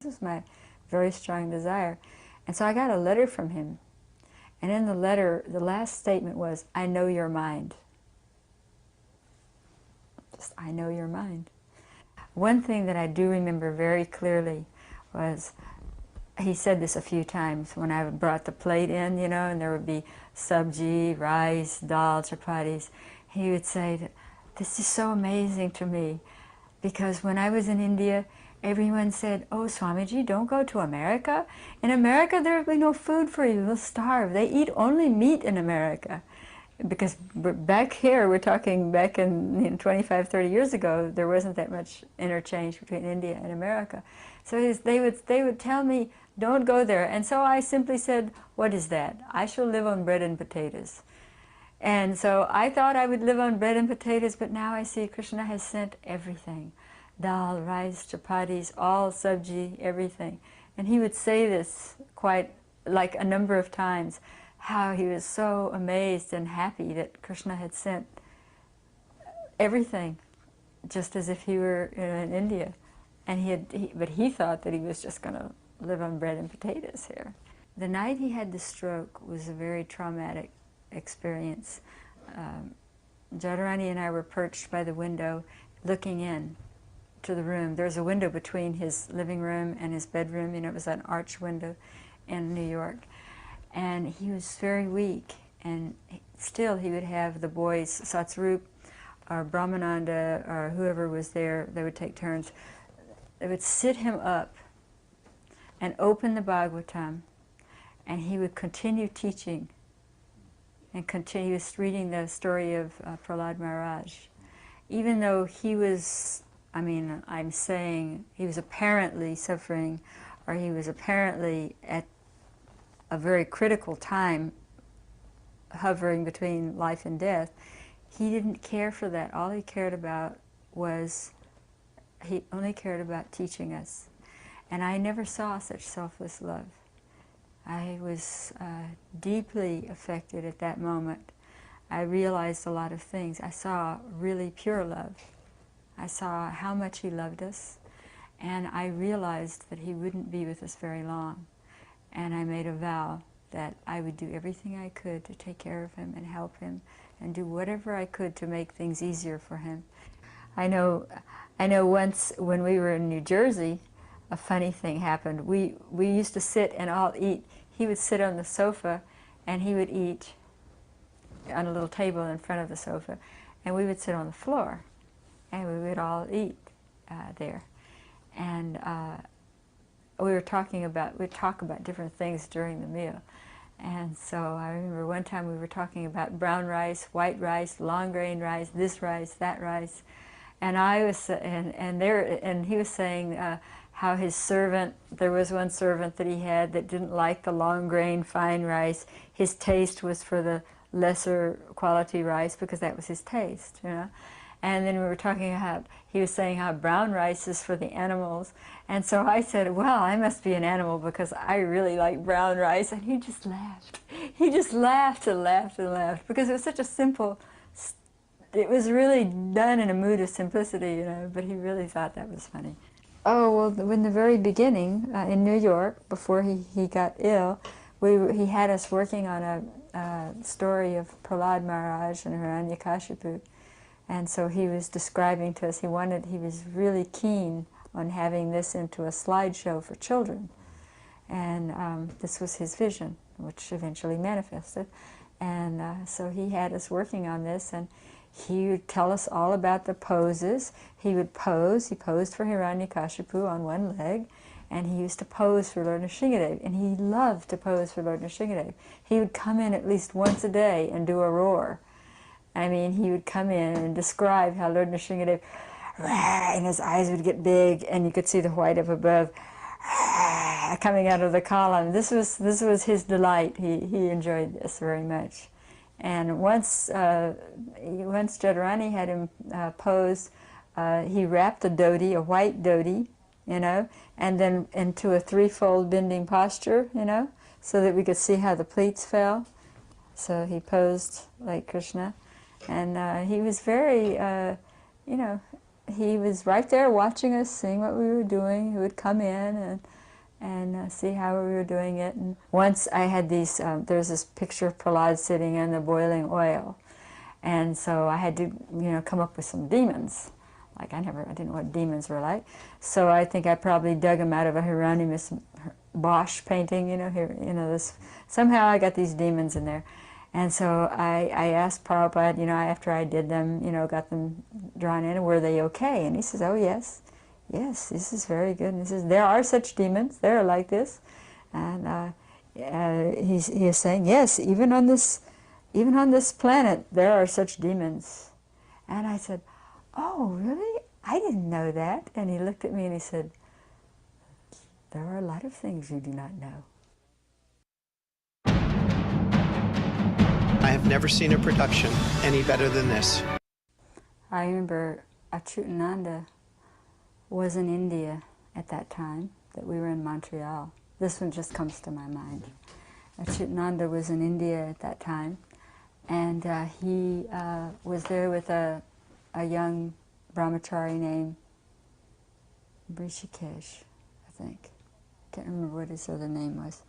This is my very strong desire. And so I got a letter from him. And in the letter, the last statement was, I know your mind. Just, I know your mind. One thing that I do remember very clearly was, he said this a few times when I brought the plate in, you know, and there would be sabji, rice, dal, chapatis. He would say that this is so amazing to me, because when I was in India, everyone said, oh, Swamiji, don't go to America. In America, there will be no food for you. You'll starve. They eat only meat in America. Because back here, we're talking back in 25, 30 years ago, there wasn't that much interchange between India and America. So they would tell me, don't go there. And so I simply said, what is that? I shall live on bread and potatoes. And so I thought I would live on bread and potatoes, but now I see Krishna has sent everything. Dal, rice, chapatis, all sabji, everything. And he would say this quite like a number of times, how he was so amazed and happy that Krishna had sent everything, just as if he were in India. And but he thought that he was just going to live on bread and potatoes here. The night he had the stroke was a very traumatic experience. Jadharani and I were perched by the window looking in to the room. There was a window between his living room and his bedroom. You know, it was an arch window in New York. And he was very weak, and still he would have the boys, Satsrup or Brahmananda or whoever was there, they would take turns. They would sit him up and open the Bhagavatam, and he would continue teaching and continue reading the story of Prahlad Maharaj. Even though he was, I mean, I'm saying he was apparently suffering, or he was apparently at a very critical time, hovering between life and death, he didn't care for that. All he cared about was, he only cared about teaching us. And I never saw such selfless love. I was deeply affected at that moment. I realized a lot of things. I saw really pure love. I saw how much he loved us, and I realized that he wouldn't be with us very long. And I made a vow that I would do everything I could to take care of him and help him and do whatever I could to make things easier for him. I know once when we were in New Jersey, a funny thing happened. We used to sit and all eat. He would sit on the sofa and he would eat on a little table in front of the sofa, and we would sit on the floor and we would all eat there. And we'd talk about different things during the meal. And so I remember one time we were talking about brown rice, white rice, long grain rice, this rice, that rice. And I was, and he was saying how his servant, there was one servant that he had that didn't like the long grain fine rice. His taste was for the lesser quality rice because that was his taste, you know. And then we were talking about, he was saying how brown rice is for the animals. And so I said, well, I must be an animal because I really like brown rice. And he just laughed. He just laughed and laughed and laughed because it was such a simple, it was really done in a mood of simplicity, you know, but he really thought that was funny. Oh, well, in the very beginning, in New York, before he got ill, he had us working on a story of Prahlad Maharaj and Hiranyakashipu. And so he was describing to us, he was really keen on having this into a slideshow for children. And this was his vision, which eventually manifested. And so he had us working on this, and he would tell us all about the poses. He would pose. He posed for Hiranyakashipu on one leg, and he used to pose for Lord Nrsingadev. And he loved to pose for Lord Nrsingadev. He would come in at least once a day and do a roar. I mean, he would come in and describe how Lord Nrsingadev, and his eyes would get big, and you could see the white up above, coming out of the column. This was his delight. He enjoyed this very much. And once Jadharani had him pose, he wrapped a dhoti, a white dhoti, you know, and then into a threefold bending posture, you know, so that we could see how the pleats fell. So he posed like Krishna. And he was very, you know, he was right there watching us, seeing what we were doing. He would come in and see how we were doing it. And once I had these, there's this picture of Prahlad sitting in the boiling oil. And so I had to, come up with some demons. Like I didn't know what demons were like. So I think I probably dug them out of a Hieronymus Bosch painting, somehow I got these demons in there. And so I asked Prabhupada, after I did them, got them drawn in, were they okay? And he says, oh yes, this is very good. And he says, there are such demons, they're like this. And he is saying, yes, even on this planet, there are such demons. And I said, oh, really? I didn't know that. And he looked at me and he said, there are a lot of things you do not know. I have never seen a production any better than this. I remember Achyutananda was in India at that time, that we were in Montreal. This one just comes to my mind. Achyutananda was in India at that time, and he was there with a young brahmachari named Brishikesh, I think. Can't remember what his other name was.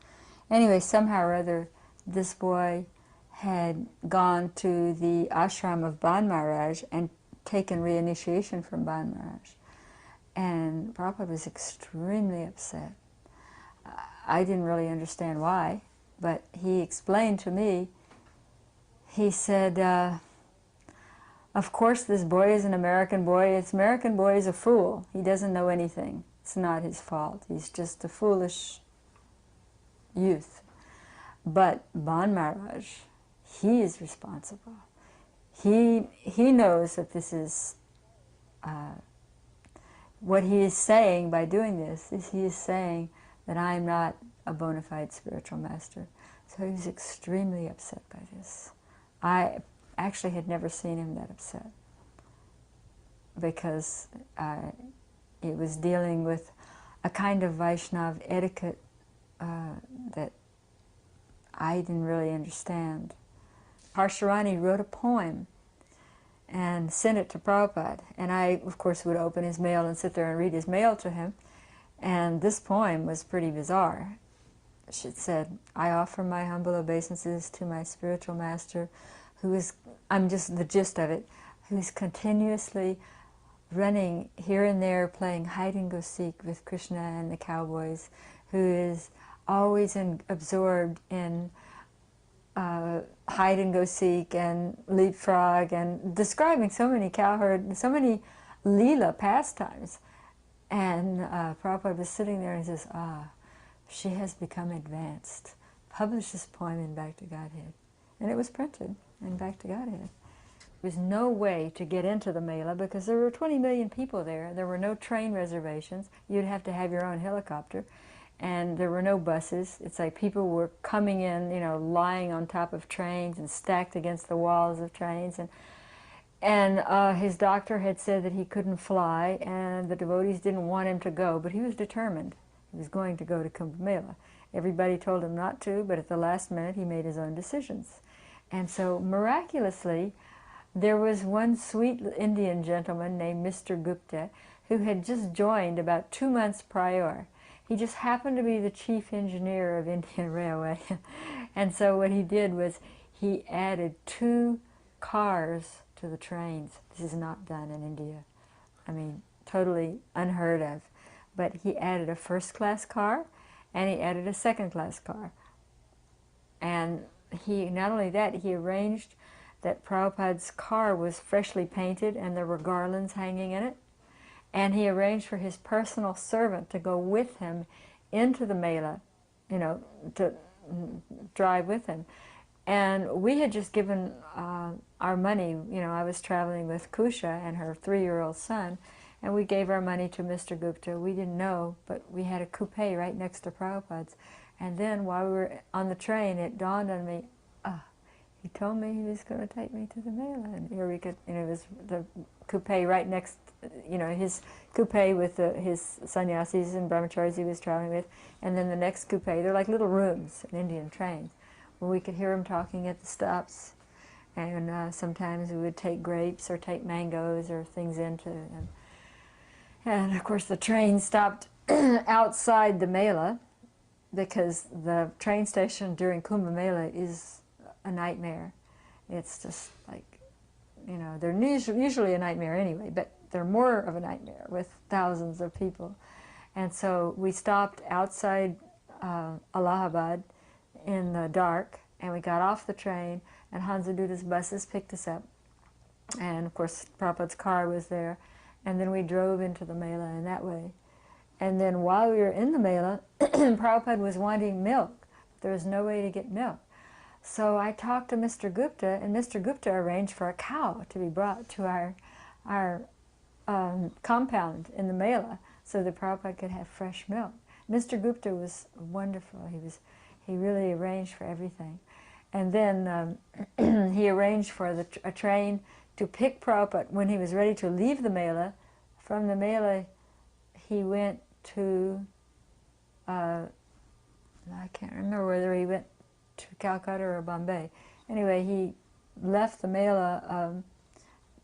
Anyway, somehow or other, this boy had gone to the ashram of Ban Maharaj and taken reinitiation from Ban Maharaj. And Prabhupada was extremely upset. I didn't really understand why, but he explained to me, he said, of course this boy is an American boy. This American boy is a fool. He doesn't know anything. It's not his fault. He's just a foolish youth. But Ban Maharaj, he is responsible. He knows that this is, what he is saying by doing this is he is saying that I am not a bona fide spiritual master. So he was extremely upset by this. I actually had never seen him that upset, because it was dealing with a kind of Vaishnav etiquette that I didn't really understand. Harsharani wrote a poem and sent it to Prabhupada, and I, of course, would open his mail and sit there and read his mail to him, and this poem was pretty bizarre. It said, I offer my humble obeisances to my spiritual master, who is, I'm just the gist of it, who's continuously running here and there playing hide and go seek with Krishna and the cowboys, who is always absorbed in hide and go seek and leapfrog, and describing so many cowherd, so many Leela pastimes. And Prabhupada was sitting there and he says, she has become advanced. Publish this poem in Back to Godhead. And it was printed in Back to Godhead. There was no way to get into the Mela because there were 20 million people there. There were no train reservations. You'd have to have your own helicopter. And there were no buses. It's like people were coming in, lying on top of trains and stacked against the walls of trains. And his doctor had said that he couldn't fly, and the devotees didn't want him to go, but he was determined. He was going to go to Kumbh Mela. Everybody told him not to, but at the last minute he made his own decisions. And so miraculously, there was one sweet Indian gentleman named Mr. Gupta who had just joined about 2 months prior. He just happened to be the chief engineer of Indian Railway. And so what he did was he added 2 cars to the trains. This is not done in India. I mean, totally unheard of. But he added a first-class car and he added a second-class car. And he, not only that, he arranged that Prabhupada's car was freshly painted and there were garlands hanging in it. And he arranged for his personal servant to go with him into the Mela, to drive with him. And we had just given our money, I was traveling with Kusha and her 3-year-old son, and we gave our money to Mr. Gupta. We didn't know, but we had a coupe right next to Prabhupada's. And then while we were on the train, it dawned on me, he told me he was going to take me to the Mela. And here we could, it was the coupe right next, his coupe with his sannyasis and brahmacharis he was traveling with, and then the next coupe. They're like little rooms in Indian trains, where we could hear him talking at the stops. And sometimes we would take grapes or take mangoes or things into them. And of course the train stopped outside the Mela, because the train station during Kumbh Mela is a nightmare. It's just like, you know, they're usually a nightmare anyway, but they're more of a nightmare with thousands of people. And so we stopped outside Allahabad in the dark, and we got off the train, and Hansadutta's buses picked us up. And of course Prabhupada's car was there, and then we drove into the Mela in that way. And then while we were in the Mela, Prabhupada was wanting milk. There was no way to get milk. So I talked to Mr. Gupta, and Mr. Gupta arranged for a cow to be brought to our compound in the Mela so that Prabhupada could have fresh milk. Mr. Gupta was wonderful. He really arranged for everything. And then he arranged for a train to pick Prabhupada when he was ready to leave the Mela. From the Mela, he went to, I can't remember whether he went to Calcutta or Bombay. Anyway, he left the Mela.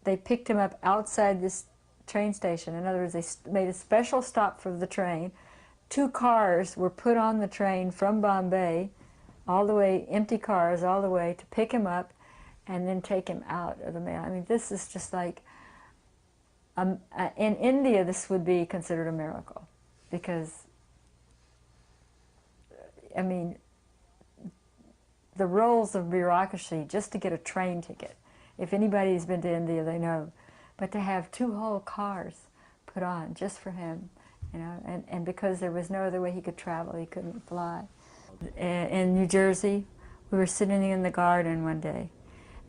They picked him up outside this train station. In other words, they made a special stop for the train. 2 cars were put on the train from Bombay, all the way, empty cars all the way, to pick him up and then take him out of the Mela. I mean, this is just like, in India this would be considered a miracle, because, I mean, the roles of bureaucracy just to get a train ticket. If anybody's been to India, they know. But to have 2 whole cars put on just for him, you know, and because there was no other way he could travel, he couldn't fly. In New Jersey, we were sitting in the garden one day,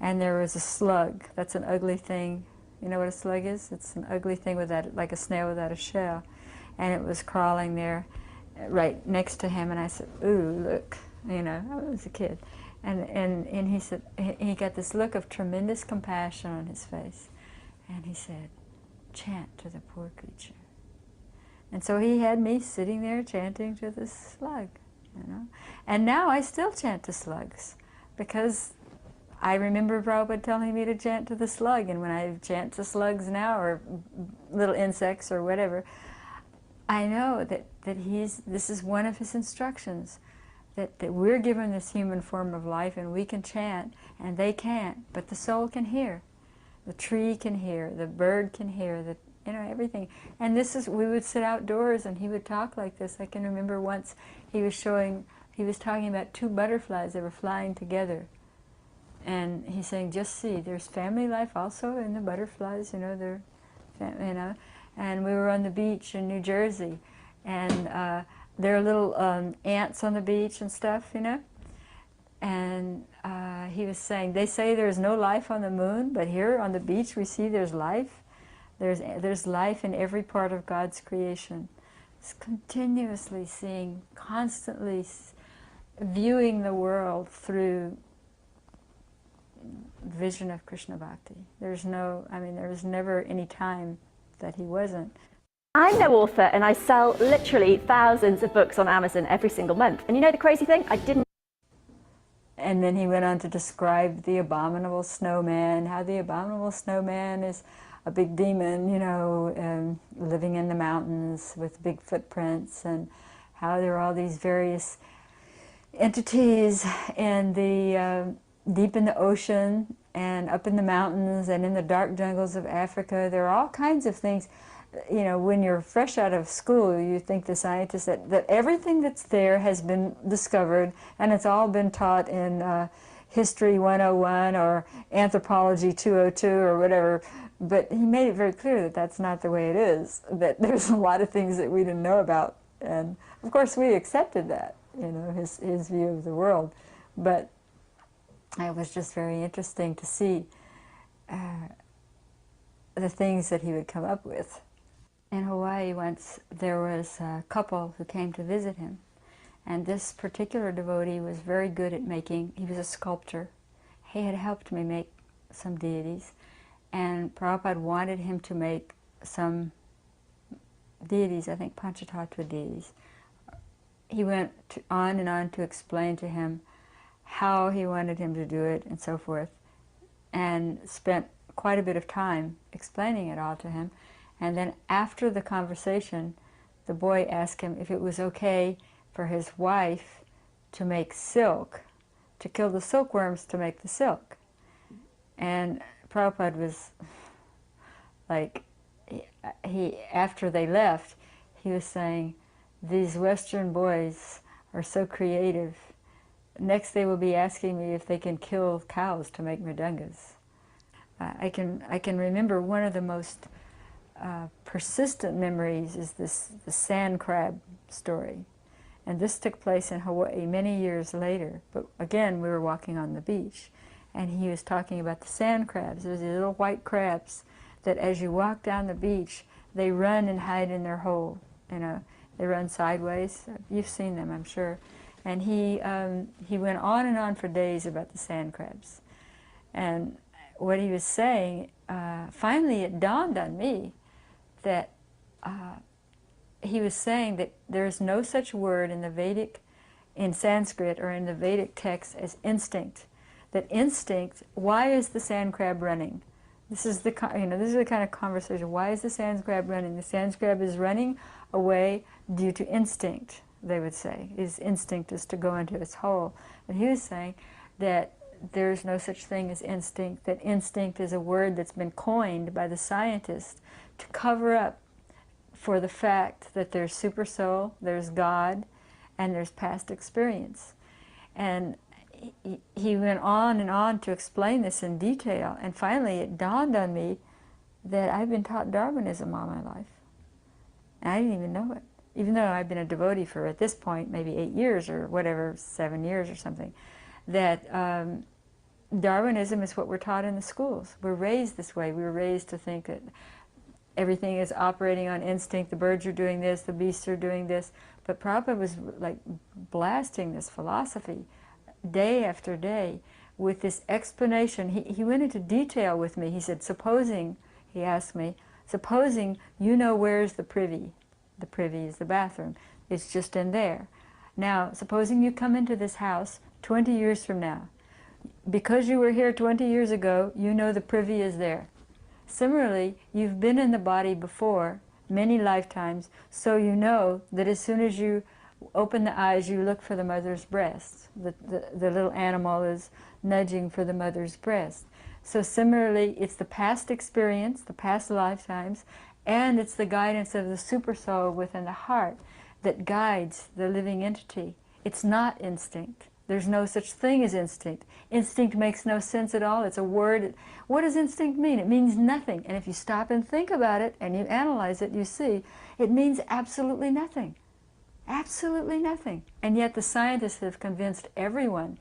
and there was a slug. That's an ugly thing. You know what a slug is? It's an ugly thing without, like a snail without a shell. And it was crawling there right next to him, and I said, ooh, look, you know, I was a kid. And he said, he got this look of tremendous compassion on his face. And he said, chant to the poor creature. And so he had me sitting there chanting to this slug, you know. And now I still chant to slugs, because I remember Prabhupada telling me to chant to the slug, and when I chant to slugs now, or little insects or whatever, I know that this is one of his instructions, that we're given this human form of life, and we can chant, and they can't, but the soul can hear. The tree can hear, the bird can hear, you know, everything. And this is, we would sit outdoors, and he would talk like this. I can remember once he was talking about 2 butterflies that were flying together. And he's saying, just see, there's family life also in the butterflies, you know, you know. And we were on the beach in New Jersey, and there are little ants on the beach and stuff, you know. And he was saying, they say there's no life on the moon, but here on the beach we see there's life. There's life in every part of God's creation. It's continuously seeing, constantly viewing the world through vision of Krishna Bhakti. There's no, I mean, there was never any time that he wasn't. I'm no author, and I sell literally thousands of books on Amazon every single month. And you know the crazy thing? I didn't. And then he went on to describe the abominable snowman, how the abominable snowman is a big demon, you know, living in the mountains with big footprints, and how there are all these various entities in the deep in the ocean and up in the mountains and in the dark jungles of Africa. There are all kinds of things. You know, when you're fresh out of school, you think the scientists that everything that's there has been discovered, and it's all been taught in History 101 or Anthropology 202 or whatever. But he made it very clear that that's not the way it is, that there's a lot of things that we didn't know about. And of course we accepted that, you know, his view of the world. But it was just very interesting to see the things that he would come up with. In Hawaii once, there was a couple who came to visit him, and this particular devotee was very good at making, he was a sculptor. He had helped me make some deities, and Prabhupada wanted him to make some deities, I think Panchatattva deities. He went on and on to explain to him how he wanted him to do it and so forth, and spent quite a bit of time explaining it all to him. And then after the conversation, the boy asked him if it was okay for his wife to make silk, to kill the silkworms to make the silk. And Prabhupada was like, after they left, he was saying, these Western boys are so creative. Next they will be asking me if they can kill cows to make mridangas. I can remember one of the most persistent memories is the sand crab story. And this took place in Hawaii many years later. But again, we were walking on the beach, and he was talking about the sand crabs. There's these little white crabs that as you walk down the beach, they run and hide in their hole. You know, they run sideways. You've seen them, I'm sure. And he went on and on for days about the sand crabs. And what he was saying, finally it dawned on me that he was saying that there is no such word in the Vedic, in Sanskrit or in the Vedic text as instinct. That instinct, why is the sand crab running? This is the this is the kind of conversation. Why is the sand crab running? The sand crab is running away due to instinct, they would say. His instinct is to go into its hole. And he was saying that there's no such thing as instinct, that instinct is a word that's been coined by the scientists to cover up for the fact that there's super soul, there's God, and there's past experience. And he went on and on to explain this in detail, and finally it dawned on me that I've been taught Darwinism all my life. And I didn't even know it. Even though I've been a devotee for, at this point, maybe 8 years or whatever, 7 years or something, that Darwinism is what we're taught in the schools. We're raised this way. We were raised to think that everything is operating on instinct. The birds are doing this, the beasts are doing this. But Prabhupada was like blasting this philosophy day after day with this explanation. He went into detail with me. He said, supposing, he asked me, supposing you know where's the privy. The privy is the bathroom. It's just in there. Now, supposing you come into this house 20 years from now. Because you were here 20 years ago, you know the privy is there. Similarly, you've been in the body before, many lifetimes, so you know that as soon as you open the eyes, you look for the mother's breast. The little animal is nudging for the mother's breast. So similarly, it's the past experience, the past lifetimes, and it's the guidance of the super soul within the heart that guides the living entity. It's not instinct. There's no such thing as instinct. Instinct makes no sense at all. It's a word. What does instinct mean? It means nothing. And if you stop and think about it and you analyze it, you see it means absolutely nothing. Absolutely nothing. And yet the scientists have convinced everyone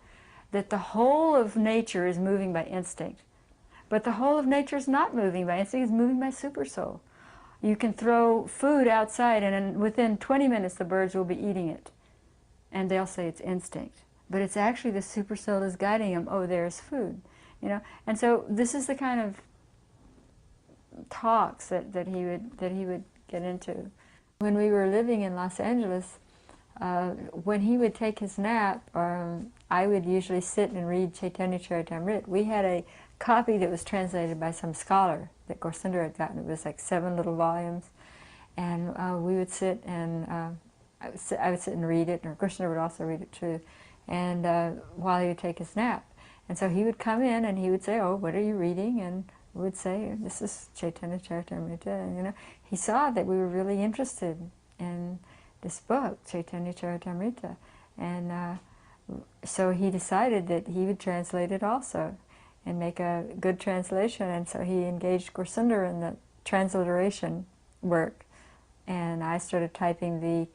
that the whole of nature is moving by instinct. But the whole of nature is not moving by instinct, it's moving by super soul. You can throw food outside and within 20 minutes the birds will be eating it. And they'll say it's instinct. But it's actually the super soul is guiding them, oh, there's food. You know? And so this is the kind of talks that he would get into. When we were living in Los Angeles, when he would take his nap, I would usually sit and read Chaitanya Charitamrita. We had a copy that was translated by some scholar that Govinda had gotten. It was like 7 little volumes. And we would sit and, I would sit and read it, and Krishna would also read it too, and while he would take his nap. And so he would come in and he would say, oh, what are you reading? And we would say, this is Chaitanya Charitamrita. And you know, he saw that we were really interested in this book, Chaitanya Charitamrita. And so he decided that he would translate it also and make a good translation. And so he engaged Govinda in the transliteration work. And I started typing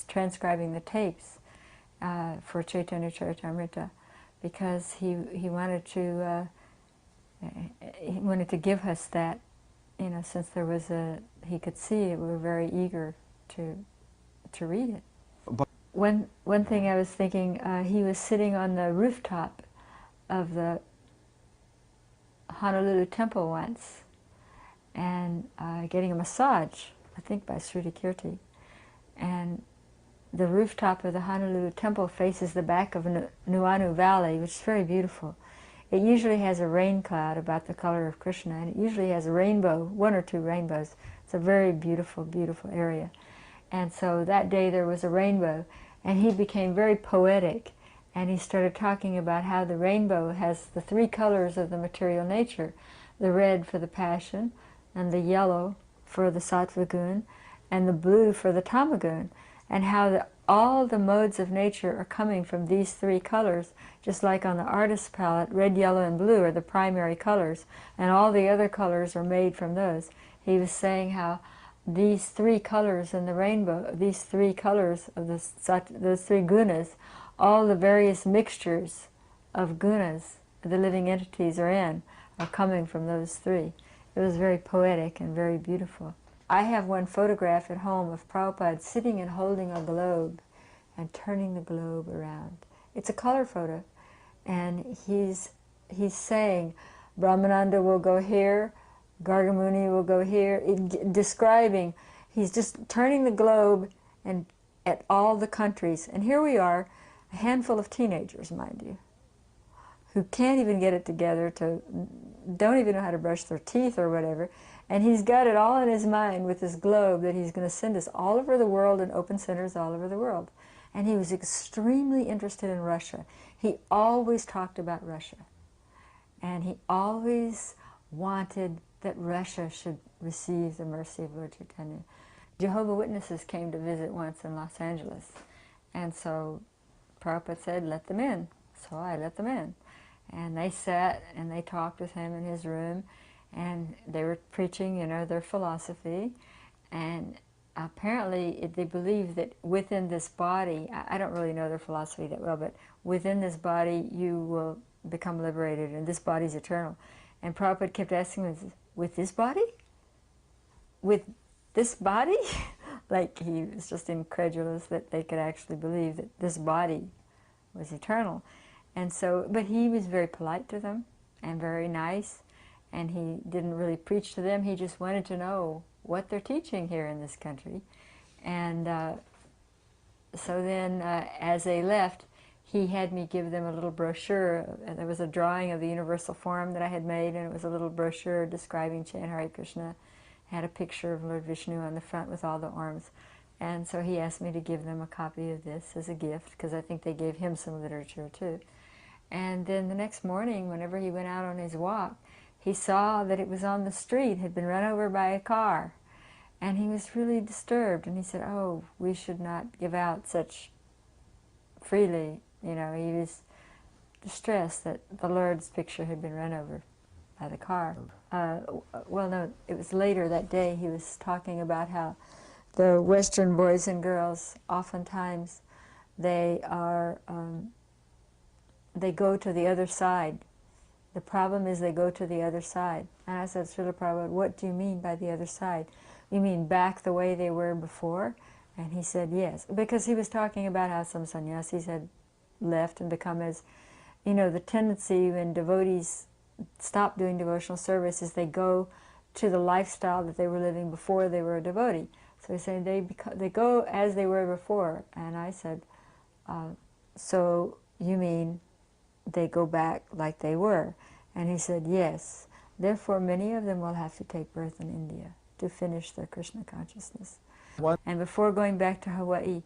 transcribing the tapes for Chaitanya Charitamrita, because he wanted to give us that, you know, since there was he could see it, we were very eager to read it. One thing I was thinking, he was sitting on the rooftop of the Honolulu temple once and getting a massage, I think by Srila Kirti. And the rooftop of the Honolulu temple faces the back of Nuuanu Valley, which is very beautiful. It usually has a rain cloud about the color of Krishna, and it usually has a rainbow, 1 or 2 rainbows, It's a very beautiful, beautiful area. And so that day there was a rainbow, and he became very poetic, and he started talking about how the rainbow has the three colors of the material nature, the red for the passion, and the yellow for the sattva gun, and the blue for the tamagun, and how all the modes of nature are coming from these three colors, just like on the artist's palette, red, yellow, and blue are the primary colors, and all the other colors are made from those. He was saying how these three colors in the rainbow, these three colors of those three gunas, all the various mixtures of gunas the living entities are coming from those three. It was very poetic and very beautiful. I have one photograph at home of Prabhupada sitting and holding a globe and turning the globe around. It's a color photo, and he's saying, Brahmananda will go here, Gargamuni will go here, describing, he's just turning the globe and at all the countries. And here we are, a handful of teenagers, mind you, who can't even get it together, don't even know how to brush their teeth or whatever, and he's got it all in his mind with this globe that he's going to send us all over the world and open centers all over the world. And he was extremely interested in Russia. He always talked about Russia, and he always wanted that Russia should receive the mercy of Lord Chaitanya. Jehovah's Witnesses came to visit once in Los Angeles, and so Prabhupada said, let them in. So I let them in. And they sat and they talked with him in his room, and they were preaching, their philosophy. And apparently they believe that within this body, I don't really know their philosophy that well, but within this body you will become liberated, and this body's eternal. And Prabhupada kept asking him, with this body? With this body? Like he was just incredulous that they could actually believe that this body was eternal. And so, but he was very polite to them and very nice, and he didn't really preach to them. He just wanted to know what they're teaching here in this country. And so then as they left, he had me give them a little brochure. There was a drawing of the Universal Form that I had made, and it was a little brochure describing Chant Hare Krishna. It had a picture of Lord Vishnu on the front with all the arms. And so he asked me to give them a copy of this as a gift, because I think they gave him some literature too. And then the next morning, whenever he went out on his walk, he saw that it was on the street, had been run over by a car. And he was really disturbed, and he said, oh, we should not give out such freely. He was distressed that the Lord's picture had been run over by the car. Well, no, it was later that day he was talking about how the Western boys and girls, oftentimes, they go to the other side. The problem is they go to the other side. And I said, Srila Prabhupada, what do you mean by the other side? You mean back the way they were before? And he said, yes. Because he was talking about how some sannyasis had left and become as, the tendency when devotees stop doing devotional service is they go to the lifestyle that they were living before they were a devotee. So he's saying they go as they were before. And I said, so you mean they go back like they were? And he said, yes. Therefore, many of them will have to take birth in India to finish their Krishna consciousness. What? And before going back to Hawaii,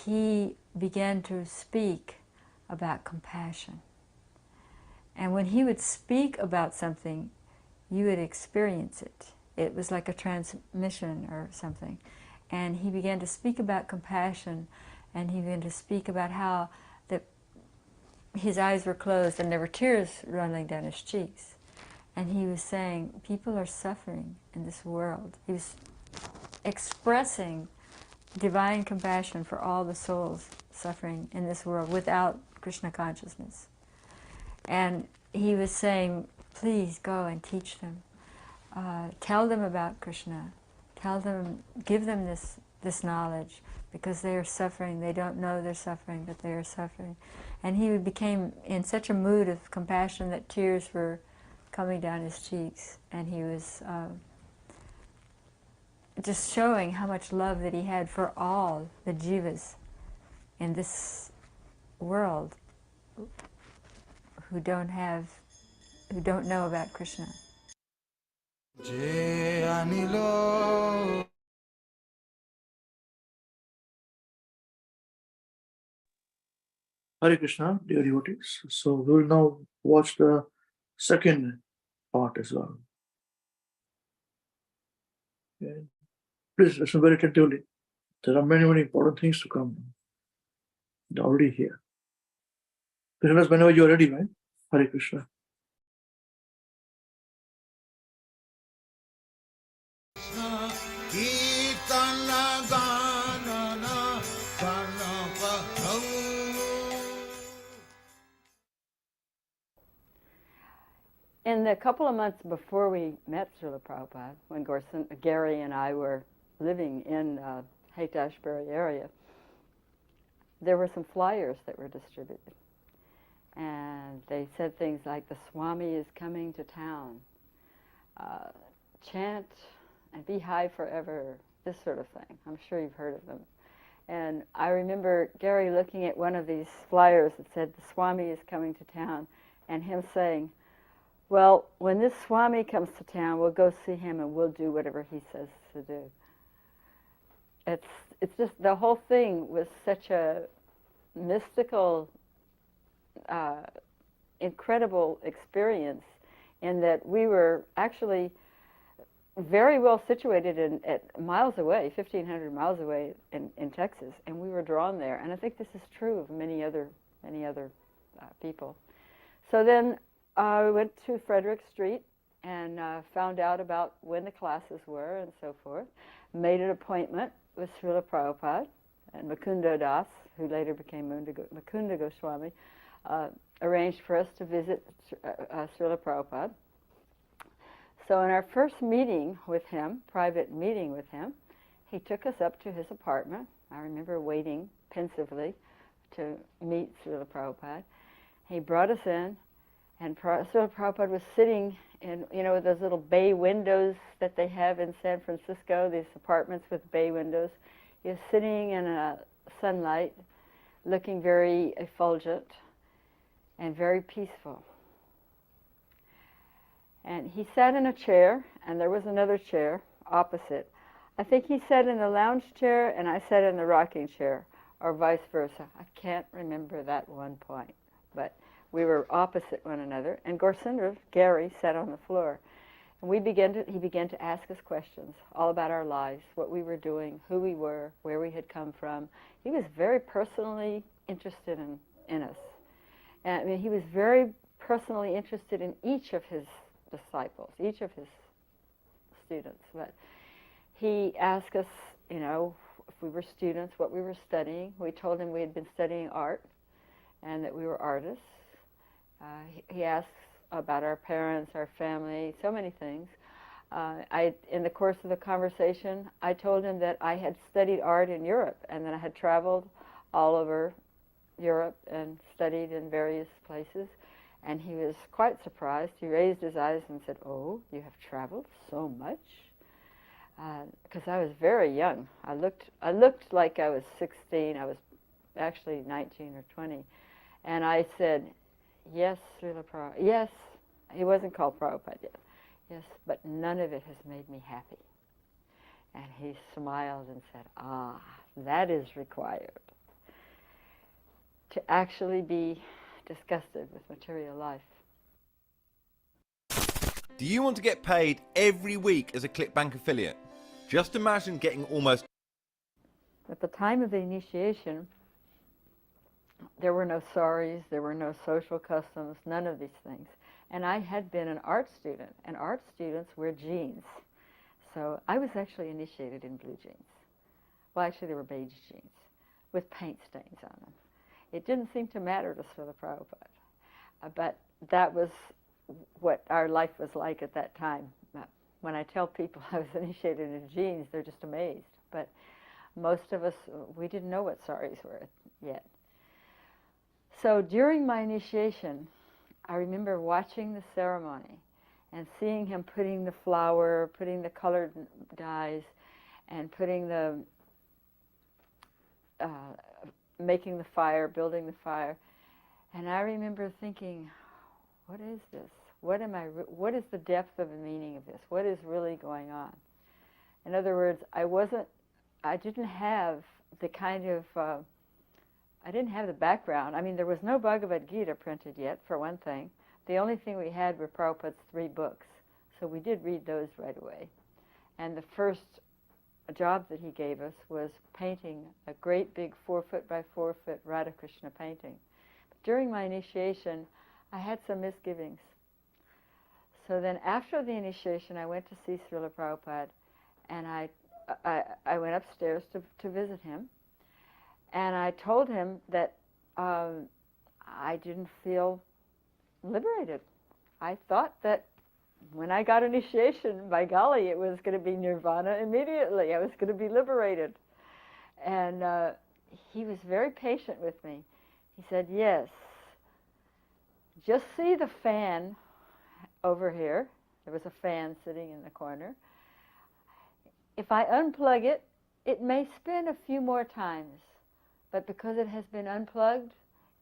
he began to speak about compassion. And when he would speak about something, you would experience it. It was like a transmission or something. And he began to speak about compassion, and he began to speak about how his eyes were closed and there were tears running down his cheeks. And he was saying, people are suffering in this world. He was expressing divine compassion for all the souls suffering in this world without Krishna consciousness. And he was saying, please go and teach them. Tell them about Krishna. Tell them, give them this knowledge, because they are suffering. They don't know they're suffering, but they are suffering. And he became in such a mood of compassion that tears were coming down his cheeks, and he was just showing how much love that he had for all the jivas in this world who don't know about Krishna. Je anilo. Hare Krishna, dear devotees. So we will now watch the second part as well. Okay. Please listen very attentively. There are many, many important things to come. They're already here. Krishna, whenever you are ready, right? Hare Krishna. Kirtana ganana kanapa. In the couple of months before we met Srila Prabhupada, when Gary and I were living in Haight-Ashbury area, there were some flyers that were distributed. And they said things like, the Swami is coming to town. Chant and be high forever, this sort of thing. I'm sure you've heard of them. And I remember Gary looking at one of these flyers that said, the Swami is coming to town, and him saying, well, when this Swami comes to town, we'll go see him and we'll do whatever he says to do. It's just, the whole thing was such a mystical, incredible experience, in that we were actually very well situated at miles away, 1,500 miles away in Texas, and we were drawn there. And I think this is true of many other people. So then we went to Frederick Street and found out about when the classes were and so forth. Made an appointment with Srila Prabhupada and Mukunda Das, who later became Mukunda Goswami, arranged for us to visit Srila Prabhupada. So in our first meeting with him, private meeting with him, he took us up to his apartment. I remember waiting pensively to meet Srila Prabhupada. He brought us in, and Srila Prabhupada was sitting in, those little bay windows that they have in San Francisco, these apartments with bay windows. He was sitting in sunlight, looking very effulgent and very peaceful. And he sat in a chair, and there was another chair opposite. I think he sat in the lounge chair, and I sat in the rocking chair, or vice versa. I can't remember that one point, but we were opposite one another. And Gary, sat on the floor. And he began to ask us questions all about our lives, what we were doing, who we were, where we had come from. He was very personally interested in us. And I mean, he was very personally interested in each of his disciples, each of his students. But he asked us, if we were students, what we were studying. We told him we had been studying art and that we were artists. He asked about our parents, our family, so many things. In the course of the conversation, I told him that I had studied art in Europe and that I had traveled all over Europe and studied in various places. And he was quite surprised. He raised his eyes and said, "Oh, you have traveled so much?" Because I was very young. I looked like I was 16. I was actually 19 or 20. And I said, "Yes, Srila Prabhupada. Yes." He wasn't called Prabhupada yet. "Yes, but none of it has made me happy." And he smiled and said, that is required. To actually be disgusted with material life. Do you want to get paid every week as a ClickBank affiliate? Just imagine getting almost... At the time of the initiation, there were no saris, there were no social customs, none of these things. And I had been an art student, and art students wear jeans. So I was actually initiated in blue jeans. Well, actually, they were beige jeans with paint stains on them. It didn't seem to matter to Srila Prabhupada, but that was what our life was like at that time. When I tell people I was initiated in jeans, they're just amazed. But most of us, we didn't know what saris were yet. So during my initiation, I remember watching the ceremony and seeing him putting the flower, putting the colored dyes, and putting the making the fire, building the fire. And I remember thinking, what is this? What is the depth of the meaning of this? What is really going on? In other words, I didn't have the kind of, I didn't have the background. I mean, there was no Bhagavad Gita printed yet, for one thing. The only thing we had were Prabhupada's 3 books. So we did read those right away. And the first job that he gave us was painting a great big 4-foot by 4-foot Radha Krishna painting. But during my initiation, I had some misgivings. So then after the initiation, I went to see Srila Prabhupada, and I went upstairs to visit him. And I told him that I didn't feel liberated. I thought that when I got initiation, by golly, it was going to be nirvana immediately. I was going to be liberated. And he was very patient with me. He said, yes, just see the fan over here. There was a fan sitting in the corner. If I unplug it, it may spin a few more times. But because it has been unplugged,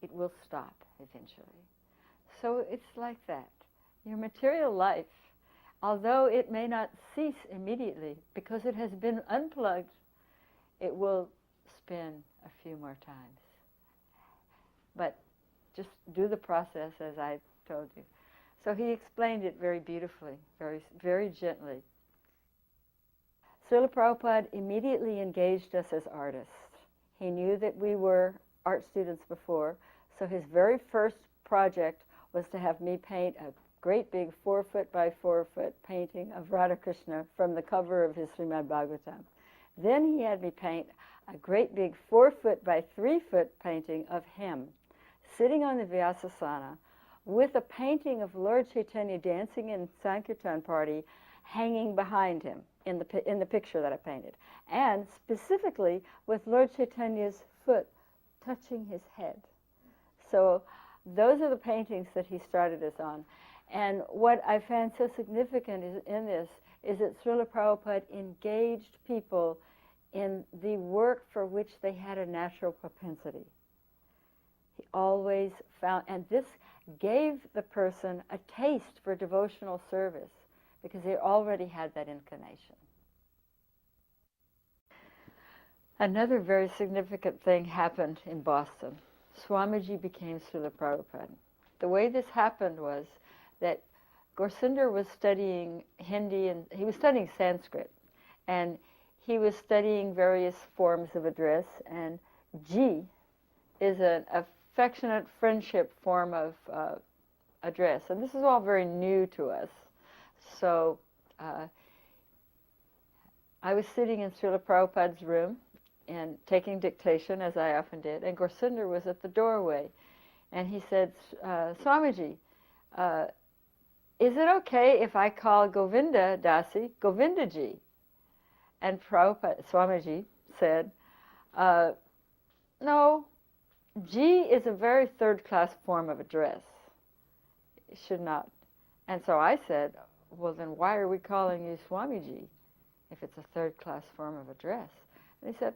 it will stop eventually. So it's like that. Your material life, although it may not cease immediately, because it has been unplugged, it will spin a few more times. But just do the process as I told you. So he explained it very beautifully, very, very gently. Srila Prabhupada immediately engaged us as artists. He knew that we were art students before, so his very first project was to have me paint a great big 4-foot by 4-foot painting of Radha Krishna from the cover of his Srimad Bhāgavatam. Then he had me paint a great big 4-foot by 3-foot painting of him sitting on the Vyasasana with a painting of Lord Chaitanya dancing in Sankirtan party hanging behind him in the picture that I painted, and specifically with Lord Chaitanya's foot touching his head. So those are the paintings that he started us on. And what I found so significant in this is that Srila Prabhupada engaged people in the work for which they had a natural propensity. He always found, and this gave the person a taste for devotional service because they already had that inclination. Another very significant thing happened in Boston. Swamiji became Srila Prabhupada. The way this happened was that Gorsinder was studying Hindi, and he was studying Sanskrit, and he was studying various forms of address, and Ji is an affectionate friendship form of address, and this is all very new to us. So I was sitting in Srila Prabhupada's room and taking dictation, as I often did, and Gorsinder was at the doorway, and he said, Swamiji, is it okay if I call Govinda Dasi Govindaji? And Swamiji said, no, Ji is a very third-class form of address. It should not. And so I said, well, then why are we calling you Swamiji if it's a third-class form of address? And he said,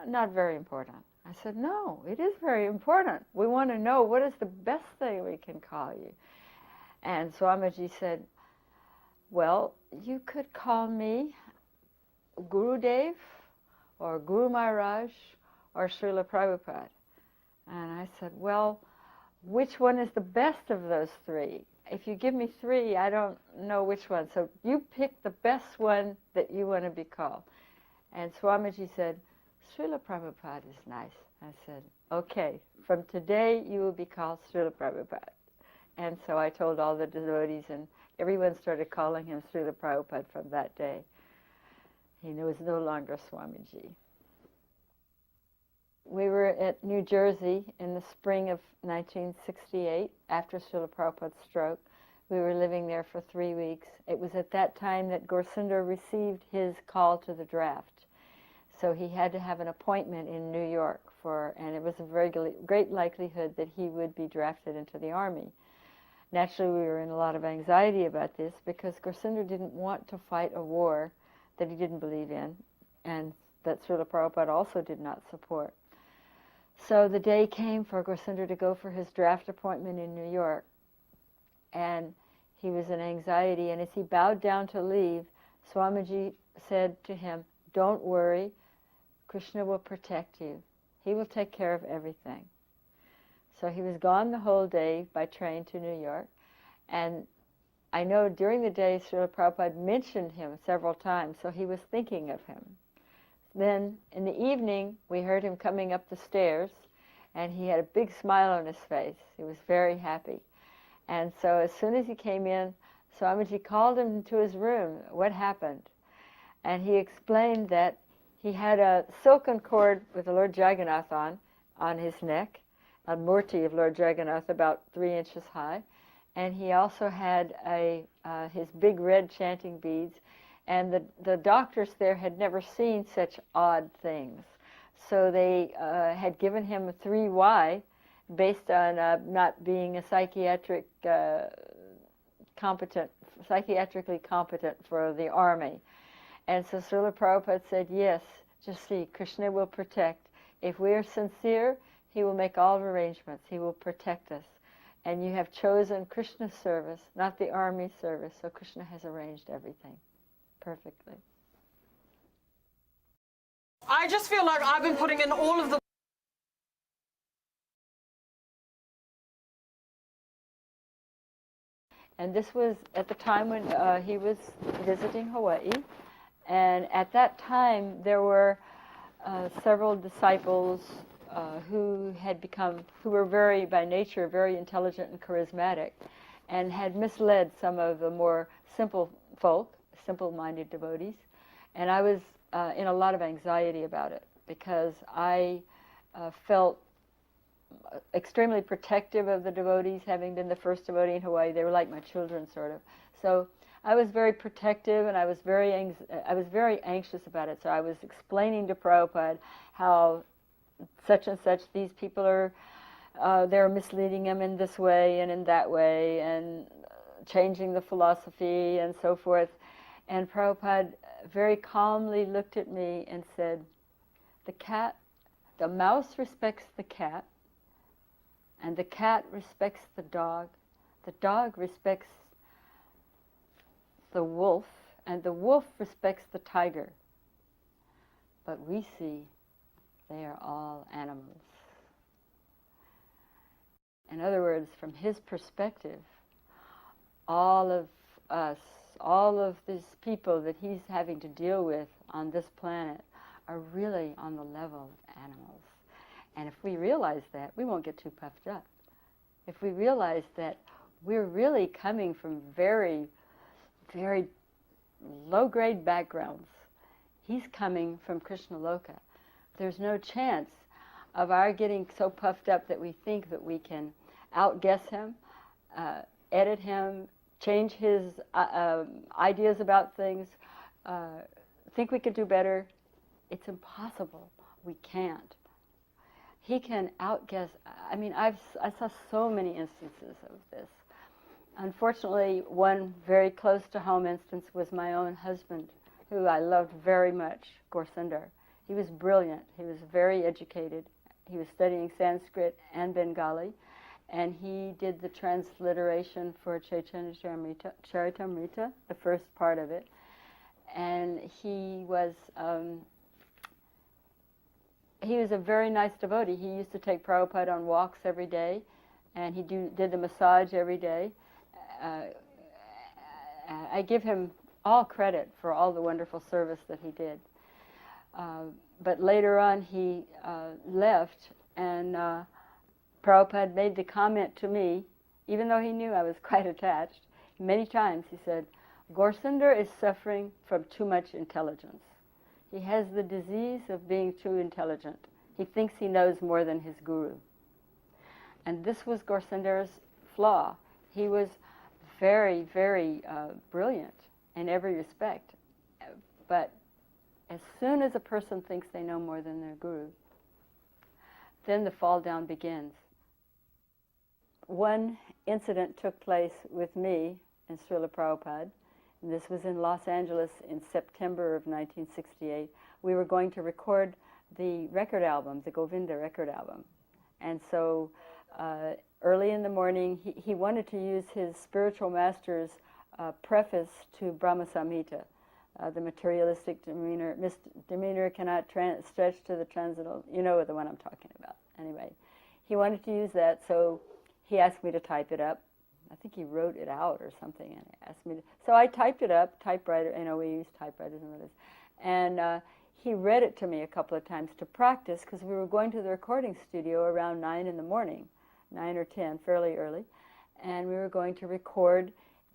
not very important. I said, no, it is very important. We want to know what is the best thing we can call you. And Swamiji said, well, you could call me Gurudev or Guru Maharaj or Srila Prabhupada. And I said, well, which one is the best of those three? If you give me three, I don't know which one. So you pick the best one that you want to be called. And Swamiji said, Srila Prabhupada is nice. I said, okay, from today you will be called Srila Prabhupada. And so I told all the devotees, and everyone started calling him Srila Prabhupada from that day. He was no longer Swamiji. We were at New Jersey in the spring of 1968, after Srila Prabhupada's stroke. We were living there for 3 weeks. It was at that time that Gorsinder received his call to the draft. So he had to have an appointment in New York and it was a very great likelihood that he would be drafted into the army. Naturally, we were in a lot of anxiety about this because Gorsinder didn't want to fight a war that he didn't believe in and that Srila Prabhupada also did not support. So the day came for Gorsinder to go for his draft appointment in New York. And he was in anxiety, and as he bowed down to leave, Swamiji said to him, "Don't worry, Krishna will protect you. He will take care of everything." So he was gone the whole day by train to New York, and I know during the day Srila Prabhupada mentioned him several times, so he was thinking of him. Then in the evening, we heard him coming up the stairs, and he had a big smile on his face. He was very happy. And so as soon as he came in, Swamiji called him to his room. What happened? And he explained that he had a silken cord with the Lord Jagannath on his neck, a murti of Lord Jagannath about 3 inches high. And he also had his big red chanting beads. And the doctors there had never seen such odd things. So they had given him a 3Y based on not being a psychiatrically competent for the army. And so Srila Prabhupada said, yes, just see, Krishna will protect. If we are sincere, he will make all arrangements. He will protect us. And you have chosen Krishna's service, not the army service, so Krishna has arranged everything perfectly. I just feel like I've been putting in all of the And this was at the time when he was visiting Hawaii. And at that time, there were several disciples who were very, by nature, very intelligent and charismatic, and had misled some of the more simple folk, simple-minded devotees. And I was in a lot of anxiety about it, because I felt extremely protective of the devotees, having been the first devotee in Hawaii. They were like my children, sort of. So I was very protective, and I was very anxious about it. So I was explaining to Prabhupada how such and such, these people are, they're misleading him in this way and in that way, and changing the philosophy and so forth. And Prabhupada very calmly looked at me and said, the mouse respects the cat, and the cat respects the dog respects the wolf, and the wolf respects the tiger. But we see they are all animals. In other words, from his perspective, all of us, all of these people that he's having to deal with on this planet are really on the level of animals. And if we realize that, we won't get too puffed up. If we realize that we're really coming from very, very low-grade backgrounds, he's coming from Krishna Loka. There's no chance of our getting so puffed up that we think that we can outguess him, edit him, change his ideas about things, think we could do better. It's impossible. We can't. He can outguess. I mean, I saw so many instances of this. Unfortunately, one very close to home instance was my own husband, who I loved very much, Gorsundar. He was brilliant. He was very educated. He was studying Sanskrit and Bengali, and he did the transliteration for Chaitanya Charitamrita, the first part of it. And he was a very nice devotee. He used to take Prabhupada on walks every day, and he did the massage every day. I give him all credit for all the wonderful service that he did. But later on he left, and Prabhupada made the comment to me, even though he knew I was quite attached, many times he said, Gorsundar is suffering from too much intelligence. He has the disease of being too intelligent. He thinks he knows more than his guru. And this was Gorsundar's flaw. He was very, very brilliant in every respect. But as soon as a person thinks they know more than their guru, then the fall down begins. One incident took place with me and Srila Prabhupada. And this was in Los Angeles in September of 1968. We were going to record the record album, the Govinda record album. And so early in the morning, he wanted to use his spiritual master's preface to Brahma Samhita. The materialistic demeanor cannot stretch to the transcendental. You know the one I'm talking about. Anyway, he wanted to use that, so he asked me to type it up. I think he wrote it out or something, and asked me to. So I typed it up, typewriter. You know, we use typewriters and all this. And he read it to me a couple of times to practice, because we were going to the recording studio around 9 in the morning, 9 or 10, fairly early, and we were going to record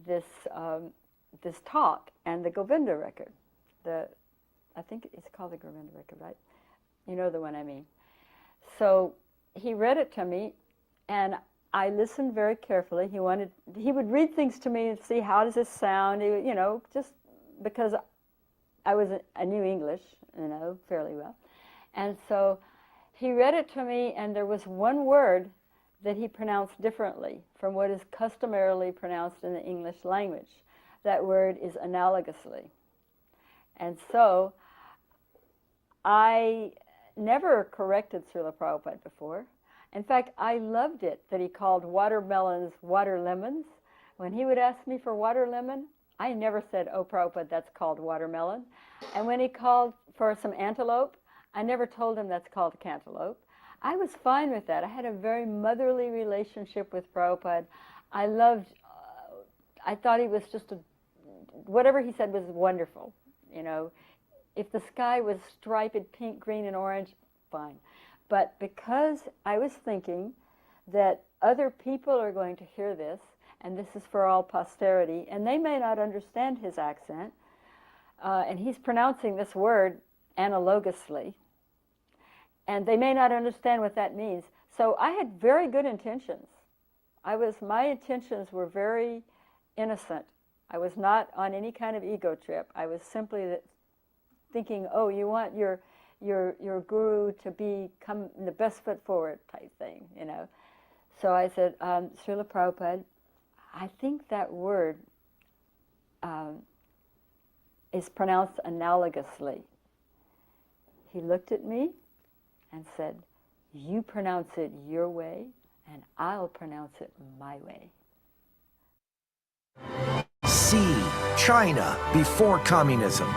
this this talk and the Govinda record. I think it's called the Govinda record, right? You know the one I mean. So he read it to me, and I listened very carefully. He would read things to me and see, how does this sound? You know, just because I knew English, you know, fairly well. And so he read it to me, and there was one word that he pronounced differently from what is customarily pronounced in the English language. That word is analogously. And so I never corrected Srila Prabhupada before. In fact, I loved it that he called watermelons water lemons. When he would ask me for water lemon, I never said, "Oh, Prabhupada, that's called watermelon." And when he called for some antelope, I never told him that's called cantaloupe. I was fine with that. I had a very motherly relationship with Prabhupada. I thought he was just whatever he said was wonderful. You know, if the sky was striped pink, green, and orange, fine. But because I was thinking that other people are going to hear this, and this is for all posterity, and they may not understand his accent, and he's pronouncing this word analogously, and they may not understand what that means. So I had very good intentions. My intentions were very innocent. I was not on any kind of ego trip. I was simply thinking, oh, you want your guru to become the best foot forward type thing, you know. So I said, Srila Prabhupada, I think that word is pronounced analogously. He looked at me and said, you pronounce it your way, and I'll pronounce it my way. See China before communism.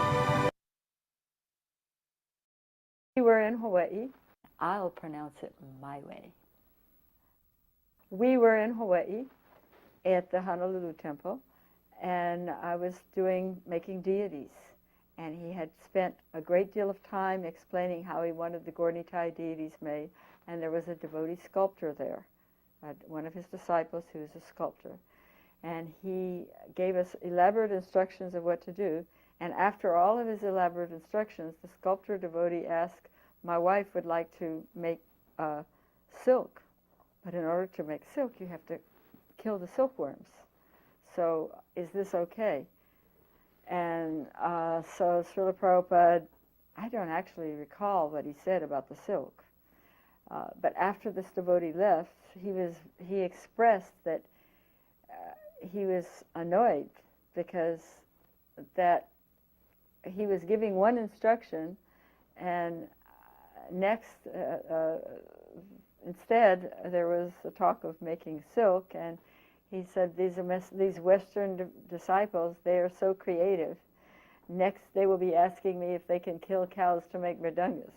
We were in Hawaii. I'll pronounce it my way. We were in Hawaii at the Honolulu temple, and I was making deities. And he had spent a great deal of time explaining how he wanted the Gornitai deities made, and there was a devotee sculptor there, one of his disciples who was a sculptor. And he gave us elaborate instructions of what to do. And after all of his elaborate instructions, the sculptor devotee asked, my wife would like to make silk, but in order to make silk, you have to kill the silkworms. So is this okay? And so Srila Prabhupada, I don't actually recall what he said about the silk. But after this devotee left, he expressed that he was annoyed because that he was giving one instruction, and instead there was a talk of making silk, and he said these Western disciples, they are so creative. Next they will be asking me if they can kill cows to make mridungas.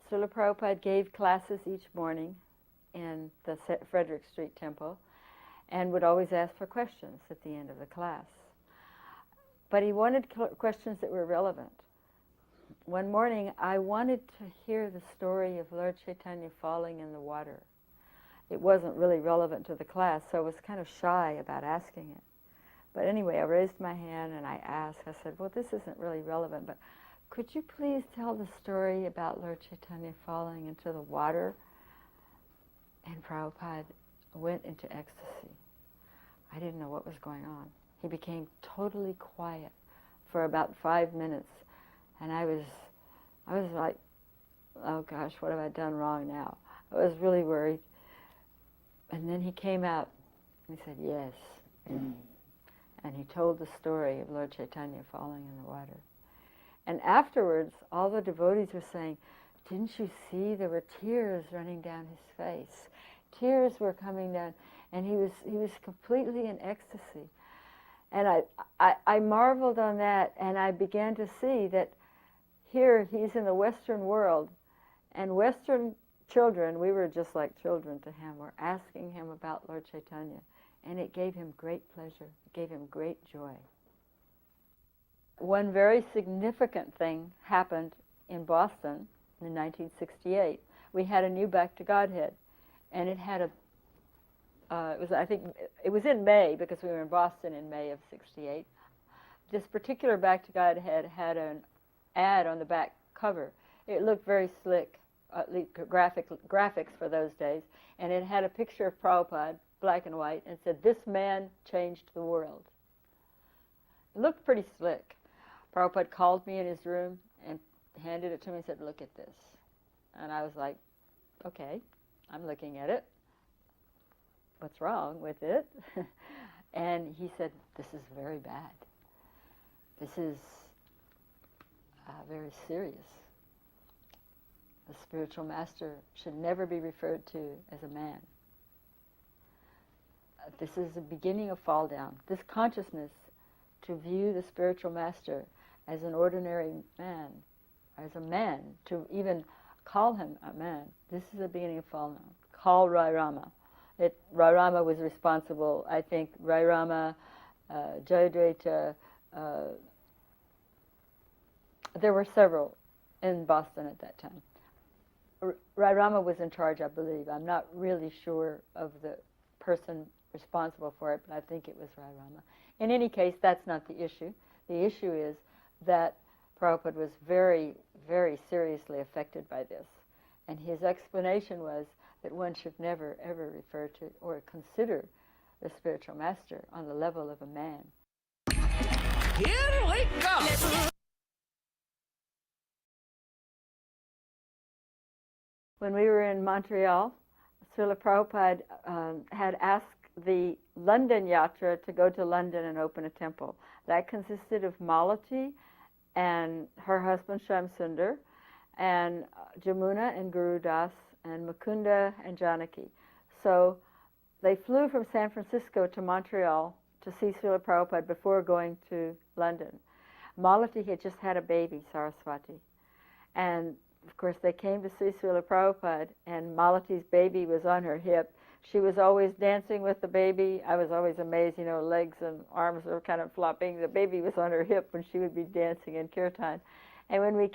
Srila Prabhupada gave classes each morning in the Frederick Street Temple, and would always ask for questions at the end of the class. But he wanted questions that were relevant. One morning, I wanted to hear the story of Lord Chaitanya falling in the water. It wasn't really relevant to the class, so I was kind of shy about asking it. But anyway, I raised my hand and I asked. I said, well, this isn't really relevant, but could you please tell the story about Lord Chaitanya falling into the water? And Prabhupada went into ecstasy. I didn't know what was going on. He became totally quiet for about 5 minutes. And I was like, oh gosh, what have I done wrong now? I was really worried. And then he came out and he said, yes. And he told the story of Lord Chaitanya falling in the water. And afterwards, all the devotees were saying, didn't you see there were tears running down his face? Tears were coming down, and he was completely in ecstasy. And I marveled on that, and I began to see that here he's in the Western world, and Western children, we were just like children to him, were asking him about Lord Chaitanya, and it gave him great pleasure, it gave him great joy. One very significant thing happened in Boston in 1968. We had a new Back to Godhead, and it had it was in May, because we were in Boston in May of '68. This particular Back to Godhead had an ad on the back cover. It looked very slick, at least graphics for those days, and it had a picture of Prabhupada, black and white, and said, "This man changed the world." It looked pretty slick. Prabhupada called me in his room and handed it to me and said, "Look at this." And I was like, okay, I'm looking at it. What's wrong with it? And he said, "This is very bad. This is very serious. The spiritual master should never be referred to as a man. This is the beginning of fall down. This consciousness to view the spiritual master as an ordinary man, as a man, to even call him a man, this is the beginning of fall down. Call Rai Rama. Rai Rama was responsible, I think, Rai Rama, Jayadvaita, there were several in Boston at that time. Rai Rama was in charge, I believe. I'm not really sure of the person responsible for it, but I think it was Rai Rama. In any case, that's not the issue. The issue is that Prabhupada was very, very seriously affected by this. And his explanation was that one should never, ever refer to or consider the spiritual master on the level of a man. Here we go! When we were in Montreal, Srila Prabhupada had asked the London Yatra to go to London and open a temple. That consisted of Malati and her husband Shamsundar, and Jamuna and Guru Das, and Mukunda and Janaki. So they flew from San Francisco to Montreal to see Srila Prabhupada before going to London. Malati had just had a baby, Saraswati. And of course they came to see Srila Prabhupada, and Malati's baby was on her hip. She was always dancing with the baby. I was always amazed, you know, legs and arms were kind of flopping. The baby was on her hip when she would be dancing in kirtan. And when they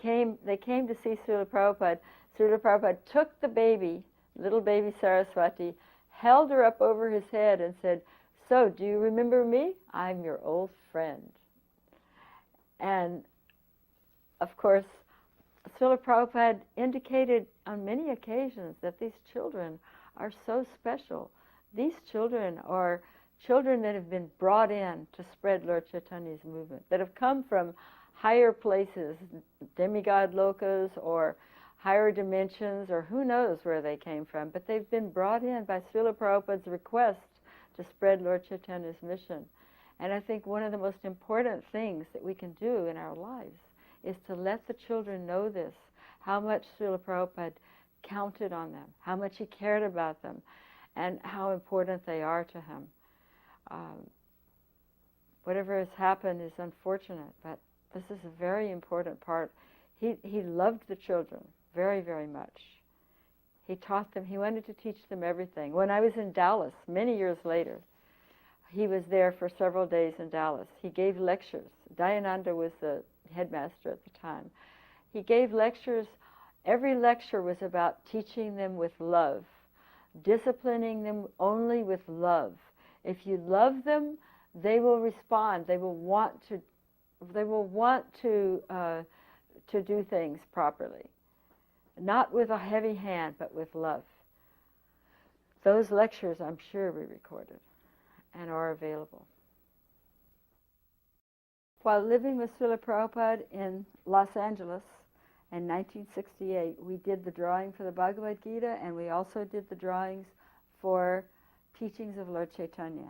came to see Srila Prabhupada. Srila Prabhupada took the baby, little baby Saraswati, held her up over his head and said, "So, do you remember me? I'm your old friend." And of course, Srila Prabhupada indicated on many occasions that these children are so special. These children are children that have been brought in to spread Lord Chaitanya's movement, that have come from higher places, demigod lokas or higher dimensions, or who knows where they came from, but they've been brought in by Srila Prabhupada's request to spread Lord Chaitanya's mission. And I think one of the most important things that we can do in our lives is to let the children know this, how much Srila Prabhupada counted on them, how much he cared about them, and how important they are to him. Whatever has happened is unfortunate, but this is a very important part. He loved the children very, very much. He taught them, he wanted to teach them everything. When I was in Dallas, many years later, he was there for several days in Dallas. He gave lectures. Dayananda was the headmaster at the time. He gave lectures. Every lecture was about teaching them with love, disciplining them only with love. If you love them, they will respond. They will want to do things properly. Not with a heavy hand, but with love. Those lectures, I'm sure, we recorded and are available. While living with Srila Prabhupada in Los Angeles in 1968, we did the drawing for the Bhagavad Gita, and we also did the drawings for Teachings of Lord Chaitanya.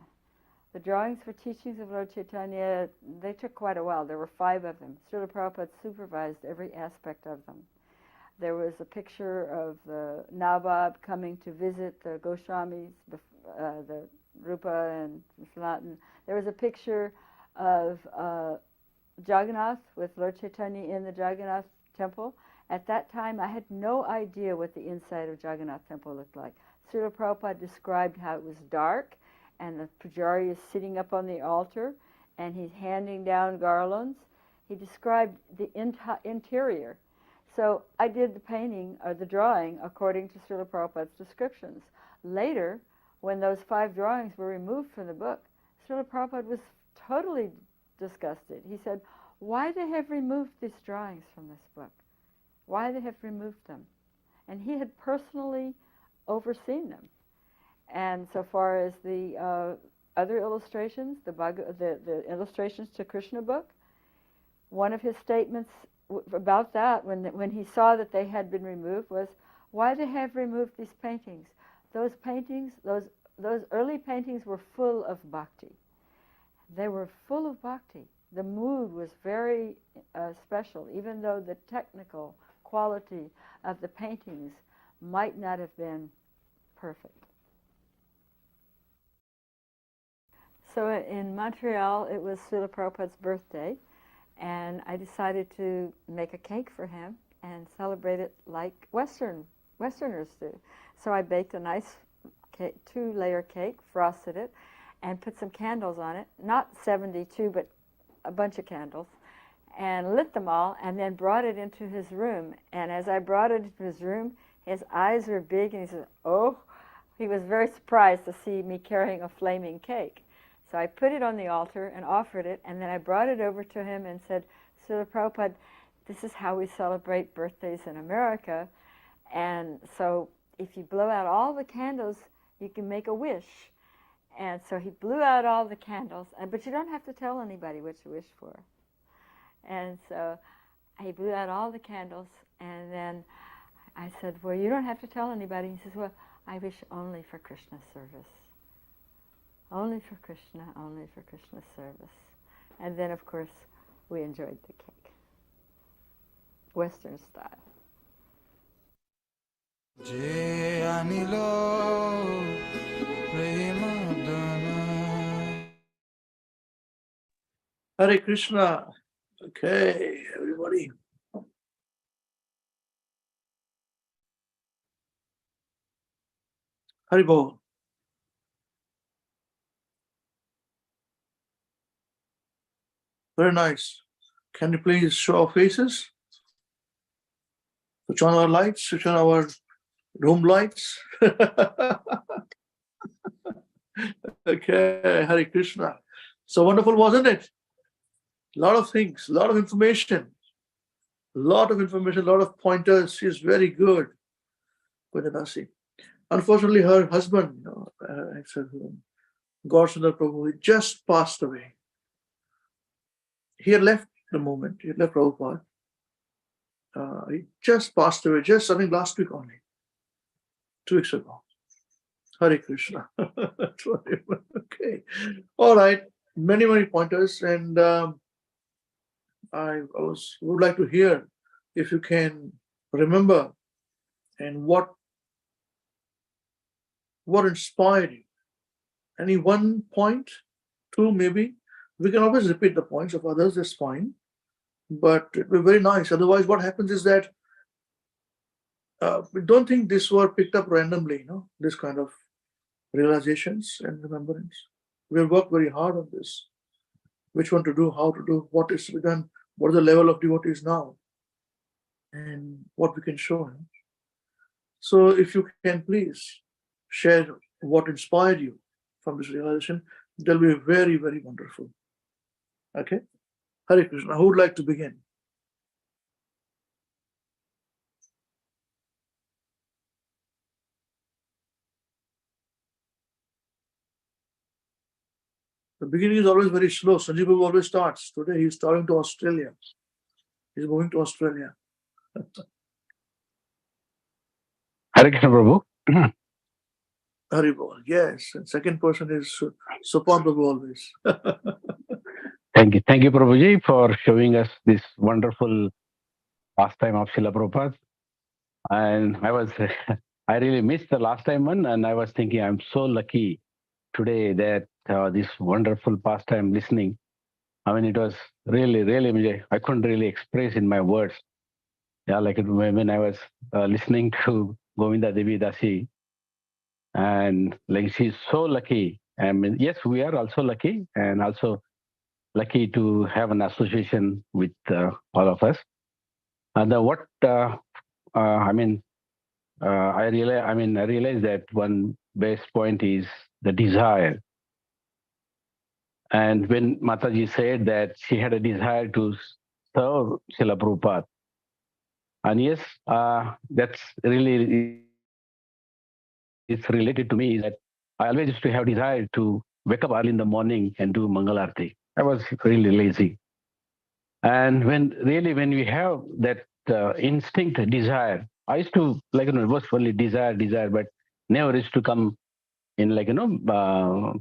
The drawings for Teachings of Lord Chaitanya, they took quite a while. There were 5 of them. Srila Prabhupada supervised every aspect of them. There was a picture of the Nabab coming to visit the Goswamis, the Rupa and Sanatan. There was a picture of Jagannath with Lord Chaitanya in the Jagannath temple. At that time, I had no idea what the inside of Jagannath temple looked like. Srila Prabhupada described how it was dark, and the pujari is sitting up on the altar, and he's handing down garlands. He described the interior. So I did the painting, or the drawing, according to Srila Prabhupada's descriptions. Later, when those 5 drawings were removed from the book, Srila Prabhupada was totally disgusted. He said, why they have removed these drawings from this book? Why they have removed them? And he had personally overseen them. And so far as the other illustrations, the illustrations to Krishna book, one of his statements about that, when he saw that they had been removed, was, why they have removed these paintings? Those paintings, those early paintings were full of bhakti. They were full of bhakti. The mood was very special, even though the technical quality of the paintings might not have been perfect. So in Montreal, it was Srila Prabhupada's birthday, and I decided to make a cake for him and celebrate it like Westerners do. So I baked a nice 2-layer cake, frosted it, and put some candles on it, not 72, but a bunch of candles, and lit them all, and then brought it into his room. And as I brought it into his room, his eyes were big, and he said, oh, he was very surprised to see me carrying a flaming cake. So I put it on the altar and offered it, and then I brought it over to him and said, Srila Prabhupada, this is how we celebrate birthdays in America, and so if you blow out all the candles, you can make a wish. And so he blew out all the candles, but you don't have to tell anybody what you wish for. And so he blew out all the candles, and then I said, well, you don't have to tell anybody. He says, well, I wish only for Krishna's service. Only for Krishna, only for Krishna's service. And then, of course, we enjoyed the cake. Western style. Jai Anilo Premadana. Hare Krishna. Okay, everybody. Hare Bol. Very nice. Can you please show our faces? Switch on our lights, switch on our room lights. Okay, Hare Krishna. So wonderful, wasn't it? A lot of things, a lot of information. A lot of information, a lot of pointers. She's very good with Dasi. Unfortunately, her husband, Gaurasundar Prabhu, he just passed away. He had left the movement, he had left Prabhupada. He just passed away, I think last week only, 2 weeks ago. Hare Krishna. Okay. All right. Many, many pointers. And I would like to hear if you can remember and what inspired you. Any one point, 2 maybe. We can always repeat the points of others, that's fine. But it will be very nice. Otherwise, what happens is that we don't think these were picked up randomly, this kind of realizations and remembrance. We'll work very hard on this. Which one to do, how to do, what is to be done, what is the level of devotees now, and what we can show him. So if you can please share what inspired you from this realization, that'll be very, very wonderful. Okay? Hare Krishna. Who would like to begin? The beginning is always very slow. Sanjeev Babu always starts. Today he's traveling to Australia. He's moving to Australia. Hare Krishna Prabhu. Haribol, yes. And second person is Sopan Prabhu always. Thank you, Prabhuji, for showing us this wonderful pastime of Srila Prabhupada. And I really missed the last time one, and I was thinking I'm so lucky today that this wonderful pastime listening. I mean, it was really, I couldn't really express in my words. Yeah, like when I was listening to Govinda, Devi, Dasi, and like she's so lucky. I mean, yes, we are also lucky, and also lucky to have an association with all of us. And I realize that one best point is the desire. And when Mataji said that she had a desire to serve Srila Prabhupada, and yes, that's really, it's related to me, is that I always used to have desire to wake up early in the morning and do Mangal Arati. I was really lazy. And when we have that instinct desire, I used to, it was only desire, but never used to come in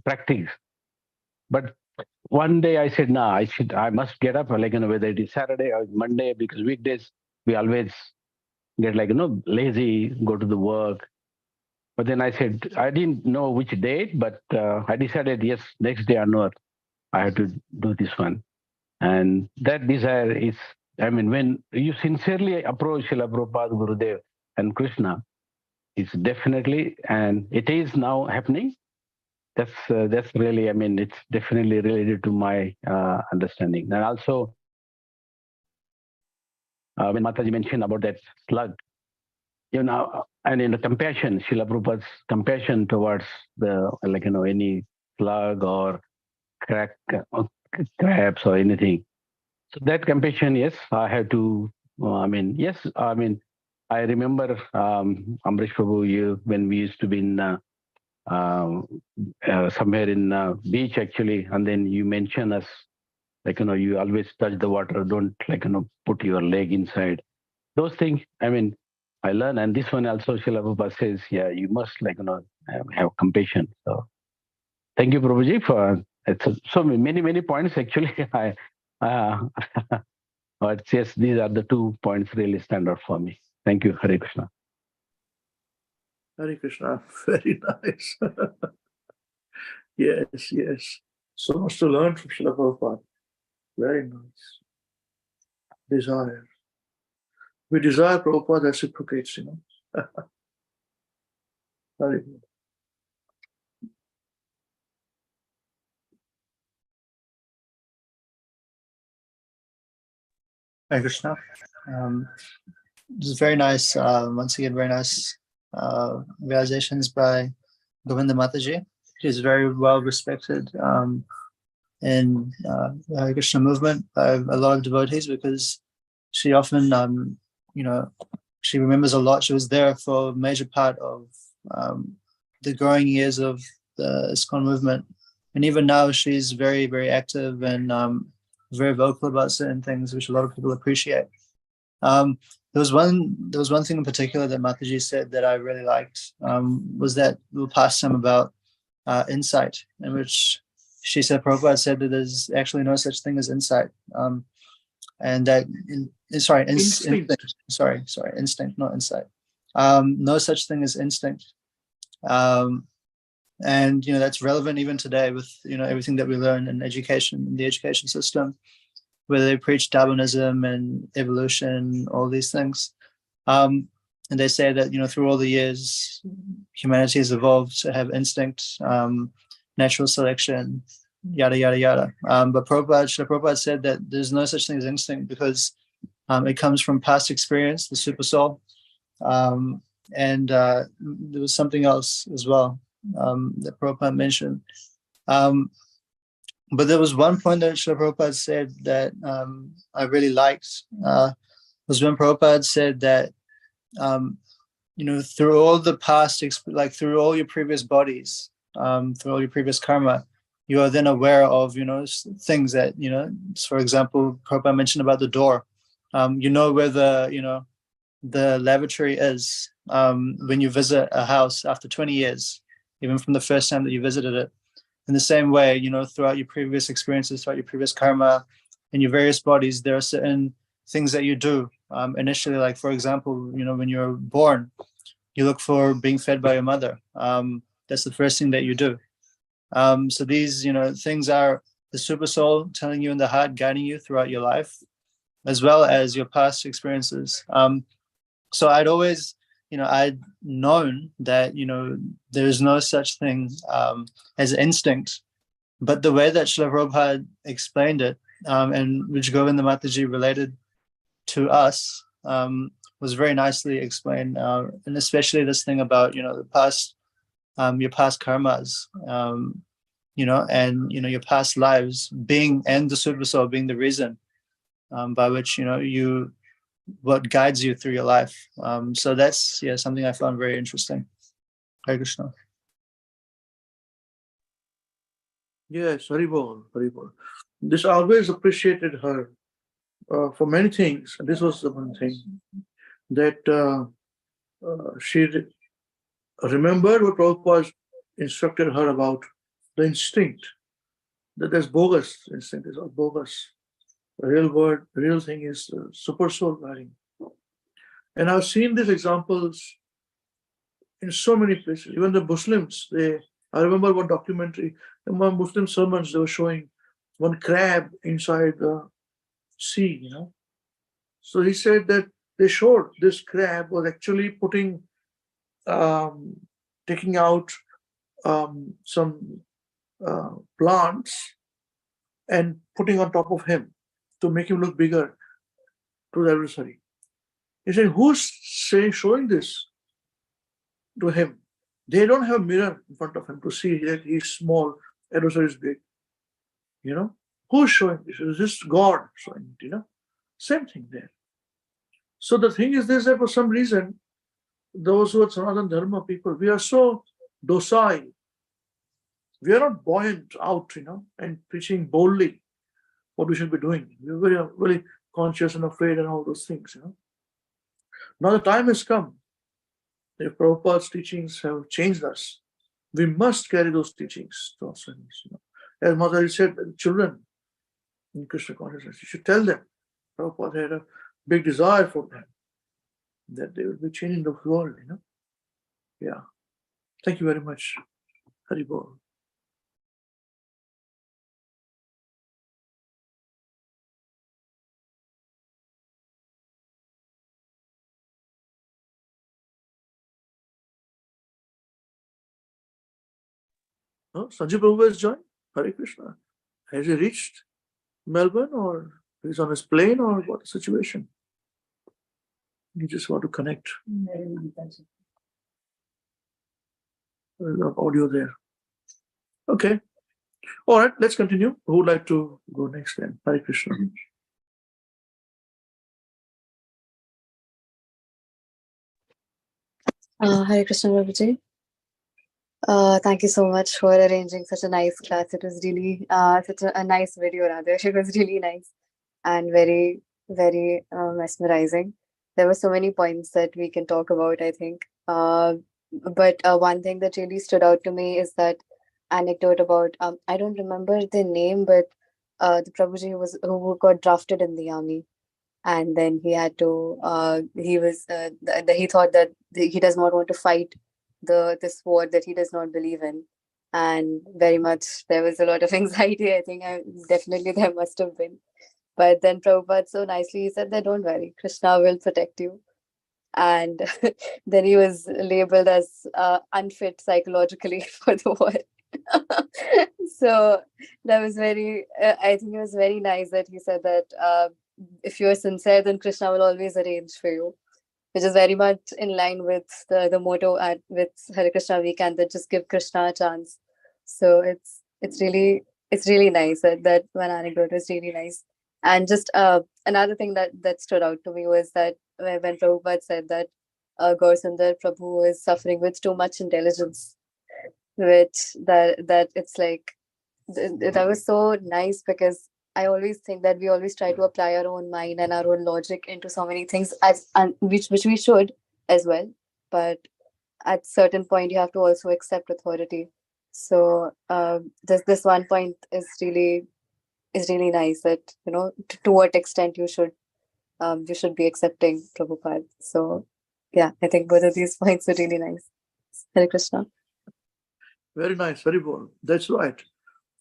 practice. But one day I said, nah, I must get up, whether it is Saturday or Monday, because weekdays we always get lazy, go to the work. But then I said, I didn't know which date, but I decided, yes, next day onward, I had to do this one. And that desire is, when you sincerely approach Srila Prabhupada, Gurudev, and Krishna, it's definitely, and it is now happening. That's really, it's definitely related to my understanding. And also, when Mataji mentioned about that slug, and in the compassion, Srila Prabhupada's compassion towards the, any slug or crabs or anything. So that compassion, yes, I have to, I remember Amrish Prabhu, when we used to be in somewhere in beach actually, and then you mention us, you always touch the water, don't put your leg inside. Those things, I learn, and this one also Srila Prabhupada says, yeah, you must have compassion. So thank you, Prabhuji, for so many points actually. But yes, these are the 2 points really stand out for me. Thank you, Hare Krishna. Hare Krishna, very nice. Yes. So much to learn from Srila Prabhupada. Very nice. Desire. We desire Prabhupada reciprocates, Very good. Hare Krishna. This is very nice. Once again, very nice realizations by Govinda Mataji. She's very well respected in the Hare Krishna movement by a lot of devotees, because she often, she remembers a lot. She was there for a major part of the growing years of the ISKCON movement. And even now she's very, very active and very vocal about certain things, which a lot of people appreciate. There was one thing in particular that Mataji said that I really liked, was that little pastime about insight, in which she said, Prabhupada said that there's actually no such thing as insight. And that, instinct, not insight. No such thing as instinct. And that's relevant even today with everything that we learn in education, in the education system, where they preach Darwinism and evolution, all these things. And they say that through all the years, humanity has evolved to have instinct, natural selection, yada yada yada. But Srila Prabhupada said that there's no such thing as instinct, because it comes from past experience, the super soul. And there was something else as well that Prabhupada mentioned. But there was one point that Srila Prabhupada said that I really liked, was when Prabhupada said that, through all the past, through all your previous bodies, through all your previous karma, you are then aware of, things that, for example, Prabhupada mentioned about the door. Where the lavatory is when you visit a house after 20 years, even from the first time that you visited it. In the same way, throughout your previous experiences, throughout your previous karma, in your various bodies, there are certain things that you do initially. Like, for example, when you're born, you look for being fed by your mother. That's the first thing that you do. So these, things are the super soul telling you in the heart, guiding you throughout your life, as well as your past experiences. So I'd always, I'd known that, there's no such thing as instinct. But the way that Srila Prabhupada explained it, and which Govinda Mataji related to us, was very nicely explained. And especially this thing about, the past, your past karmas, and, your past lives being, and the super soul being the reason by which, what guides you through your life. So that's, something I found very interesting. Hare Krishna. Yes, Haribol, Haribol. This I always appreciated her for many things. And this was the one thing that she remembered what Prabhupada instructed her about the instinct. That there's bogus instinct, is all bogus. The real word, the real thing is super soul guiding. And I've seen these examples in so many places. Even the Muslims, I remember one documentary, in one Muslim sermons, they were showing one crab inside the sea, So he said that they showed this crab was actually taking out some plants and putting on top of him to make him look bigger to the adversary. He said, who's showing this to him? They don't have a mirror in front of him to see that he's small, adversary is big. Who's showing this? Is this God showing it? Same thing there. So the thing is this, that for some reason, those who are Sanatana Dharma people, we are so docile. We are not buoyant out, and preaching boldly what we should be doing. We are very, very conscious and afraid and all those things, Now the time has come. If Prabhupada's teachings have changed us, we must carry those teachings to our friends. As Mataji said, children in Krishna consciousness, you should tell them. Prabhupada had a big desire for them, that they will be changing the world, Yeah. Thank you very much. Haribol. Oh, Sanjay Prabhu has joined. Hare Krishna. Has he reached Melbourne, or he's on his plane, or what the situation? You just want to connect. There's no audio there. Okay. All right, let's continue. Who would like to go next then? Hare Krishna. Hare Krishna Prabhuji. Thank you so much for arranging such a nice class. It was really such a nice video rather. It was really nice and very, very mesmerizing. There were so many points that we can talk about, I think. But one thing that really stood out to me is that anecdote about, I don't remember the name, but the Prabhuji who got drafted in the army. And then he had to, he thought that he does not want to fight this war that he does not believe in. And very much, there was a lot of anxiety, I think. Definitely there must have been. But then Prabhupada so nicely said that, don't worry, Krishna will protect you. And then he was labeled as unfit psychologically for the war. So that was I think it was very nice that he said that if you're sincere, then Krishna will always arrange for you, which is very much in line with the motto with Hare Krishna WECAN, that just give Krishna a chance. So it's really nice. That one anecdote was really nice. And just another thing that stood out to me was that when Prabhupada said that Gaur Sundar Prabhu is suffering with too much intelligence, which that it's like, that was so nice, because I always think that we always try to apply our own mind and our own logic into so many things, which we should as well. But at certain point, you have to also accept authority. So this one point is really nice, that to what extent you should you should be accepting Prabhupada. So yeah, I think both of these points are really nice. Hare Krishna. Very nice, very bold. That's right.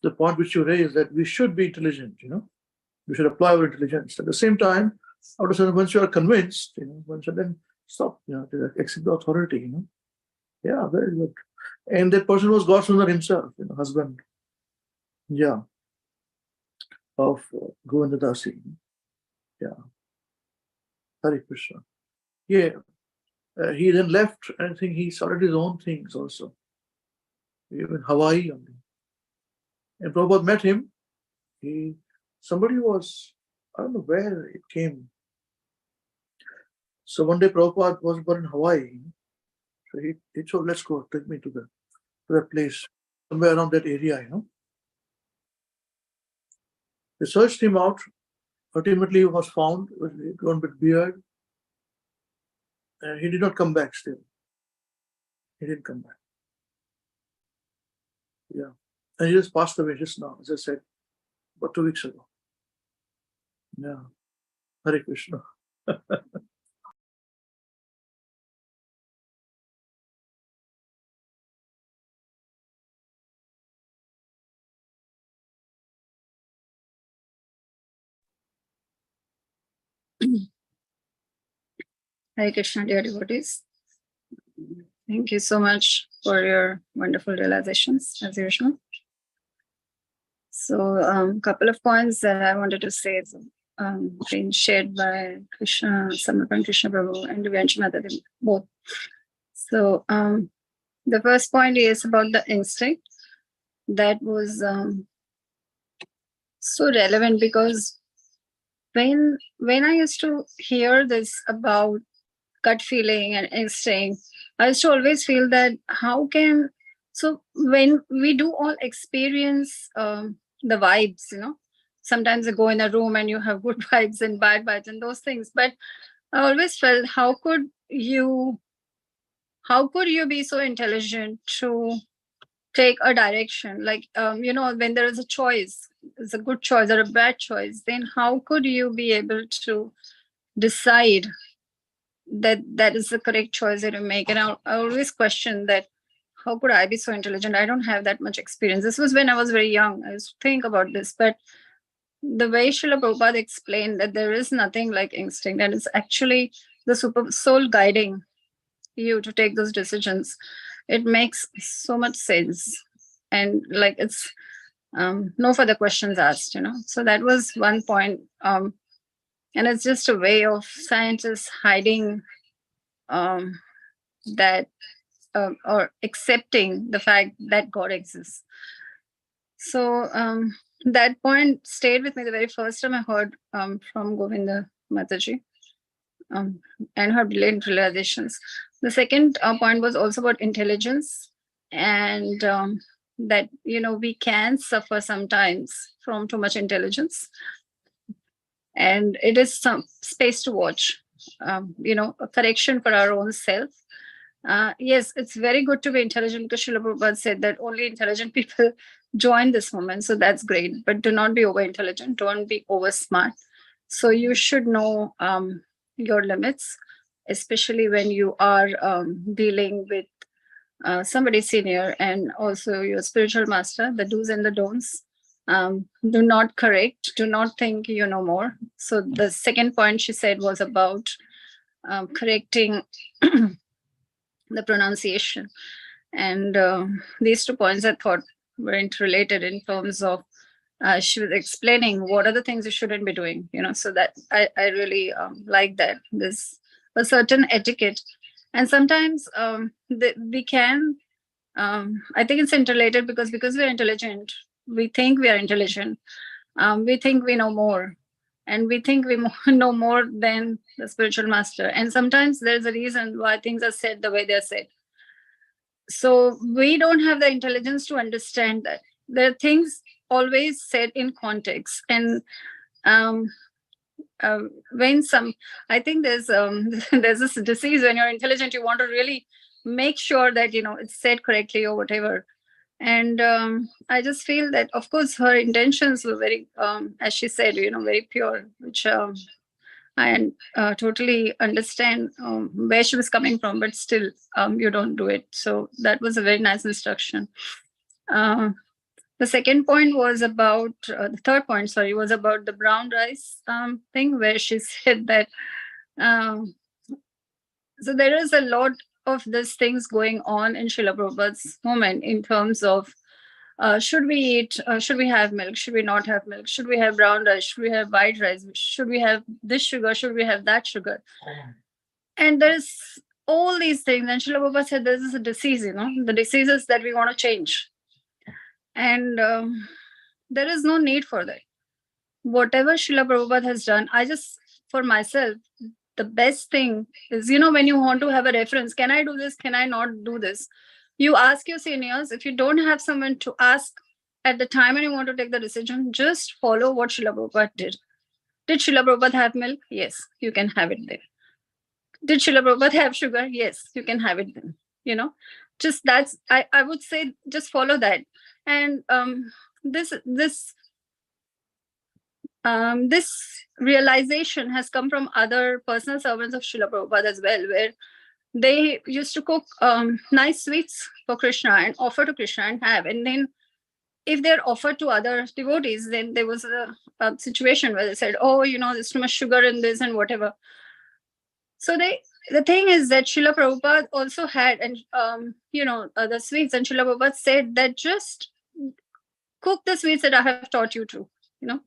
The point which you raised, that we should be intelligent, we should apply our intelligence. At the same time, out of sudden, once you are convinced, once you then stop, to accept the authority, Yeah, very good. And that person was Godfather himself, husband, of Govinda Dasi. Yeah. Hare Krishna. Yeah. He then left, and I think he started his own things also. Even Hawaii only. And Prabhupada met him. Somebody was, I don't know where it came. So one day Prabhupada was born in Hawaii. So he told, let's go, take me to that place, somewhere around that area, They searched him out. Ultimately, he was found, was grown with beard. And he did not come back still. He didn't come back. Yeah. And he just passed away just now, as I said, about 2 weeks ago. Yeah. Hare Krishna. Hare Krishna, dear devotees. Thank you so much for your wonderful realizations, as usual. So, couple of points that I wanted to say been shared by Krishna, Samarapan Krishna Prabhu and Devi Mata both. So, the first point is about the instinct. That was so relevant because when I used to hear this about gut feeling and instinct, I used to always feel that so when we do all experience the vibes, sometimes you go in a room and you have good vibes and bad vibes and those things, but I always felt, how could you be so intelligent to take a direction? Like, when there is a choice, it's a good choice or a bad choice, then how could you be able to decide that is the correct choice that you make? And I always question that, how could I be so intelligent? I don't have that much experience. This was when I was very young. I used to think about this, but the way Srila Prabhupada explained that there is nothing like instinct, and it's actually the super soul guiding you to take those decisions. It makes so much sense. And like, it's no further questions asked, So that was one point. And it's just a way of scientists hiding that or accepting the fact that God exists. So that point stayed with me the very first time I heard from Govinda Mataji and her brilliant realizations. The second point was also about intelligence, and that, we can suffer sometimes from too much intelligence. And it is some space to watch, a correction for our own self. Yes, it's very good to be intelligent, because Srila Prabhupada said that only intelligent people join this movement. So that's great. But do not be over-intelligent. Don't be over-smart. So you should know your limits, especially when you are dealing with somebody senior and also your spiritual master, the do's and the don'ts. Do not correct, do not think you know more. So the second point she said was about correcting the pronunciation. And these 2 points I thought were interrelated in terms of she was explaining what are the things you shouldn't be doing, so that I really like that. There's a certain etiquette. And sometimes we can, I think it's interrelated because we're intelligent, we think we are intelligent. We think we know more, and we think we know more than the spiritual master. And sometimes there's a reason why things are said the way they're said. So we don't have the intelligence to understand that. There are things always said in context. And I think there's this disease when you're intelligent, you want to really make sure that, it's said correctly or whatever. And I just feel that, of course, her intentions were very, as she said, very pure, which I totally understand where she was coming from, but still you don't do it. So that was a very nice instruction. The second point was about, the third point, sorry, was about the brown rice thing, where she said that, so there is a lot of these things going on in Srila Prabhupada's movement in terms of should we eat, should we have milk, should we not have milk, should we have brown rice, should we have white rice, should we have this sugar, should we have that sugar? And there's all these things. And Srila Prabhupada said this is a disease, the diseases that we want to change. And there is no need for that. Whatever Srila Prabhupada has done, I just, for myself, the best thing is, when you want to have a reference, can I do this? Can I not do this? You ask your seniors. If you don't have someone to ask at the time and you want to take the decision, just follow what Srila Prabhupada did. Did Srila Prabhupada have milk? Yes, you can have it there. Did Srila Prabhupada have sugar? Yes, you can have it then. Just that's, I would say, just follow that. And this realization has come from other personal servants of Srila Prabhupada as well, where they used to cook nice sweets for Krishna and offer to Krishna and have. And then if they're offered to other devotees, then there was a situation where they said, oh, there's too much sugar in this and whatever. So the thing is that Srila Prabhupada also had, and the sweets, and Srila Prabhupada said that just cook the sweets that I have taught you to. You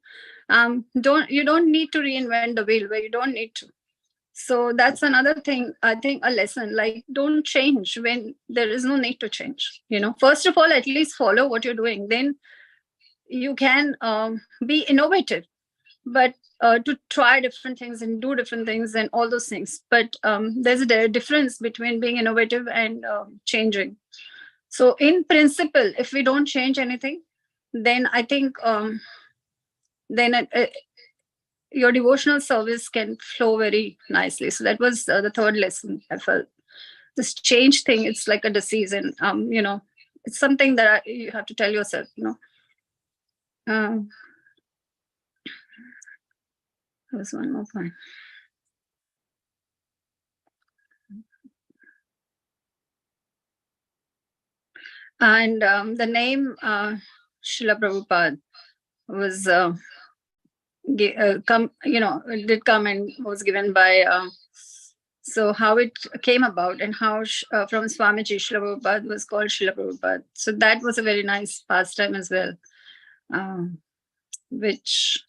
don't need to reinvent the wheel where you don't need to. So that's another thing, I think, a lesson, like don't change when there is no need to change. First of all, at least follow what you're doing. Then you can be innovative, but to try different things and do different things and all those things. But there's a difference between being innovative and changing. So in principle, if we don't change anything, then I think your devotional service can flow very nicely. So that was the third lesson I felt. This change thing, it's like a disease, and it's something that you have to tell yourself. There was one more point. And the name Srila Prabhupada was did come and was given by. So how it came about and how from Swamiji Srila Prabhupada was called Srila Prabhupada. So that was a very nice pastime as well, which,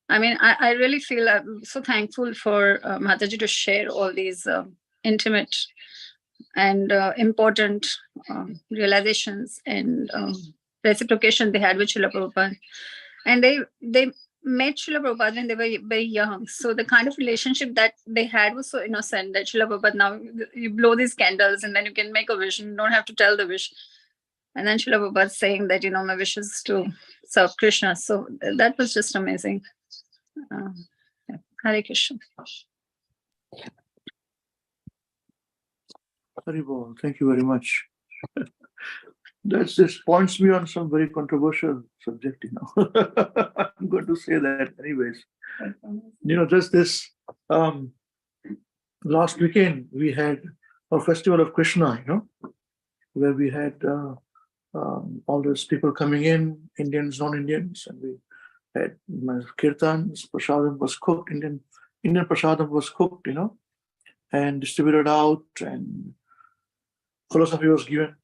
I really feel I'm so thankful for Mataji to share all these intimate and important realizations and reciprocation they had with Srila Prabhupada. And they met Srila Prabhupada when they were very young. So the kind of relationship that they had was so innocent that Srila Prabhupada, now you blow these candles and then you can make a wish and you don't have to tell the wish. And then Srila Prabhupada saying that, my wish is to serve Krishna. So that was just amazing. Hare Krishna. Haribol, thank you very much. This points me on some very controversial subject, I'm going to say that anyways. Just this last weekend we had our festival of Krishna, where we had all those people coming in, Indians, non-Indians, and we had kirtans, prasadam was cooked, Indian prasadam was cooked, and distributed out, and philosophy was given.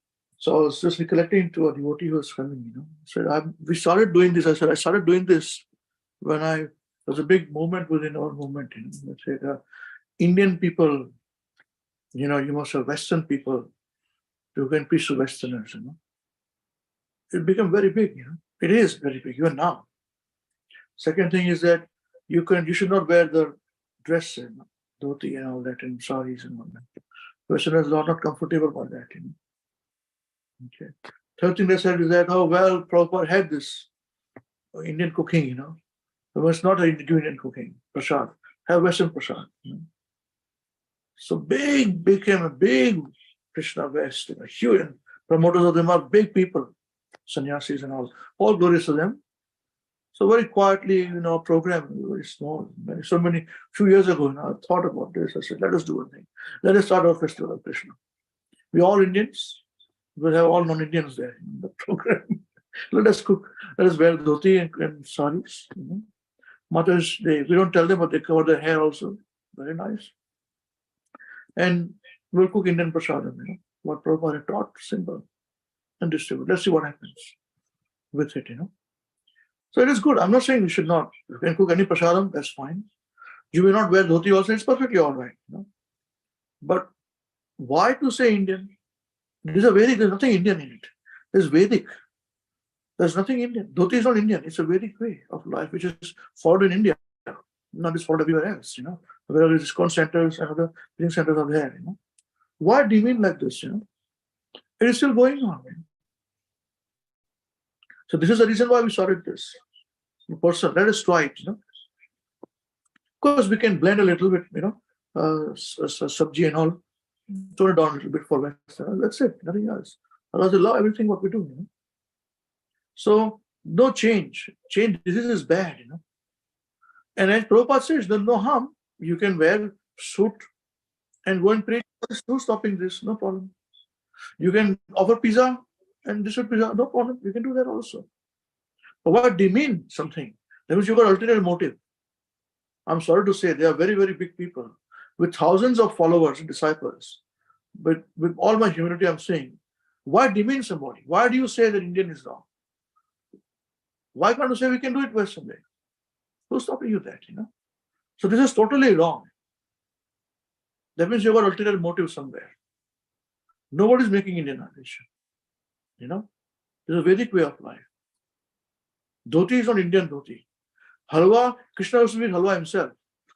So I was just recollecting to a devotee who was coming, said, we started doing this. I said, I started doing this when there was a big movement within our movement. I said, Indian people, you must have Western people to go and preach to Westerners, It became very big, It is very big, even now. Second thing is that you should not wear the dress, dhoti and all that, and saris and all that. Westerners are not comfortable about that, Okay. Third thing they said is that, Prabhupada had this Indian cooking, It was not an Indian cooking, prasad. Have Western prasad. So became a big Krishna West, huge, and promoters of them are big people, sannyasis and all glorious to them. So very quietly, program, very small. Few years ago, I thought about this. I said, let us do one thing. Let us start our festival of Krishna. We all Indians. We'll have all non-Indians there in the program. Let us cook. Let us wear dhoti and saris. Mothers, we don't tell them, but they cover their hair also. Very nice. And we'll cook Indian prasadam, what Prabhupada taught, simple, and distribute. Let's see what happens with it, So it is good. I'm not saying we should not. You can cook any prasadam, that's fine. You may not wear dhoti also, it's perfectly all right. But why to say Indian? These are Vedic, there's nothing Indian in it. There's Vedic. There's nothing Indian. Dhoti is not Indian. It's a Vedic way of life, which is followed in India. Not just followed everywhere else, Wherever it's ISKCON centers and other healing centers are there, Why demean like this, It is still going on, So this is the reason why we started this. Person, let us try it, Of course, we can blend a little bit, sabji and all, tone it down a little bit for Western. That's it, nothing else. Otherwise, they love everything what we do, So no change. Disease is bad, And as Prabhupada says, there's no harm. You can wear suit and go and pray. There's no stopping this, no problem. You can offer pizza and distribute pizza, no problem. You can do that also. But what demean something? That means you've got ulterior motive. I'm sorry to say, they are very, very big people with thousands of followers and disciples. But with all my humility, I'm saying, why demean somebody? Why do you say that Indian is wrong? Why can't you say we can do it Western way? Who's stopping you that, So this is totally wrong. That means you've got ulterior motive somewhere. Nobody's making Indianization. There's a Vedic way of life. Dhoti is not Indian dhoti. Halwa, Krishna used to eat halwa himself.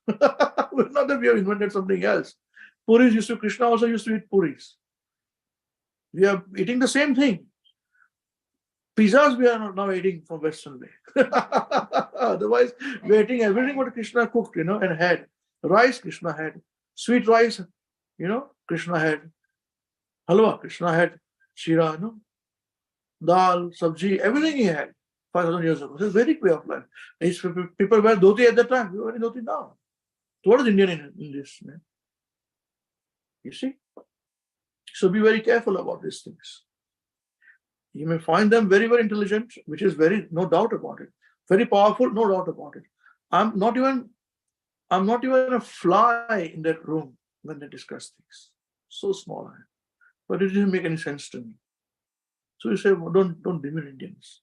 Not that we have invented something else. Krishna also used to eat puris. We are eating the same thing. Pizzas we are now eating from Western way. Otherwise, we are eating everything what Krishna cooked, and had. Rice, Krishna had. Sweet rice, Krishna had. Halwa, Krishna had. Shira, dal, sabji, everything he had 5,000 years ago. This is a Vedic way of life. People wear dhoti at that time. We wear dhoti now. So what is Indian in this, man? You see? So be very careful about these things. You may find them very, very intelligent, which is no doubt about it. Very powerful, no doubt about it. I'm not even a fly in that room when they discuss things. So small I am. But it didn't make any sense to me. So you say, well, don't demean Indians.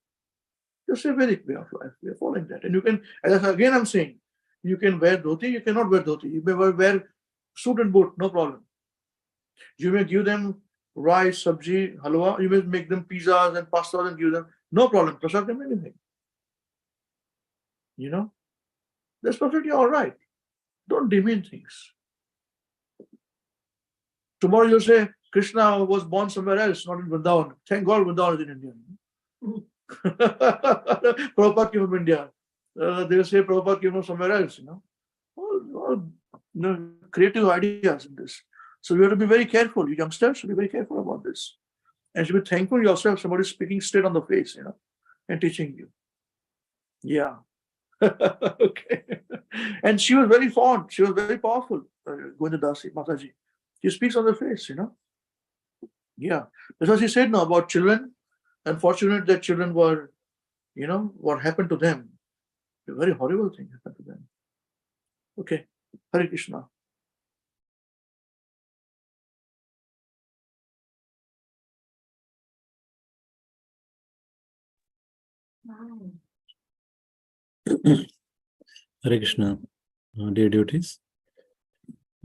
Just a Vedic way of life. We are following that. And you can, again I'm saying, you can wear dhoti, you cannot wear dhoti. You may wear suit and boot, no problem. You may give them rice, sabji, halwa. You may make them pizzas and pastas and give them, no problem. Prasad them anything. That's perfectly all right. Don't demean things. Tomorrow you'll say, Krishna was born somewhere else, not in Vrindavan. Thank God Vrindavan is in India. Prabhupada came from India. They'll say Prabhupada came from somewhere else, all creative ideas in this. So you have to be very careful. You youngsters should be very careful about this. And you should be thankful yourself somebody speaking straight on the face, and teaching you. Yeah. Okay. And she was very fond. She was very powerful, Govinda Dasi, Mataji. She speaks on the face, Yeah. That's what she said now about children. Unfortunate that children were, what happened to them. A very horrible thing happened to them. Okay. Hare Krishna. Hare Krishna, dear devotees.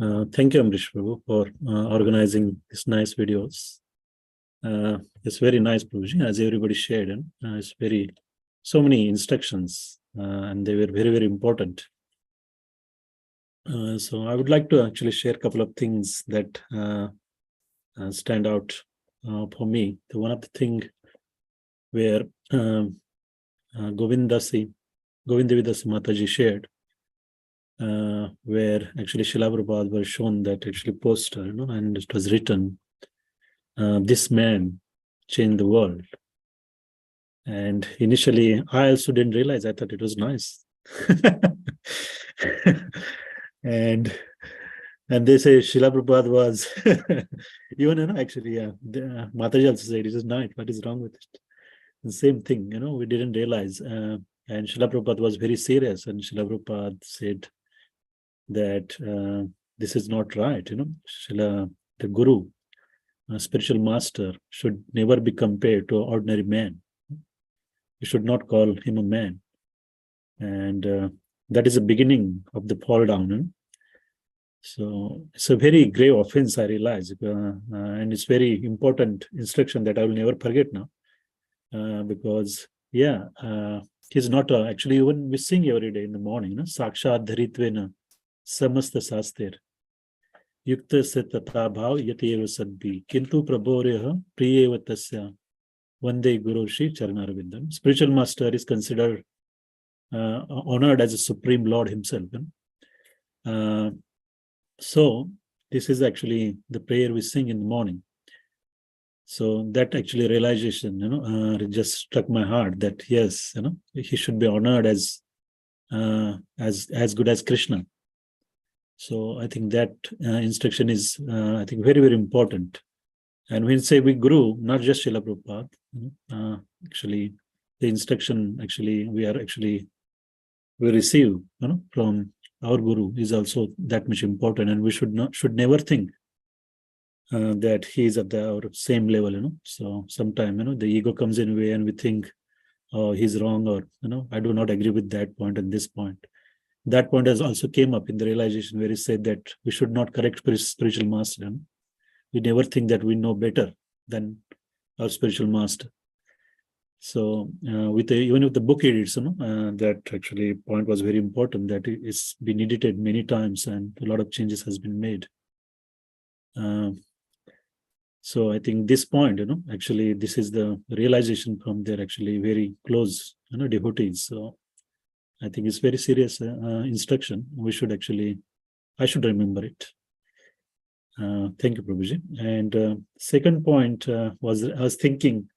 Thank you, Amrish Prabhu, for organizing these nice videos. It's very nice, Prabhuji, as everybody shared. And it's so many instructions, and they were very, very important. So I would like to actually share a couple of things that stand out for me. One of the things where Govinda Dasi Mataji shared, where actually Srila Prabhupada was shown that actually poster, and it was written, this man changed the world. And initially, I also didn't realize. I thought it was nice. and they say Srila Prabhupada was even actually Mataji also said it is nice. What is wrong with it? The same thing, we didn't realize. And Srila Prabhupada was very serious, and Srila Prabhupada said that this is not right. Srila, the Guru, a spiritual master, should never be compared to an ordinary man. You should not call him a man. And that is the beginning of the fall down. So it's a very grave offense, I realize. And it's very important instruction that I will never forget now. Because, he's not actually, even we sing every day in the morning, Sakshat Dharitvena Samasta Saster Yukta Satata Bhav Yateva Sadbi Kintu Prabhoreha Priyeva Tasya Vande Guru Shri Charanarvindam. Spiritual master is considered honored as a supreme Lord himself. So this is actually the prayer we sing in the morning. So that actually realization, just struck my heart that yes, he should be honored as good as Krishna. So I think that instruction is, I think, very, very important. And when we say we Guru, not just Srila Prabhupada, actually, the instruction actually we receive, from our Guru is also that much important, and we should never think that he is at our same level, So sometimes, the ego comes in way and we think, oh, he's wrong, or, I do not agree with that point and this point. That point has also came up in the realization where he said that we should not correct spiritual master. We never think that we know better than our spiritual master. So even with the book edits, that actually point was very important, that it's been edited many times and a lot of changes has been made. So I think this point, actually this is the realization from their actually very close, devotees. So I think it's very serious instruction. We should actually, I should remember it. Thank you, Prabhuji. And second point was, I was thinking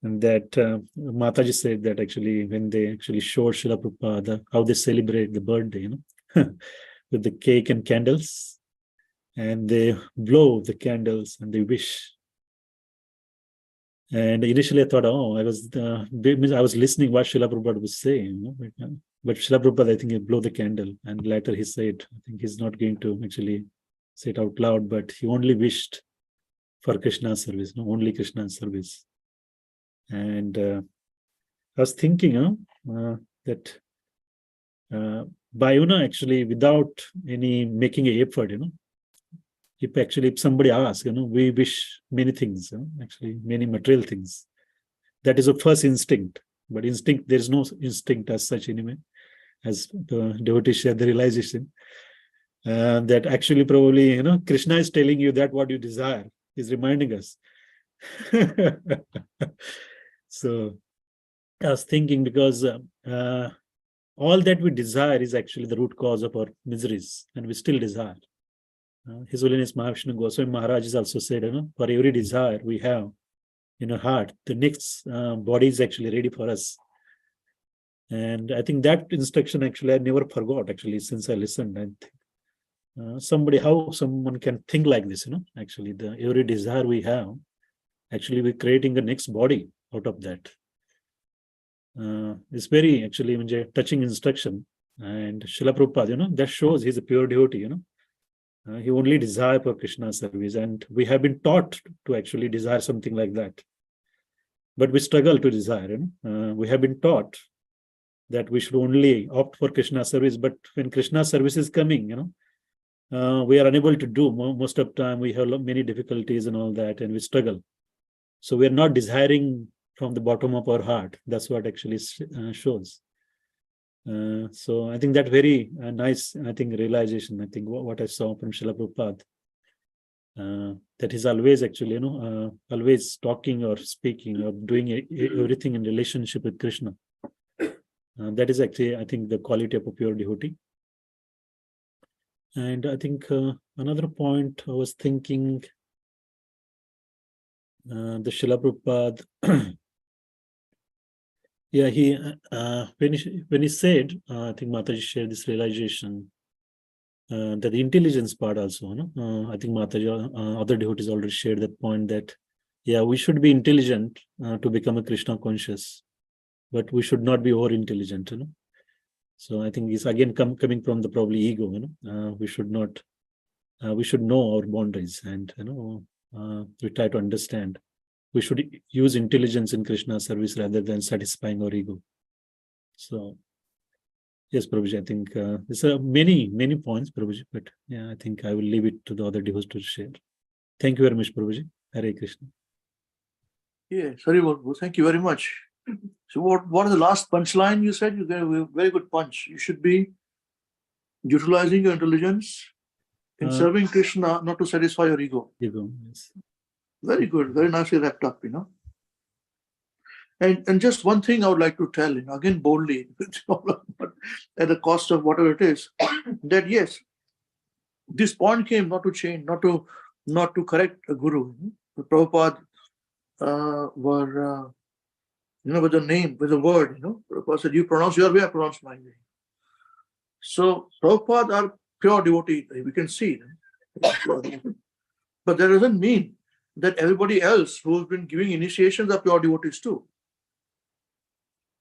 that Mataji said that actually when they actually show Srila Prabhupada how they celebrate the birthday, with the cake and candles, and they blow the candles and they wish. And initially I thought, oh, I was listening what Srila Prabhupada was saying, but Srila Prabhupada, I think, he blew the candle, and later he said, I think he's not going to actually say it out loud, but he only wished for Krishna's service, only Krishna's service. And I was thinking that by actually without any making an effort, if somebody asks, we wish many things, actually many material things. That is a first instinct. But instinct, there is no instinct as such anyway, as the devotee share the realization. That actually probably, Krishna is telling you that what you desire, is reminding us. So I was thinking, because all that we desire is actually the root cause of our miseries, and we still desire. His Holiness Mahavishnu Goswami Maharaj has also said, for every desire we have in our heart, the next body is actually ready for us. And I think that instruction actually I never forgot, actually, since I listened. I think how someone can think like this, actually every desire we have, actually we're creating the next body out of that. It's very actually touching instruction. And Srila Prabhupada, that shows he's a pure devotee, he only desire for Krishna's service, and we have been taught to actually desire something like that. But we struggle to desire, we have been taught that we should only opt for Krishna's service, but when Krishna's service is coming, we are unable to do. Most of the time we have many difficulties and all that, and we struggle. So we are not desiring from the bottom of our heart. That's what actually shows. So I think that very nice, I think, realization, I think what I saw from Srila Prabhupada, that he's always actually, always talking or speaking or doing everything in relationship with Krishna. That is actually, I think, the quality of a pure devotee. And I think another point I was thinking, the Srila Prabhupada Yeah, when he said, I think Mataji shared this realization that the intelligence part also, no? I think Mataji, other devotees already shared that point that, yeah, we should be intelligent to become a Krishna conscious, but we should not be over intelligent, you know. So I think it's again coming from the probably ego, you know. We should not, we should know our boundaries, and you know, we try to understand. We should use intelligence in Krishna's service rather than satisfying our ego. So, yes, Prabhuji, I think there's many points, Prabhuji, but yeah, I think I will leave it to the other devotees to share. Thank you very much, Prabhuji. Hare Krishna. Yeah, sorry, thank you very much. So what is the last punchline you said? You gave a very good punch. You should be utilizing your intelligence in serving Krishna, not to satisfy your ego. Ego, yes. Very good, very nicely wrapped up, you know. And just one thing I would like to tell, you know, again boldly, at the cost of whatever it is, that yes, this point came not to change, not to correct a guru. The Prabhupada were, you know, with the name, with the word, you know. Prabhupada said, you pronounce your way, I pronounce my way. So Prabhupada are pure devotee, we can see them. But that doesn't mean that everybody else who's been giving initiations are pure devotees too.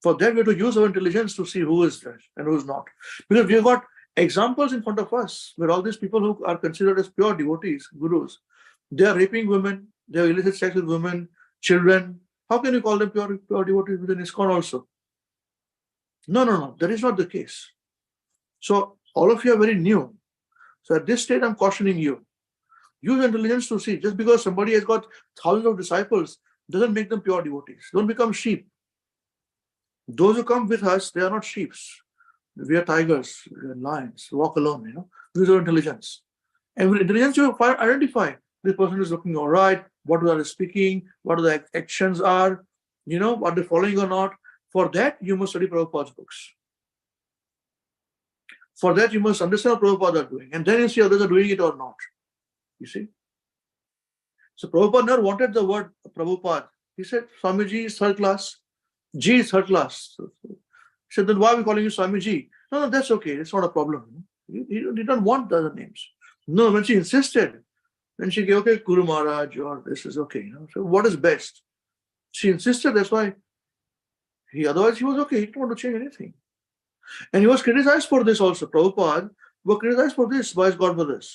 For that, we have to use our intelligence to see who is there and who is not. Because we have got examples in front of us where all these people who are considered as pure devotees, gurus, they are raping women, they have illicit sex with women, children. How can you call them pure devotees within ISKCON also? No, that is not the case. So all of you are very new. So at this stage, I'm cautioning you. Use intelligence to see. Just because somebody has got thousands of disciples doesn't make them pure devotees. Don't become sheep. Those who come with us, they are not sheep. We are tigers, we are lions. Walk alone, you know. Use your intelligence. And with intelligence, you identify this person is looking all right, what are they speaking, what are the actions are, you know, are they following or not. For that, you must study Prabhupada's books. For that, you must understand what Prabhupada are doing. And then you see others are doing it or not. You see? So Prabhupada never wanted the word Prabhupada. He said, Swamiji is third class. G is third class. So he said, then why are we calling you Swamiji? No, that's okay. It's not a problem. He don't want the other names. No, when she insisted, then she gave, okay, Guru Maharaj, or this is okay. You know? So what is best? She insisted, that's why otherwise he was okay. He didn't want to change anything. And he was criticized for this also. Prabhupada was criticized for this by his godbrothers.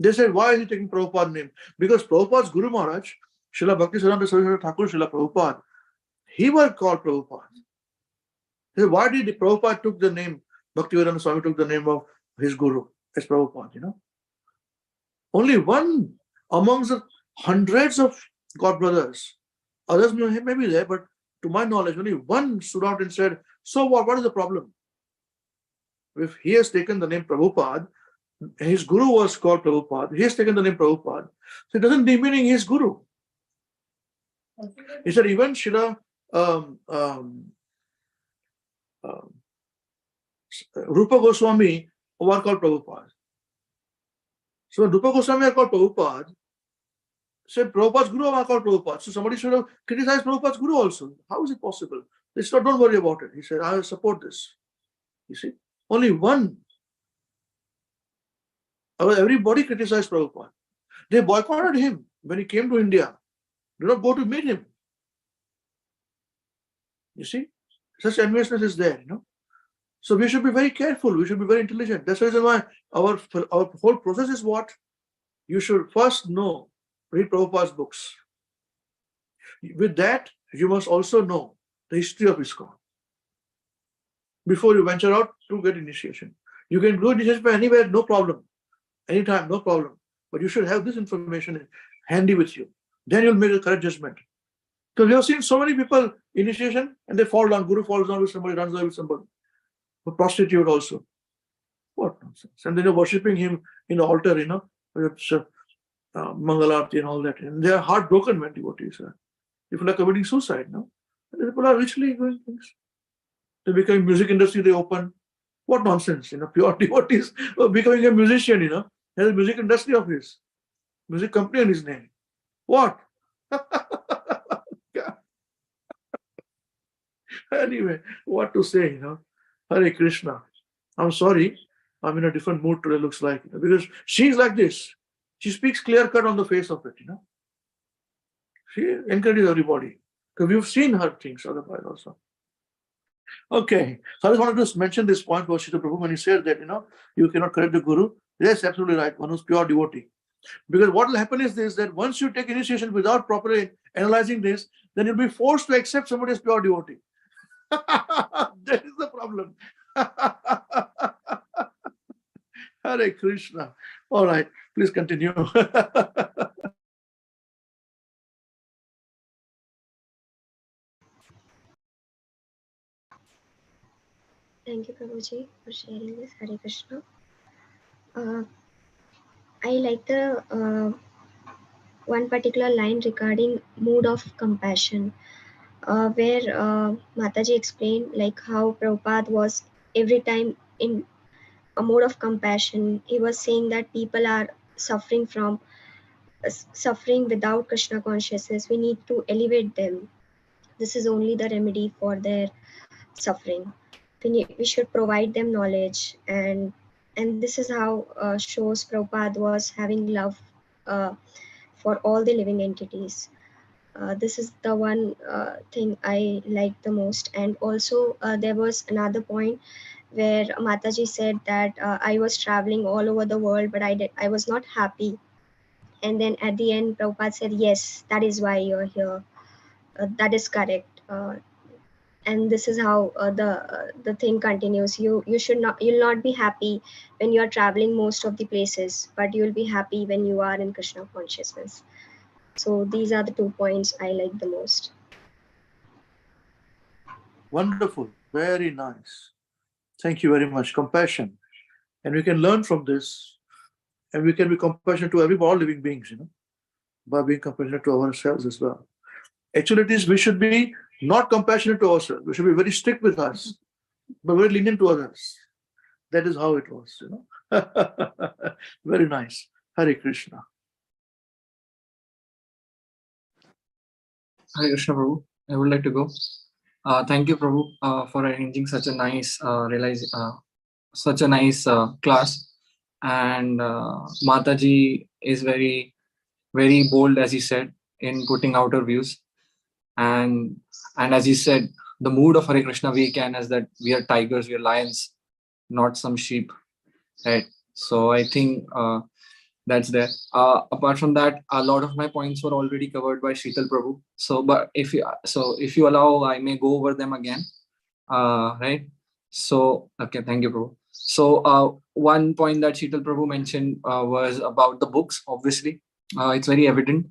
They said, why is he taking Prabhupada's name? Because Prabhupada's Guru Maharaj, Srila Bhaktisiddhanta Saraswati Thakur, Srila Prabhupada, he was called Prabhupada. They said, why did Prabhupada took the name, Bhaktivedanta Swami took the name of his Guru as Prabhupada, you know? Only one amongst the hundreds of godbrothers, others may be there, but to my knowledge, only one stood out and said, so what is the problem? If he has taken the name Prabhupada, his guru was called Prabhupada, he has taken the name Prabhupada, so it doesn't demeaning his guru. He said even Srila Rupa Goswami were called Prabhupada. So when Rupa Goswami are called Prabhupada, said Prabhupada's guru are called Prabhupada. So somebody should have criticized Prabhupada's guru also. How is it possible? They said, don't worry about it. He said, I will support this. You see, only one. Everybody criticized Prabhupada. They boycotted him when he came to India. Do not go to meet him. You see, such enviousness is there, you know. So we should be very careful. We should be very intelligent. That's the reason why our whole process is what? You should first know, read Prabhupada's books. With that, you must also know the history of ISKCON before you venture out to get initiation. You can do initiation anywhere, no problem. Anytime, no problem. But you should have this information handy with you. Then you'll make a correct judgment. Because we have seen so many people initiation and they fall down. Guru falls down with somebody, runs away with somebody. A prostitute also. What nonsense. And then you're worshipping him in the altar, you know, with Mangalarti and all that. And they are heartbroken when devotees are. People are committing suicide, no? And people are richly doing things. They become music industry, they open. What nonsense, you know, pure devotees becoming a musician, you know. There's a music industry of his. Music company on his name. What? Anyway, what to say, Hare Krishna. I'm sorry, I'm in a different mood today, looks like, because she's like this. She speaks clear cut on the face of it, She encourages everybody. Because we've seen her things otherwise also. Okay, so I just wanted to mention this point for Srila Prabhu when he said that, you cannot correct the Guru. Yes, absolutely right, one who's pure devotee. Because what will happen is this, that once you take initiation without properly analyzing this, then you'll be forced to accept somebody as pure devotee. That is the problem. Hare Krishna. All right, please continue. Thank you, Prabhuji, for sharing this. Hare Krishna. I like the one particular line regarding mood of compassion, where Mataji explained like how Prabhupada was every time in a mode of compassion. He was saying that people are suffering from suffering without Krishna consciousness. We need to elevate them. This is only the remedy for their suffering. We should provide them knowledge, and this is how shows Prabhupada was having love for all the living entities. This is the one thing I like the most. And also there was another point where Mataji said that I was traveling all over the world, but I was not happy. And then at the end, Prabhupada said, yes, that is why you're here. That is correct. And this is how the thing continues. You'll not be happy when you are traveling most of the places, but you'll be happy when you are in Krishna consciousness. So these are the 2 points I like the most. Wonderful, very nice. Thank you very much. Compassion, and we can learn from this, and we can be compassionate to all living beings, by being compassionate to ourselves as well. Actually, it is we should be not compassionate to ourselves. We should be very strict with us, but very lenient to others. That is how it was, Very nice. Hare Krishna. Hare Krishna, Prabhu. I would like to go. Thank you, Prabhu, for arranging such a nice class. And Mataji is very, very bold, as he said, in putting out her views. And as he said, the mood of Hare Krishna WECAN is that we are tigers, we are lions, not some sheep, right? So I think that's there. Apart from that, a lot of my points were already covered by Sheetal Prabhu. So, but if you allow, I may go over them again, right? So, okay, thank you, Prabhu. So, one point that Sheetal Prabhu mentioned was about the books. Obviously, it's very evident,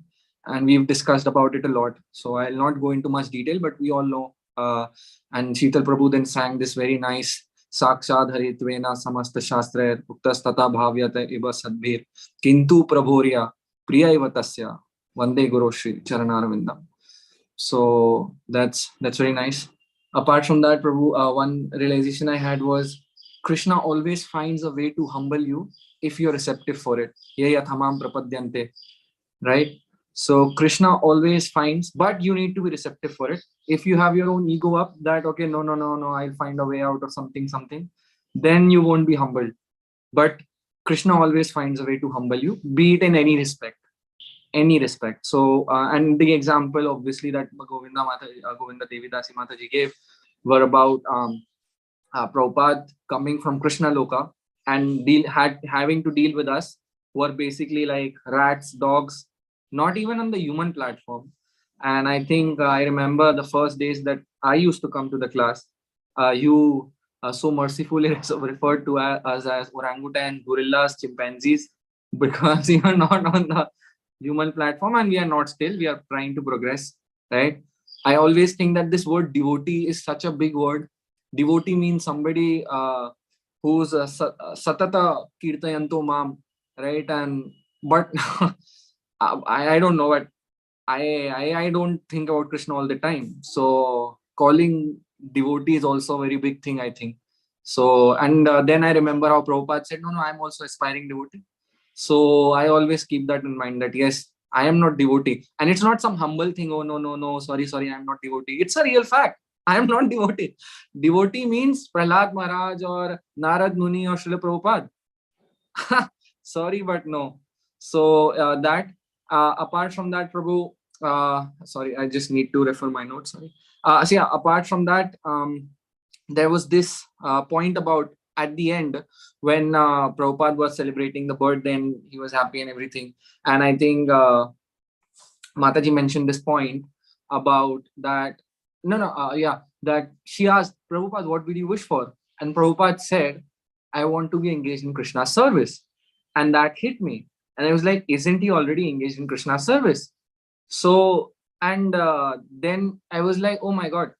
and we've discussed about it a lot. So, I'll not go into much detail, but we all know. And Sheetal Prabhu then sang this very nice साक्षात् हरित्वेन समस्त शास्त्रैः उक्तस्तथा भाव्यते इव सद्भिः किन्तु प्रभोर्या प्रिय इव तस्य वंदे गुरु Shri चरणारविन्दम. So that's very nice. Apart from that, Prabhu, one realization I had was Krishna always finds a way to humble you if you're receptive for it. Ye yathamam prapadyante, right? So Krishna always finds, but you need to be receptive for it. If you have your own ego up that, okay, no, I'll find a way out of something, then you won't be humbled. But Krishna always finds a way to humble you, be it in any respect. So, and the example, obviously, that Govinda Devi Dasi Mataji gave were about Prabhupada coming from Krishna Loka and having to deal with us, who are basically like rats, dogs, not even on the human platform. And I think I remember the first days that I used to come to the class, you so mercifully referred to us as orangutan, gorillas, chimpanzees, because you are not on the human platform, and we are not still. We are trying to progress, right? I always think that this word devotee is such a big word. Devotee means somebody who's satata kirtayanto mam, right? But I don't know, but I don't think about Krishna all the time. So calling devotee is also a very big thing, I think. So, and then I remember how Prabhupada said, no, I'm also aspiring devotee. So I always keep that in mind, that yes, I am not devotee. And it's not some humble thing. Oh, no, sorry, I'm not devotee. It's a real fact. I am not devotee. Devotee means Prahlad Maharaj or Narad Muni or Srila Prabhupada. Sorry, but no. So apart from that, Prabhu, sorry, I just need to refer my notes. Sorry. So yeah, apart from that, there was this point about at the end when Prabhupada was celebrating the birthday and he was happy and everything. And I think Mataji mentioned this point about that. That she asked Prabhupada, what did you wish for? And Prabhupada said, I want to be engaged in Krishna's service. And that hit me. And I was like, isn't he already engaged in Krishna's service? So, and then I was like, oh my God,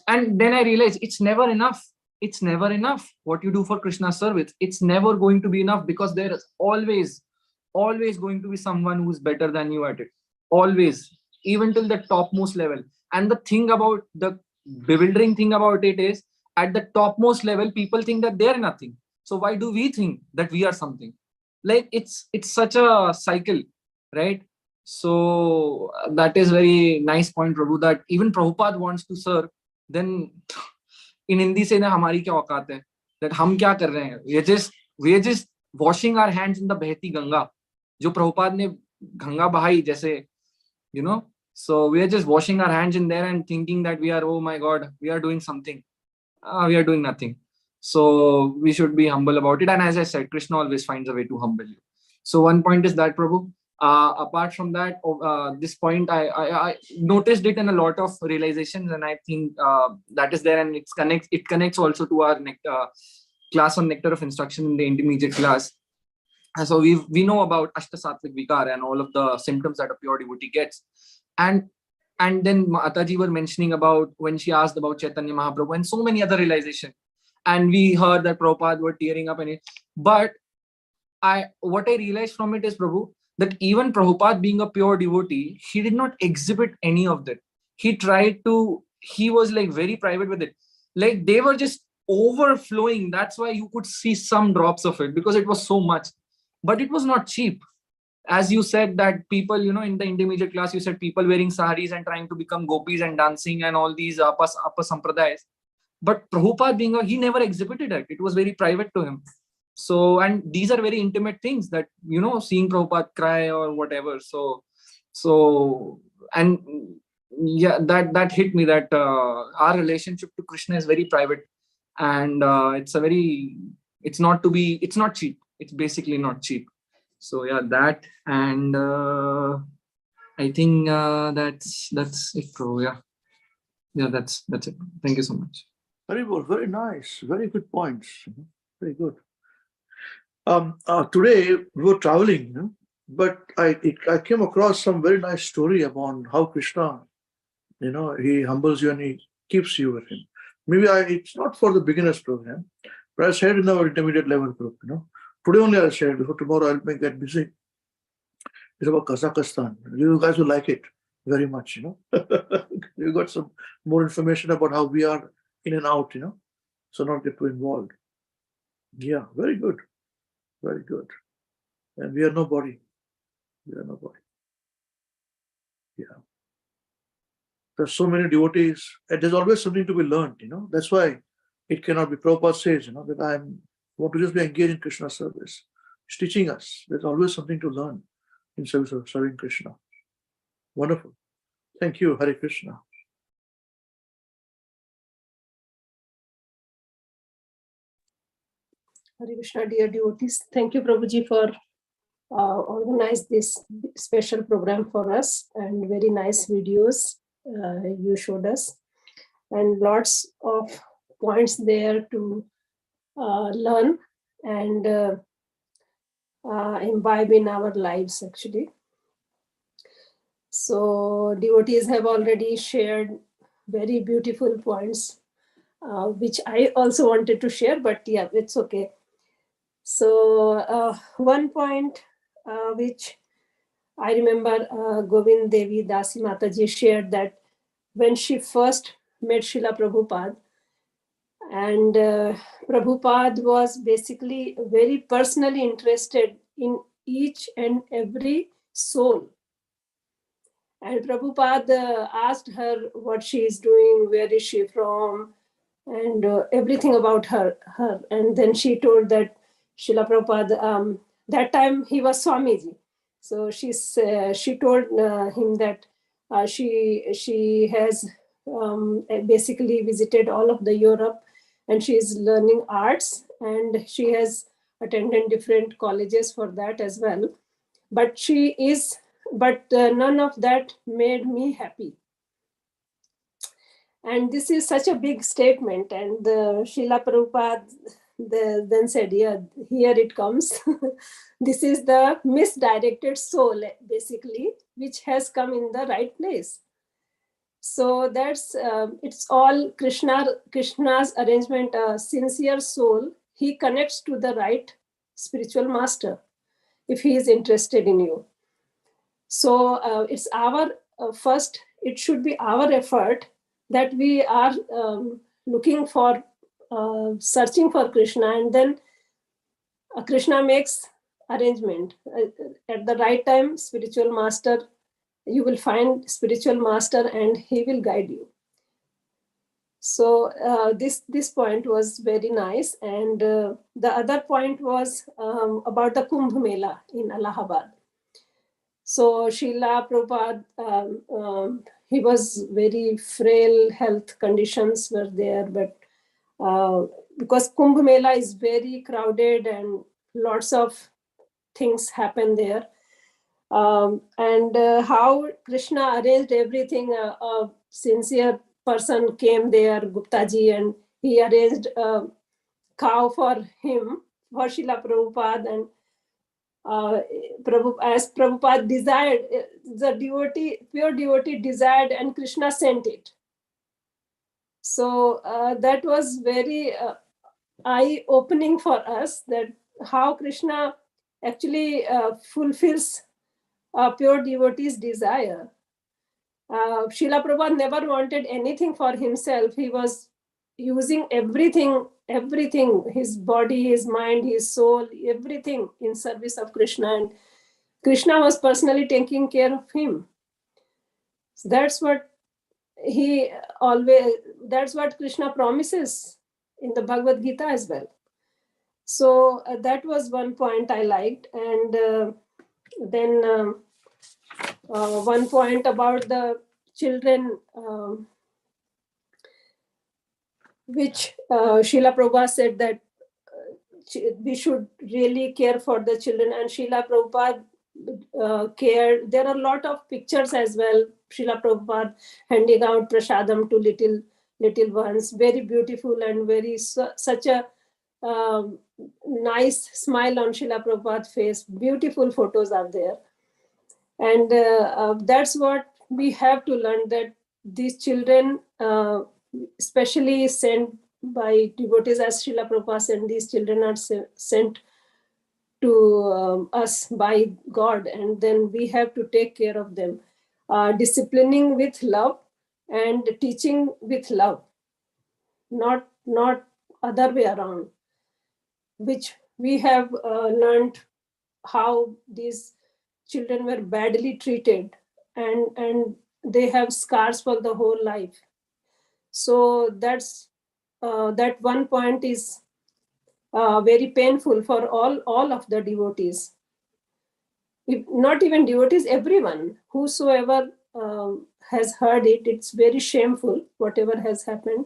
and then I realized it's never enough. It's never enough what you do for Krishna's service. It's never going to be enough because there is always going to be someone who's better than you at it. Always, even till the topmost level. And the bewildering thing about it is, at the topmost level, people think that they're nothing. So why do we think that we are something? Like it's such a cycle, right? So that is very nice point, Prabhu, that even Prabhupada wants to serve. Then in Hindi say na hamari kya auqat hai, that hum kya kar rahe hain? We are just washing our hands in the behti Ganga. Jo Prabhupada ne Ganga bahai jaise, you know. So we are just washing our hands in there and thinking that we are, oh my God, we are doing something. We are doing nothing. So we should be humble about it. And as I said, Krishna always finds a way to humble you. So one point is that, Prabhu. Apart from that, this point, I noticed it in a lot of realizations, and I think that is there, and it connects also to our class on Nectar of Instruction in the intermediate class. And so we know about Ashta Sattvic Vikar and all of the symptoms that a pure devotee gets. And then Mataji were mentioning about when she asked about Chaitanya Mahaprabhu and so many other realizations. And we heard that Prabhupada were tearing up in it. But what I realized from it is, Prabhu, that even Prabhupada being a pure devotee, he did not exhibit any of that. He was like very private with it. Like they were just overflowing. That's why you could see some drops of it because it was so much. But it was not cheap. As you said that people, you know, in the intermediate class, you said people wearing saris and trying to become gopis and dancing and all these upper sampradayas. But Prabhupada he never exhibited it. It was very private to him. So, and these are very intimate things that, you know, seeing Prabhupada cry or whatever. So, and yeah, that hit me that our relationship to Krishna is very private, and it's not cheap. It's basically not cheap. So yeah, that, and I think that's it, Prabhu. Yeah, that's it. Thank you so much. Very good, very nice, very good points. Very good. Today we were traveling, but I came across some very nice story about how Krishna, he humbles you and he keeps you with him. Maybe it's not for the beginners program, but I shared in our intermediate level group. Today only I shared. Before tomorrow I'll make that busy. It's about Kazakhstan. You guys will like it very much. You got some more information about how we are in and out. So not get too involved. Yeah, very good. Very good. And we are nobody. We are nobody. Yeah. There's so many devotees, and there's always something to be learned, That's why it cannot be. Prabhupada says, that I want to just be engaged in Krishna service. He's teaching us. There's always something to learn in service of serving Krishna. Wonderful. Thank you, Hare Krishna. Hare Krishna, dear devotees. Thank you, Prabhuji, for organize this special program for us, and very nice videos you showed us, and lots of points there to learn and imbibe in our lives, actually. So devotees have already shared very beautiful points, which I also wanted to share, but yeah, it's okay. So one point which I remember Govinda Devi Dasi Mataji shared, that when she first met Srila Prabhupada, and Prabhupada was basically very personally interested in each and every soul. And Prabhupada asked her what she is doing, where is she from, and everything about her. And then she told that Srila Prabhupada, that time he was Swamiji. So she told him that she has basically visited all of the Europe, and she is learning arts, and she has attended different colleges for that as well. But none of that made me happy. And this is such a big statement. And Srila Prabhupada then said, yeah, here it comes. This is the misdirected soul, basically, which has come in the right place. So that's it's all Krishna's arrangement. A sincere soul, he connects to the right spiritual master if he is interested in you. So it's our first, it should be our effort that we are looking for, searching for Krishna, and then Krishna makes arrangement. At the right time, spiritual master, you will find spiritual master and he will guide you. So this point was very nice. And the other point was about the Kumbh Mela in Allahabad. So Srila Prabhupada, he was very frail, health conditions were there, but because Kumbh Mela is very crowded and lots of things happen there. And how Krishna arranged everything, a sincere person came there, Guptaji, and he arranged a cow for him, for Srila Prabhupada, and as Prabhupada desired, the pure devotee desired, and Krishna sent it. So that was very eye-opening for us, that how Krishna actually fulfills a pure devotee's desire. Srila Prabhupada never wanted anything for himself. He was using everything, his body, his mind, his soul, everything in service of Krishna. And Krishna was personally taking care of him. So that's what that's what Krishna promises in the Bhagavad Gita as well. So that was one point I liked. And then one point about the children, which Srila Prabhupada said that we should really care for the children, and Srila Prabhupada cared. There are a lot of pictures as well. Srila Prabhupada handing out prasadam to little ones, very beautiful, and such a nice smile on Srila Prabhupada's face. Beautiful photos are there. And that's what we have to learn, that these children, especially sent by devotees, as Srila Prabhupada said, these children are sent to us by God, and then we have to take care of them. Disciplining with love and teaching with love, not other way around, which we have learned how these children were badly treated, and they have scars for the whole life. So that's that one point is very painful for all of the devotees. Not even devotees, everyone, whosoever has heard it, it's very shameful, whatever has happened.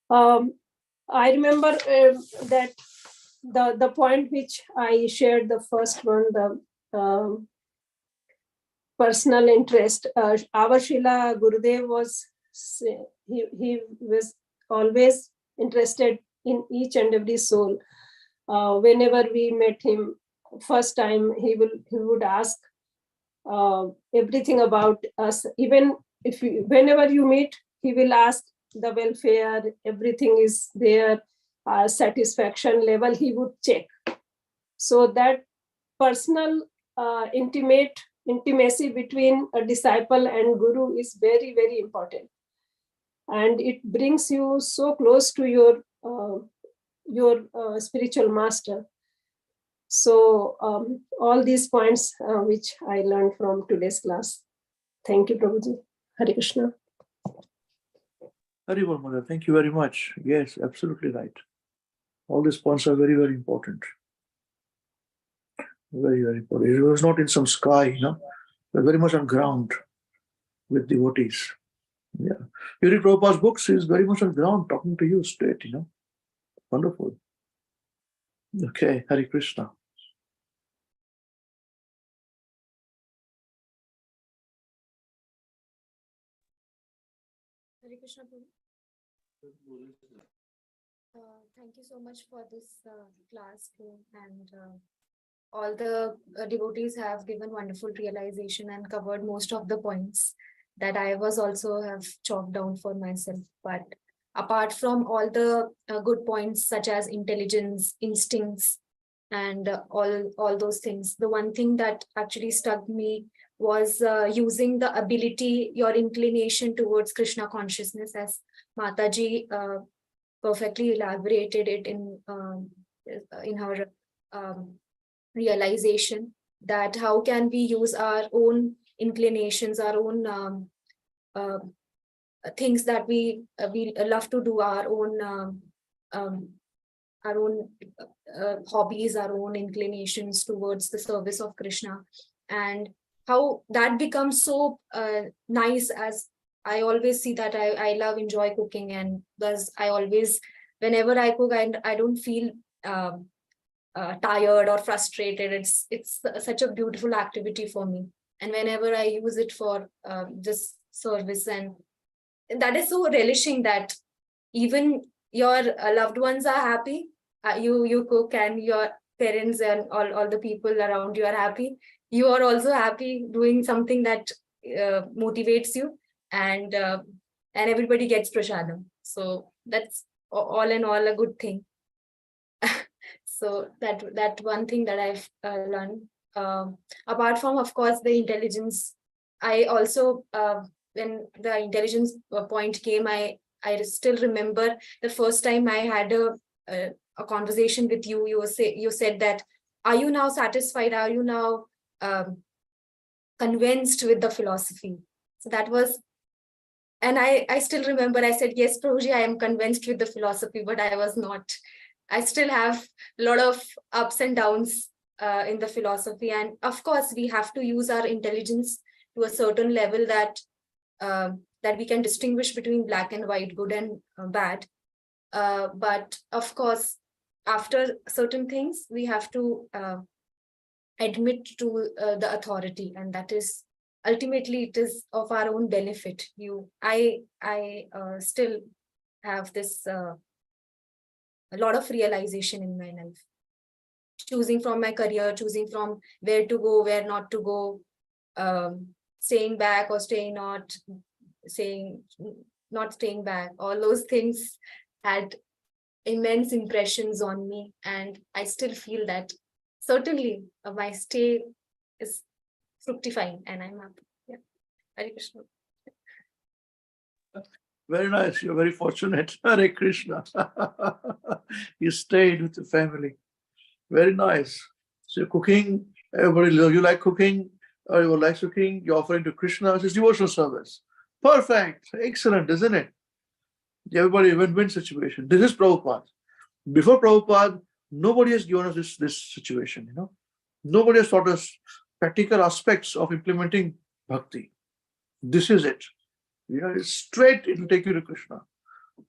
I remember that the point which I shared, the first one, the personal interest. Our Srila Gurudev was, he was always interested in each and every soul. Whenever we met him first time, he would ask everything about us. Even whenever you meet, he will ask the welfare, everything is there, satisfaction level, he would check. So that personal intimacy between a disciple and guru is very, very important, and it brings you so close to your spiritual master. So all these points which I learned from today's class. Thank you, Prabhuji. Hare Krishna. Hari Bol, Mother. Thank you very much. Yes, absolutely right. All these points are very, very important. Very, very important. It was not in some sky, you know, but very much on ground with devotees. Yeah. You read Prabhupada's books, he's very much on ground talking to you straight, you know. Wonderful. Okay, Hare Krishna. Hare Krishna, Prabhu. Thank you so much for this class too, and all the devotees have given wonderful realization and covered most of the points that I was also have chalked down for myself. But apart from all the good points such as intelligence, instincts, and all those things, the one thing that actually stuck me was using the ability, your inclination towards Krishna consciousness, as Mataji perfectly elaborated it in her realization, that how can we use our own inclinations, our own things that we love to do, our own hobbies, our own inclinations towards the service of Krishna, and how that becomes so nice. As I always see that I enjoy cooking, and thus I always, whenever I cook, I don't feel tired or frustrated. It's such a beautiful activity for me, and whenever I use it for this service, and that is so relishing that even your loved ones are happy. You cook and your parents and all the people around you are happy. You are also happy doing something that motivates you, and everybody gets prasadam. So that's all in all a good thing. So that one thing that I've learned. Apart from, of course, the intelligence, I also when the intelligence point came, I still remember the first time I had a conversation with you. You said that, are you now satisfied? Are you now convinced with the philosophy? So that was, and I still remember I said, yes, Prabhuji, I am convinced with the philosophy, but I was not. I still have a lot of ups and downs in the philosophy. And of course, we have to use our intelligence to a certain level that that we can distinguish between black and white, good and bad. But of course, after certain things, we have to admit to the authority, and that is ultimately it is of our own benefit. I still have this a lot of realization in my life, choosing from my career, choosing from where to go, where not to go, staying back or not staying back. All those things had immense impressions on me, and I still feel that certainly my stay is fructifying, and I'm happy. Yeah. Hare Krishna. Very nice. You're very fortunate. Hare Krishna. You stayed with the family. Very nice. So you're cooking. Everybody, you like cooking. Everyone likes cooking. You're offering to Krishna. It's devotional service. Perfect. Excellent, isn't it? Everybody win-win situation. This is Prabhupada. Before Prabhupada, nobody has given us this situation. You know, nobody has taught us practical aspects of implementing bhakti. This is it. You know, it's straight, it will take you to Krishna.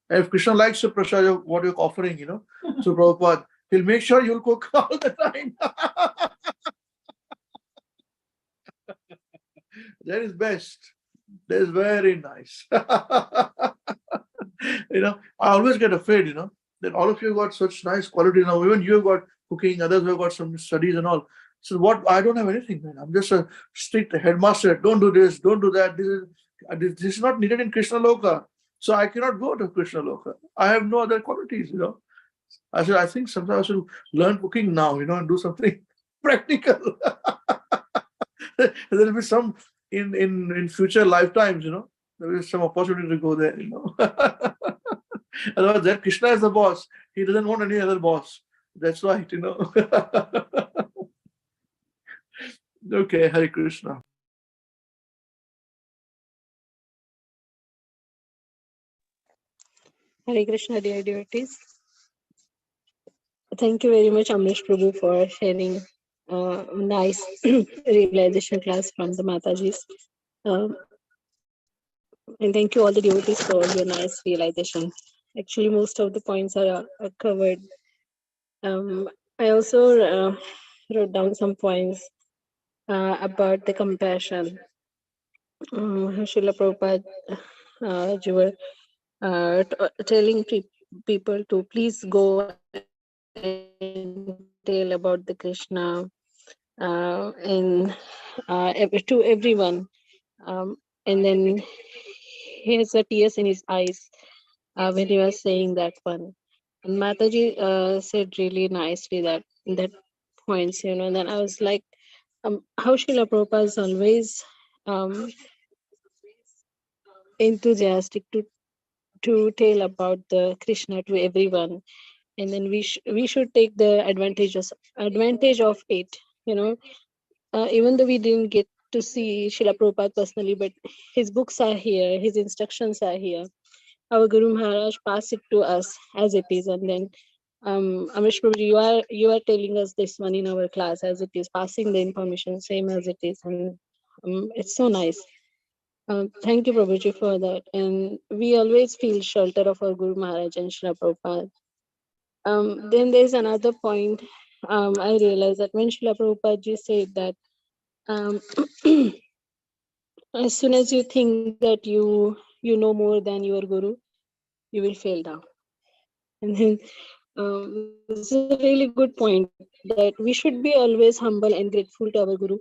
And if Krishna likes the prasad, what you're offering, you know, so Prabhupada, he'll make sure you'll cook all the time. That is best. That is very nice. You know, I always get afraid, you know, that all of you got such nice quality now. Even you have got cooking, others have got some studies and all. So what? I don't have anything, man. I'm just a strict headmaster. Don't do this, don't do that. This is not needed in Krishna Loka. So I cannot go to Krishna Loka. I have no other qualities, you know. I said, I think sometimes I should learn cooking now, you know, and do something practical. There will be some in future lifetimes, you know, there is some opportunity to go there, you know. Otherwise, that Krishna is the boss. He doesn't want any other boss. That's right, you know. Okay, Hare Krishna. Hare Krishna, dear devotees. Thank you very much, Amrish Prabhu, for sharing nice realization class from the Matajis. Um, and thank you all the devotees for your nice realization. Actually, most of the points are covered. I also wrote down some points about the compassion. Srila Prabhupada, you were telling people to please go and tell about the Krishna and to everyone. And then he has a tears in his eyes when he was saying that one. And Mataji said really nicely that points, and then I was like, how Srila Prabhupada is always enthusiastic to tell about the Krishna to everyone, and then we should take the advantage of it. Even though we didn't get to see Srila Prabhupada personally, but his books are here, his instructions are here. Our Guru Maharaj passed it to us as it is, and then Amish Prabhuji, you are telling us this one in our class as it is, passing the information same as it is, and it's so nice. Thank you, Prabhuji, for that. And we always feel shelter of our Guru Maharaj and Srila Prabhupada. Then there's another point. I realized that when Srila Prabhupada ji said that as soon as you think that you know more than your Guru, you will fall down. And then this is a really good point, that we should be always humble and grateful to our Guru.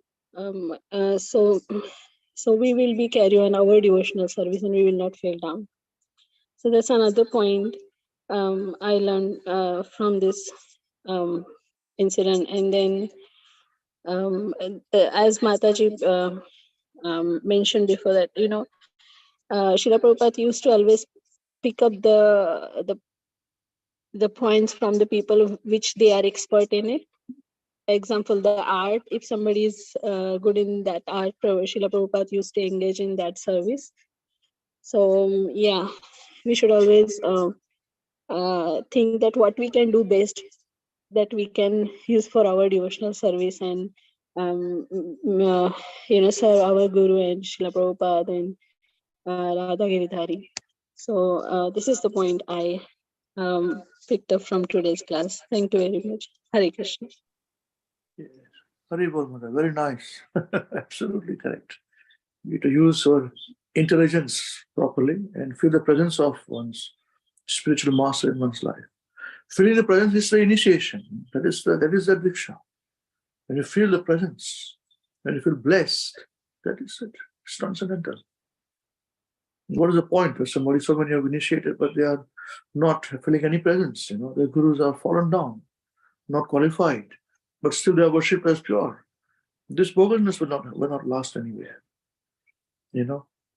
So we will be carry on our devotional service and we will not fall down. So that's another point I learned from this incident. And then as Mataji mentioned before, that Srila Prabhupada used to always pick up the points from the people which they are expert in it. For example, the art, if somebody is good in that art, Srila Prabhupada used to engage in that service. So yeah, we should always think that what we can do best, that we can use for our devotional service, and serve our Guru and Srila Prabhupada and Radha Giridhari. So this is the point I picked up from today's class. Thank you very much. Hare Krishna. Yes. Hare Bol Mother, very nice. Absolutely correct. We need to use our intelligence properly and feel the presence of one's spiritual master in one's life. Feeling the presence is the initiation. That is the Diksha. When you feel the presence, when you feel blessed, that is it. It's transcendental. What is the point? There's somebody, so many have initiated, but they are not feeling any presence. Their gurus are fallen down, not qualified, but still they are worshipped as pure. This bogusness will not last anywhere.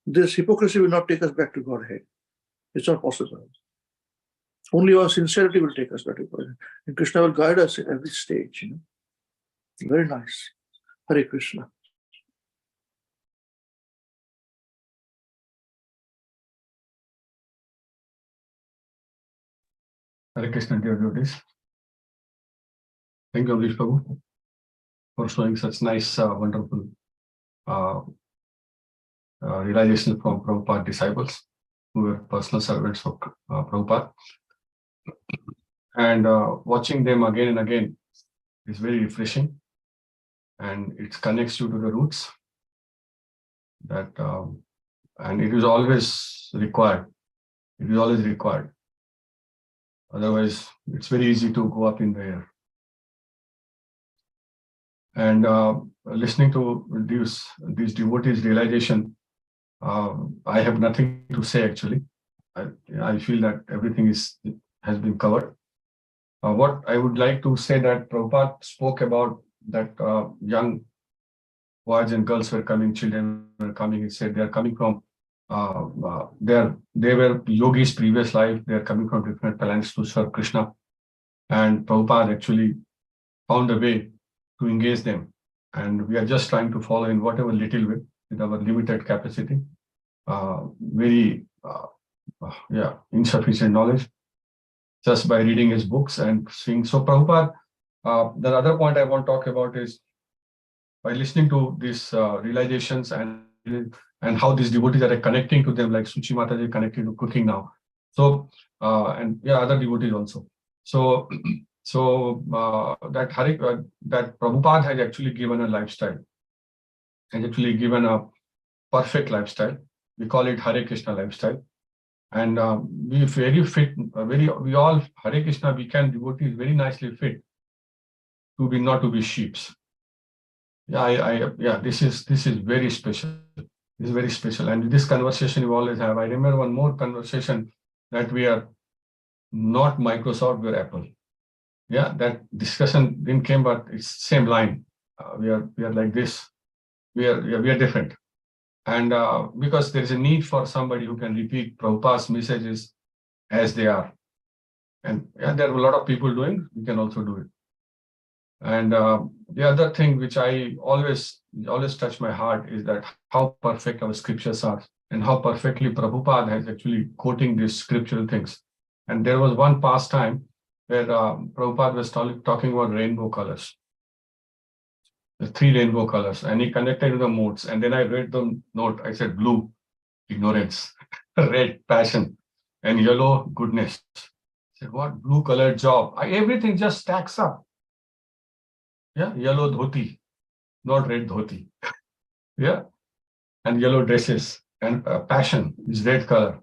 This hypocrisy will not take us back to Godhead. It's not possible. Only our sincerity will take us back to Godhead. And Krishna will guide us at every stage. Very nice. Hare Krishna. Hare Krishna, dear devotees. Thank you, Amrish Prabhu, for showing such nice, wonderful realization from Prabhupada disciples who were personal servants of Prabhupada. And watching them again and again is very refreshing, and it connects you to the roots. That and it is always required. It is always required. Otherwise, it's very easy to go up in the air. And listening to these devotees' realization, I have nothing to say actually. I feel that everything has been covered. What I would like to say, that Prabhupada spoke about that young boys and girls were coming, children were coming. He said they are coming from, they were yogis previous life. They are coming from different planets to serve Krishna. And Prabhupada actually found a way to engage them. And we are just trying to follow in whatever little way with our limited capacity. Very insufficient knowledge just by reading his books and seeing. So Prabhupada, the other point I want to talk about is by listening to these realizations and how these devotees are connecting to them, like Suchi Mataji connected to cooking now. So and other devotees also. So that Prabhupada has actually given a lifestyle, has actually given a perfect lifestyle. We call it Hare Krishna lifestyle. And we very fit, we all Hare Krishna WECAN devotees very nicely fit to be not to be sheeps. This is very special. This is very special. And this conversation you always have. I remember one more conversation that we are not Microsoft, we're Apple. Yeah, that discussion didn't came, but it's same line. We are like this. We are different. And because there is a need for somebody who can repeat Prabhupada's messages as they are. And there are a lot of people doing, we can also do it. And the other thing which I always touch my heart is that how perfect our scriptures are and how perfectly Prabhupada has actually quoting these scriptural things. And there was one past time where Prabhupada was talking about rainbow colors. The 3 rainbow colors, and he connected to the modes. And then I read the note. I said blue, ignorance, red, passion, and yellow, goodness. I said, what blue colored job? Everything just stacks up. Yeah, yellow dhoti, not red dhoti. Yeah, and yellow dresses, and passion is red color.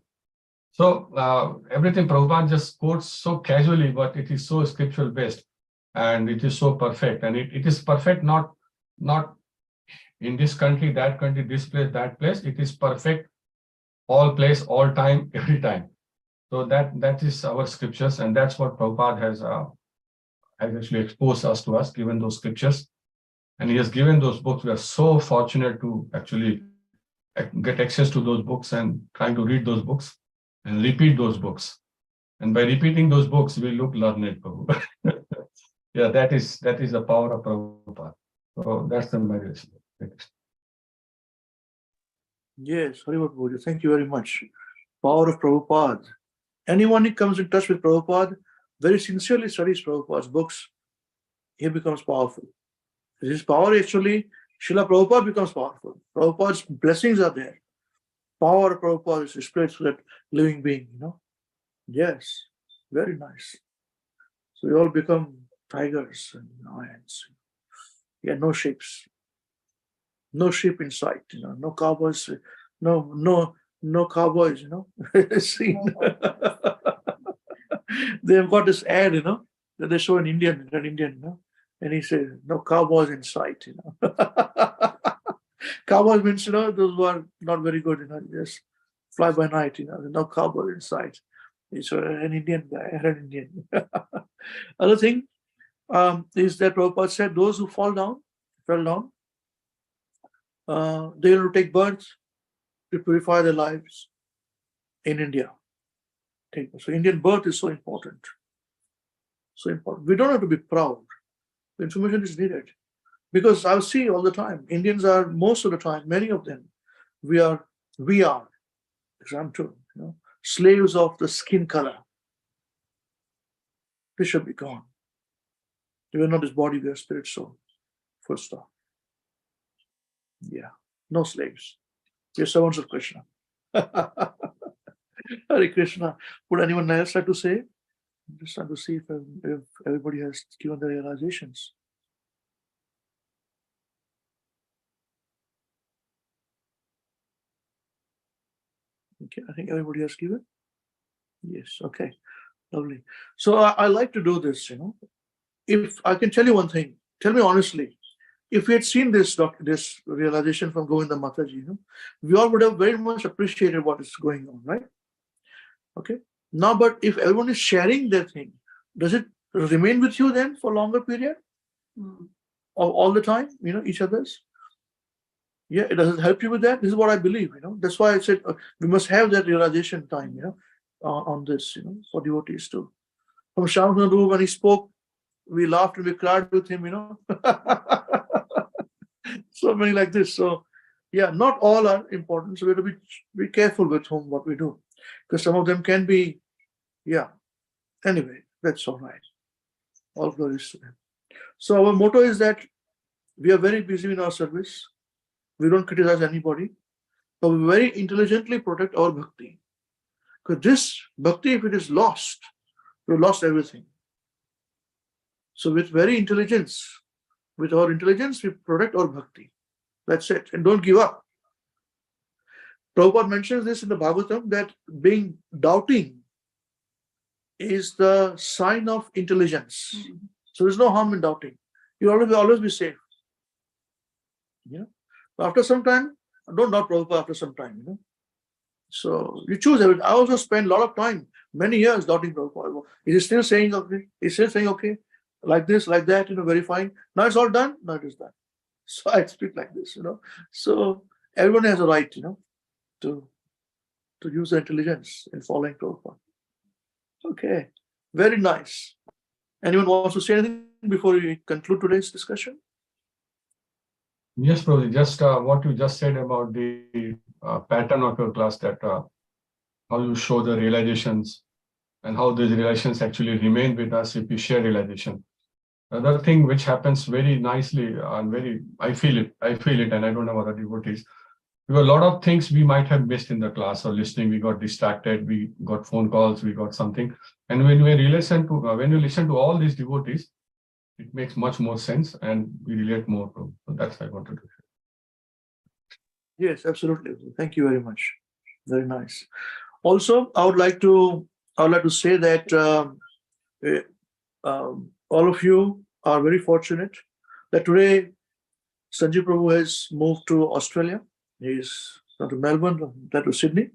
So everything Prabhupada just quotes so casually, but it is so scriptural based, and it is so perfect. And it is perfect not in this country, that country, this place, that place. It is perfect all place, all time, every time. So that is our scriptures, and that's what Prabhupada has actually exposed us to us, given those scriptures. And he has given those books. We are so fortunate to actually get access to those books and trying to read those books and repeat those books. And by repeating those books, we look learned, Prabhupada. Yeah, that is the power of Prabhupada. So that's the message. Yes, Haribol Prabhuji, thank you very much. Power of Prabhupada. Anyone who comes in touch with Prabhupada, very sincerely studies Prabhupada's books, he becomes powerful. His power actually, Srila Prabhupada becomes powerful. Prabhupada's blessings are there. Power of Prabhupada is displayed through that living being, Yes, very nice. So we all become tigers and lions. No shapes. No sheep in sight, no cowboys, no cowboys, seen. They've got this ad, that they show an Indian, and he says, no cowboys in sight, Cowboys means, those who are not very good, just fly by night, no cowboys in sight. It's an Indian guy, an Indian. Other thing is that Prabhupada said, those who fell down, they will take birth to purify their lives in India. So Indian birth is so important. So important. We don't have to be proud. The information is needed. Because I see all the time, Indians are most of the time, many of them, we are, because I'm too, slaves of the skin color. This should be gone. We are not this body, we are spirit soul. Full stop. Yeah, no slaves. We are servants of Krishna. Hare Krishna. Would anyone else like to say? I'm just trying to see if everybody has given their realizations. Okay, I think everybody has given. Yes, okay, lovely. So I like to do this, If I can tell you one thing, tell me honestly, if we had seen this realization from Govinda Mataji, we all would have very much appreciated what is going on, right? Okay. Now, but if everyone is sharing their thing, does it remain with you then for a longer period? All the time, each other's? Yeah, it doesn't help you with that. This is what I believe, That's why I said we must have that realization time, on this, for devotees too. From Shyam when he spoke, we laughed and we cried with him, So many like this. So, Yeah, not all are important. So we have to be careful with whom what we do, because some of them can be, yeah. Anyway, that's all right. All glories to them. So our motto is that we are very busy in our service. We don't criticize anybody, but we very intelligently protect our bhakti. Because this bhakti, if it is lost, we've lost everything. So with very intelligence, with our intelligence, we protect our bhakti. That's it. And don't give up. Prabhupada mentions this in the Bhagavatam, that being doubting is the sign of intelligence. So there's no harm in doubting. You'll always be safe. Yeah. After some time, don't doubt Prabhupada after some time, you know. So you choose everything. I also spent a lot of time, many years doubting Prabhupada. Is he still saying okay? He's still saying okay? Like this, like that, you know, verifying. Now it's all done. Now it is done. So I speak like this, you know. So everyone has a right, you know, to use their intelligence in following Prabhupada. Okay, very nice. Anyone wants to say anything before we conclude today's discussion? Yes, Prabhuji, just what you just said about the pattern of your class, that how you show the realizations and how these realizations actually remain with us if we share realization. Another thing which happens very nicely and I feel it, and I don't know other devotees. There were a lot of things we might have missed in the class or listening. We got distracted, we got phone calls, we got something. And when you listen to all these devotees, it makes much more sense and we relate more. So that's what I wanted to say. Yes, absolutely. Thank you very much. Very nice. Also, I would like to say that all of you are very fortunate that today Sanjay Prabhu has moved to Australia. He's not to Melbourne, that to Sydney.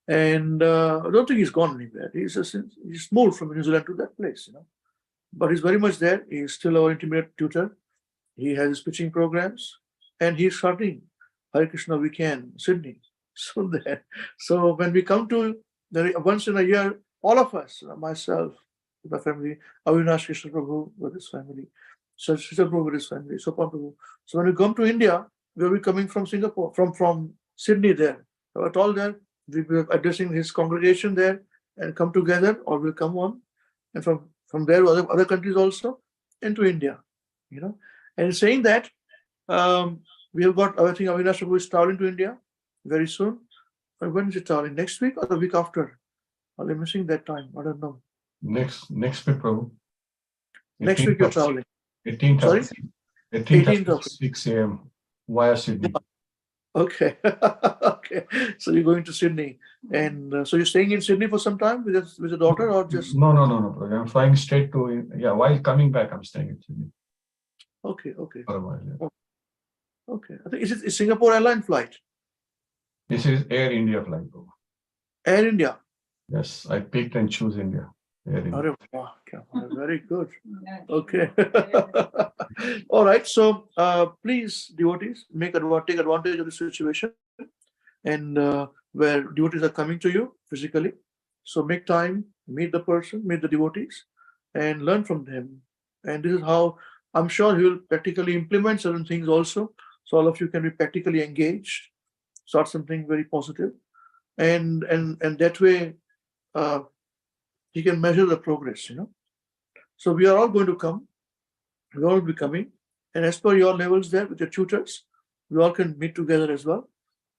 And I don't think he's gone anywhere. He's moved from New Zealand to that place, you know. But he's very much there. He's still our intermediate tutor. He has his pitching programs, and he's starting Hare Krishna WECAN, Sydney. So there. So when we come to once in a year, all of us, myself, my family, Avinash Krishna Prabhu with his family, Srila Prabhu with his family, Sopan Prabhu. So when we come to India, we'll be coming from Singapore, from Sydney there. So at all there, we'll be addressing his congregation there and come together, or we'll come on, and from there other countries also into India, you know. And saying that, we have got, I think Avinash Prabhu is traveling to India very soon. When is it traveling? Next week or the week after? Are they missing that time? I don't know. Next week, Prabhu. Next week you're traveling. 18th of 6 a.m. via Sydney. Okay. Okay. So you're going to Sydney, and so you're staying in Sydney for some time with your daughter, or just? No. I'm flying straight to, while coming back, I'm staying in Sydney. Okay. Okay. For a while, yeah. Okay. I think is Singapore Airline flight? This is Air India flight. Air India. Yes, I picked and choose India. Air India. Very good. Okay. All right. So please, devotees, take advantage of the situation, and where devotees are coming to you physically. So make time, meet the person, meet the devotees, and learn from them. And this is how I'm sure he will practically implement certain things also. So all of you can be practically engaged, start something very positive, and that way he can measure the progress, you know. So we are all going to come. We all will be coming, and as per your levels there with your tutors, we all can meet together as well.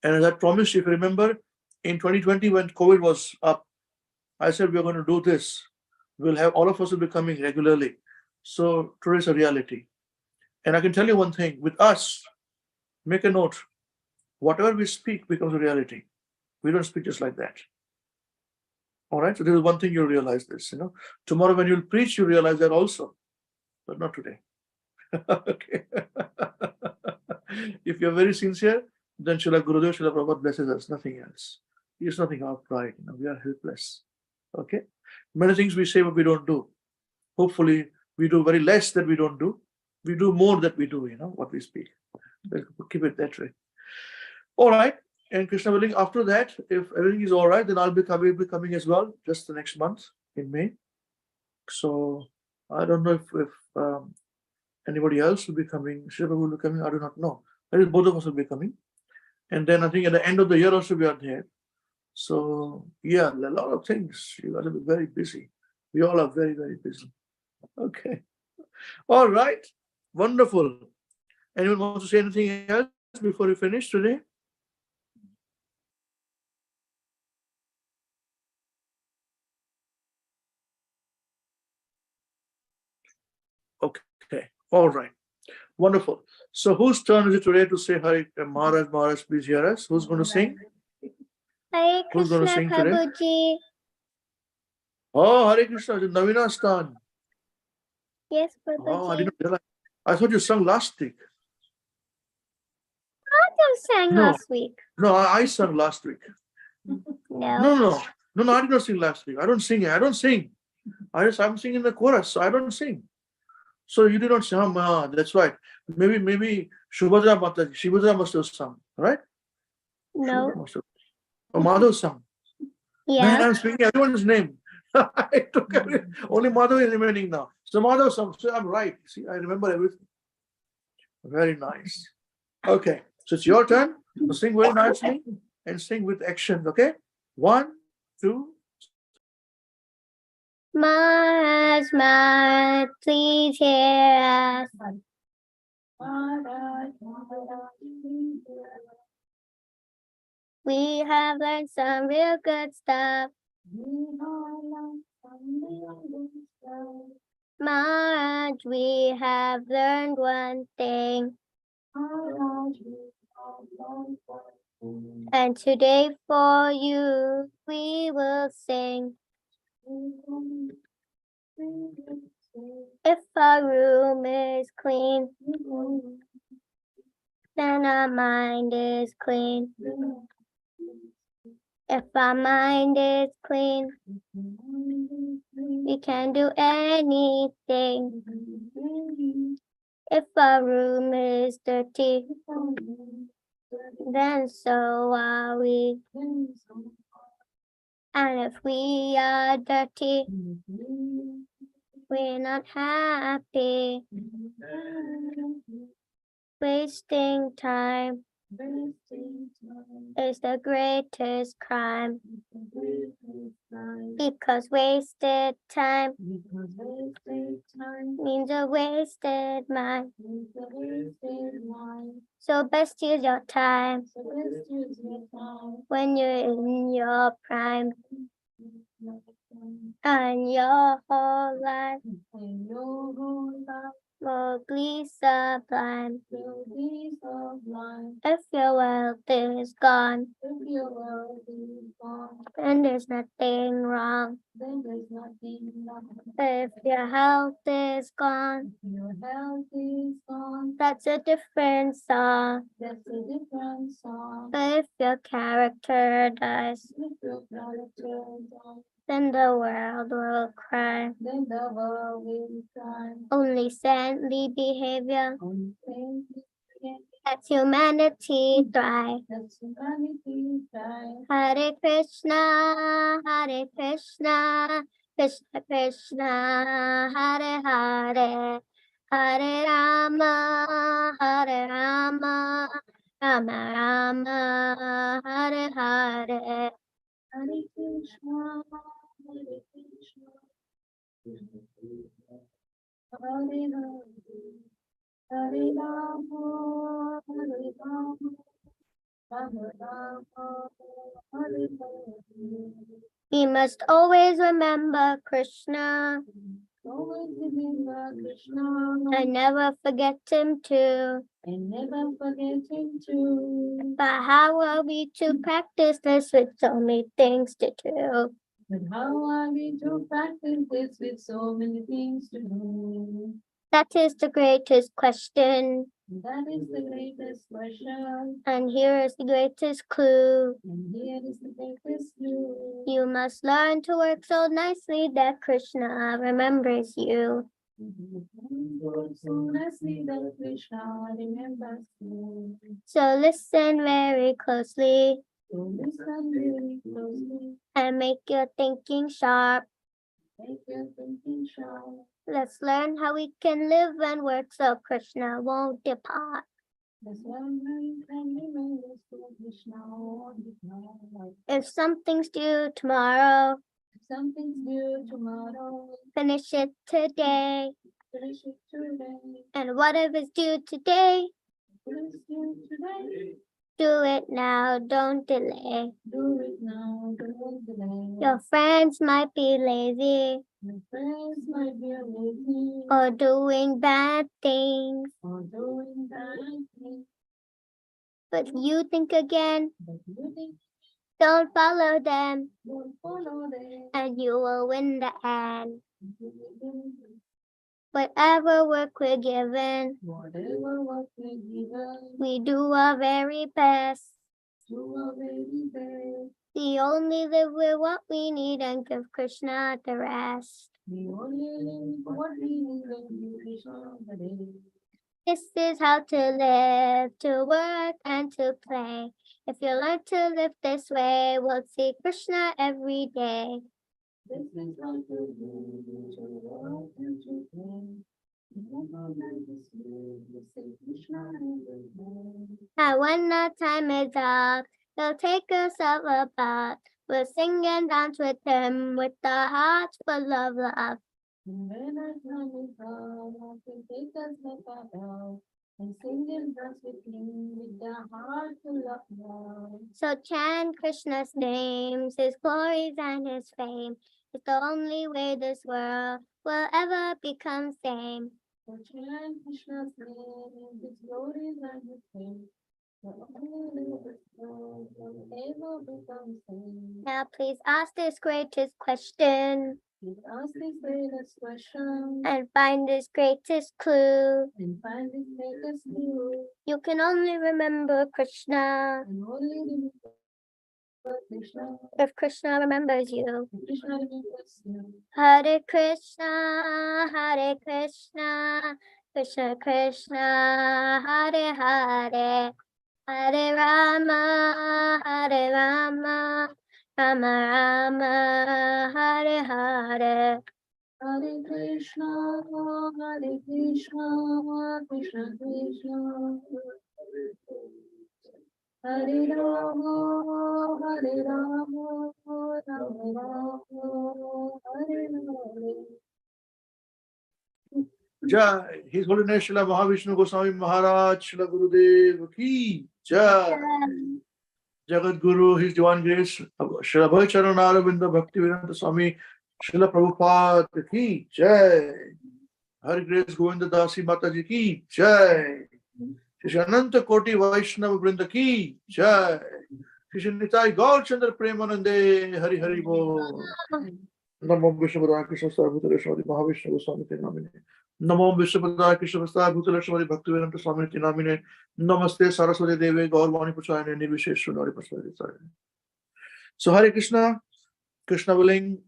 And as I promised, if you remember, in 2020 when COVID was up, I said we are going to do this. We'll have all of us will be coming regularly. So today is a reality. And I can tell you one thing, with us, make a note, whatever we speak becomes a reality. We don't speak just like that. All right, so this is one thing you'll realize this, you know. Tomorrow when you'll preach, you realize that also, but not today. Okay. If you're very sincere, then Srila Gurudev, Srila Prabhupada blesses us, nothing else. It's nothing our pride, you know, we are helpless. Okay. Many things we say but we don't do. Hopefully we do very less that we don't do. We do more that we do, you know, what we speak. We'll keep it that way. All right. And Krishna willing, after that, if everything is all right, then I'll be coming as well, just the next month in May. So I don't know if anybody else will be coming. Srila will be coming. I do not know. Maybe both of us will be coming. And then I think at the end of the year also we are there. So yeah, a lot of things. You got to be very busy. We all are very, very busy. Okay. All right. Wonderful. Anyone wants to say anything else before we finish today? Okay. All right. Wonderful. So whose turn is it today to say Hare? Maharaj, please hear us. Who's going to sing? Hare Who's going to Krishna sing today? Prabhuji. Oh, Hare Krishna, it's Navina's turn. Yes, Oh, I Prabhuji. didn't realize. I thought you sung last week. I sang No, last week. no, I sung last week. No. No, I did not sing last week. I don't sing. I'm singing the chorus, so I don't sing. So you did not sing. That's right. Maybe Shubhadra must have sung, right? No. Oh, Madhav sang. Man, Yeah. I'm speaking everyone's name. I took only Madhav is remaining now. So Madhav sang. So I'm right. See, I remember everything. Very nice. Okay, so it's your turn to sing very nicely and sing with action. Okay, 1, 2. Maharaj, please hear us. We have learned some real good stuff. Maharaj, we have learned one thing. And today for you we will sing. If our room is clean, then our mind is clean. If our mind is clean, we can do anything. If our room is dirty, then so are we. And if we are dirty, we're not happy. Wasting time is the greatest crime. Because wasted time means a wasted mind. So best use your time when you're in your prime. And your whole life will be sublime. If your wealth is gone, then there's nothing wrong. If your health is gone, that's a different song. But if your character dies, then the world will cry. Only saintly behavior lets humanity thrive. Hare Krishna, Krishna Krishna, Hare Hare, Hare Rama, Rama Rama, Hare Hare. Hare Krishna, Hare Hare Rama, Rama Rama, Hare Hare. We must always remember Krishna. Always remember Krishna. And never forget him too. And never forget him too. But how are we to practice this with so many things to do? But how are we to practice this with so many things to do? That is the greatest question. That is the greatest question. And here is the greatest clue. And here is the greatest clue. You must learn to work so nicely that Krishna remembers you. So listen very closely. And make your thinking sharp. Let's learn how we can live and work so Krishna won't depart. If something's due tomorrow, finish it today. And whatever's due today, do it now, don't delay. Your friends might be lazy or doing bad things. But you think again, don't follow them, and you will win the end. Whatever work we're given, we do our very best. We only live with what we need and give Krishna the rest. This is how to live, to work and to play. If you learn to live this way, we'll see Krishna every day. Now when the time is up, he'll take us up about. We'll sing and dance with him with the hearts full of love. So chant Krishna's names, his glories and his fame. It's the only way this world will ever become sane. So chant Krishna's name, his glories and his fame. Now please ask this greatest question. And find this greatest clue. You can only remember Krishna if Krishna remembers you. Hare Krishna, Hare Krishna, Krishna Krishna, Hare Hare, Hare Rama, Hare Rama, Rama Rama, Hare Hare. Hare Krishna, Hare Krishna, Krishna Krishna, Hare Rama, Hare Rama, Rama Rama, Hare Hare. Jai. His Holiness Srila Mahavishnu Goswami Maharaj, Srila Gurudev ki Jai. Jagat Guru, His Divine Grace, Srila Bhaicharan Aravinda Bhakti Vedanta Swami, Srila Prabhupada ki Jai. Hare Grace Govinda Dasi Mataji ki Jai. Shri Ananta Koti Vaishnava Vrinda ki Jai. Shri Nitai Gaur Chandra Premanande Hari Hari Bo. Namo Vishnupadaya Krishna Bhutale Shri Mahavishnu Goswami Te Namine. Namo Vishnupadaya Krishna Bhutale Shri Bhaktivedanta Swami Te Namine. Namaste Saraswati Devi Gaurvani Prachayane Nirvishesh Sunari Prasarita. So Hare Krishna, Krishna willing,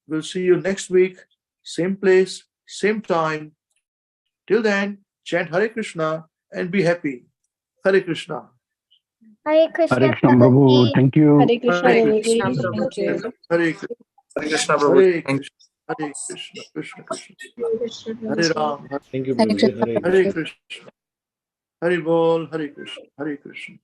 we'll see you next week, same place, same time. Till then, chant Hare Krishna and be happy. Hare Krishna. Hare Krishna, Hare Krishna Prabhu, thank you. Hare Krishna, Hare Prabhuji. Krishna. Thank you. Hare Krishna. Hare Krishna, Prabhu. Hare Thank you. Krishna. Hare Krishna. Krishna Krishna. Krishna, Hare Ram. Thank you, Hare Prabhuji. Hare Hare Krishna. Hare Bol. Hare Krishna. Hare Krishna.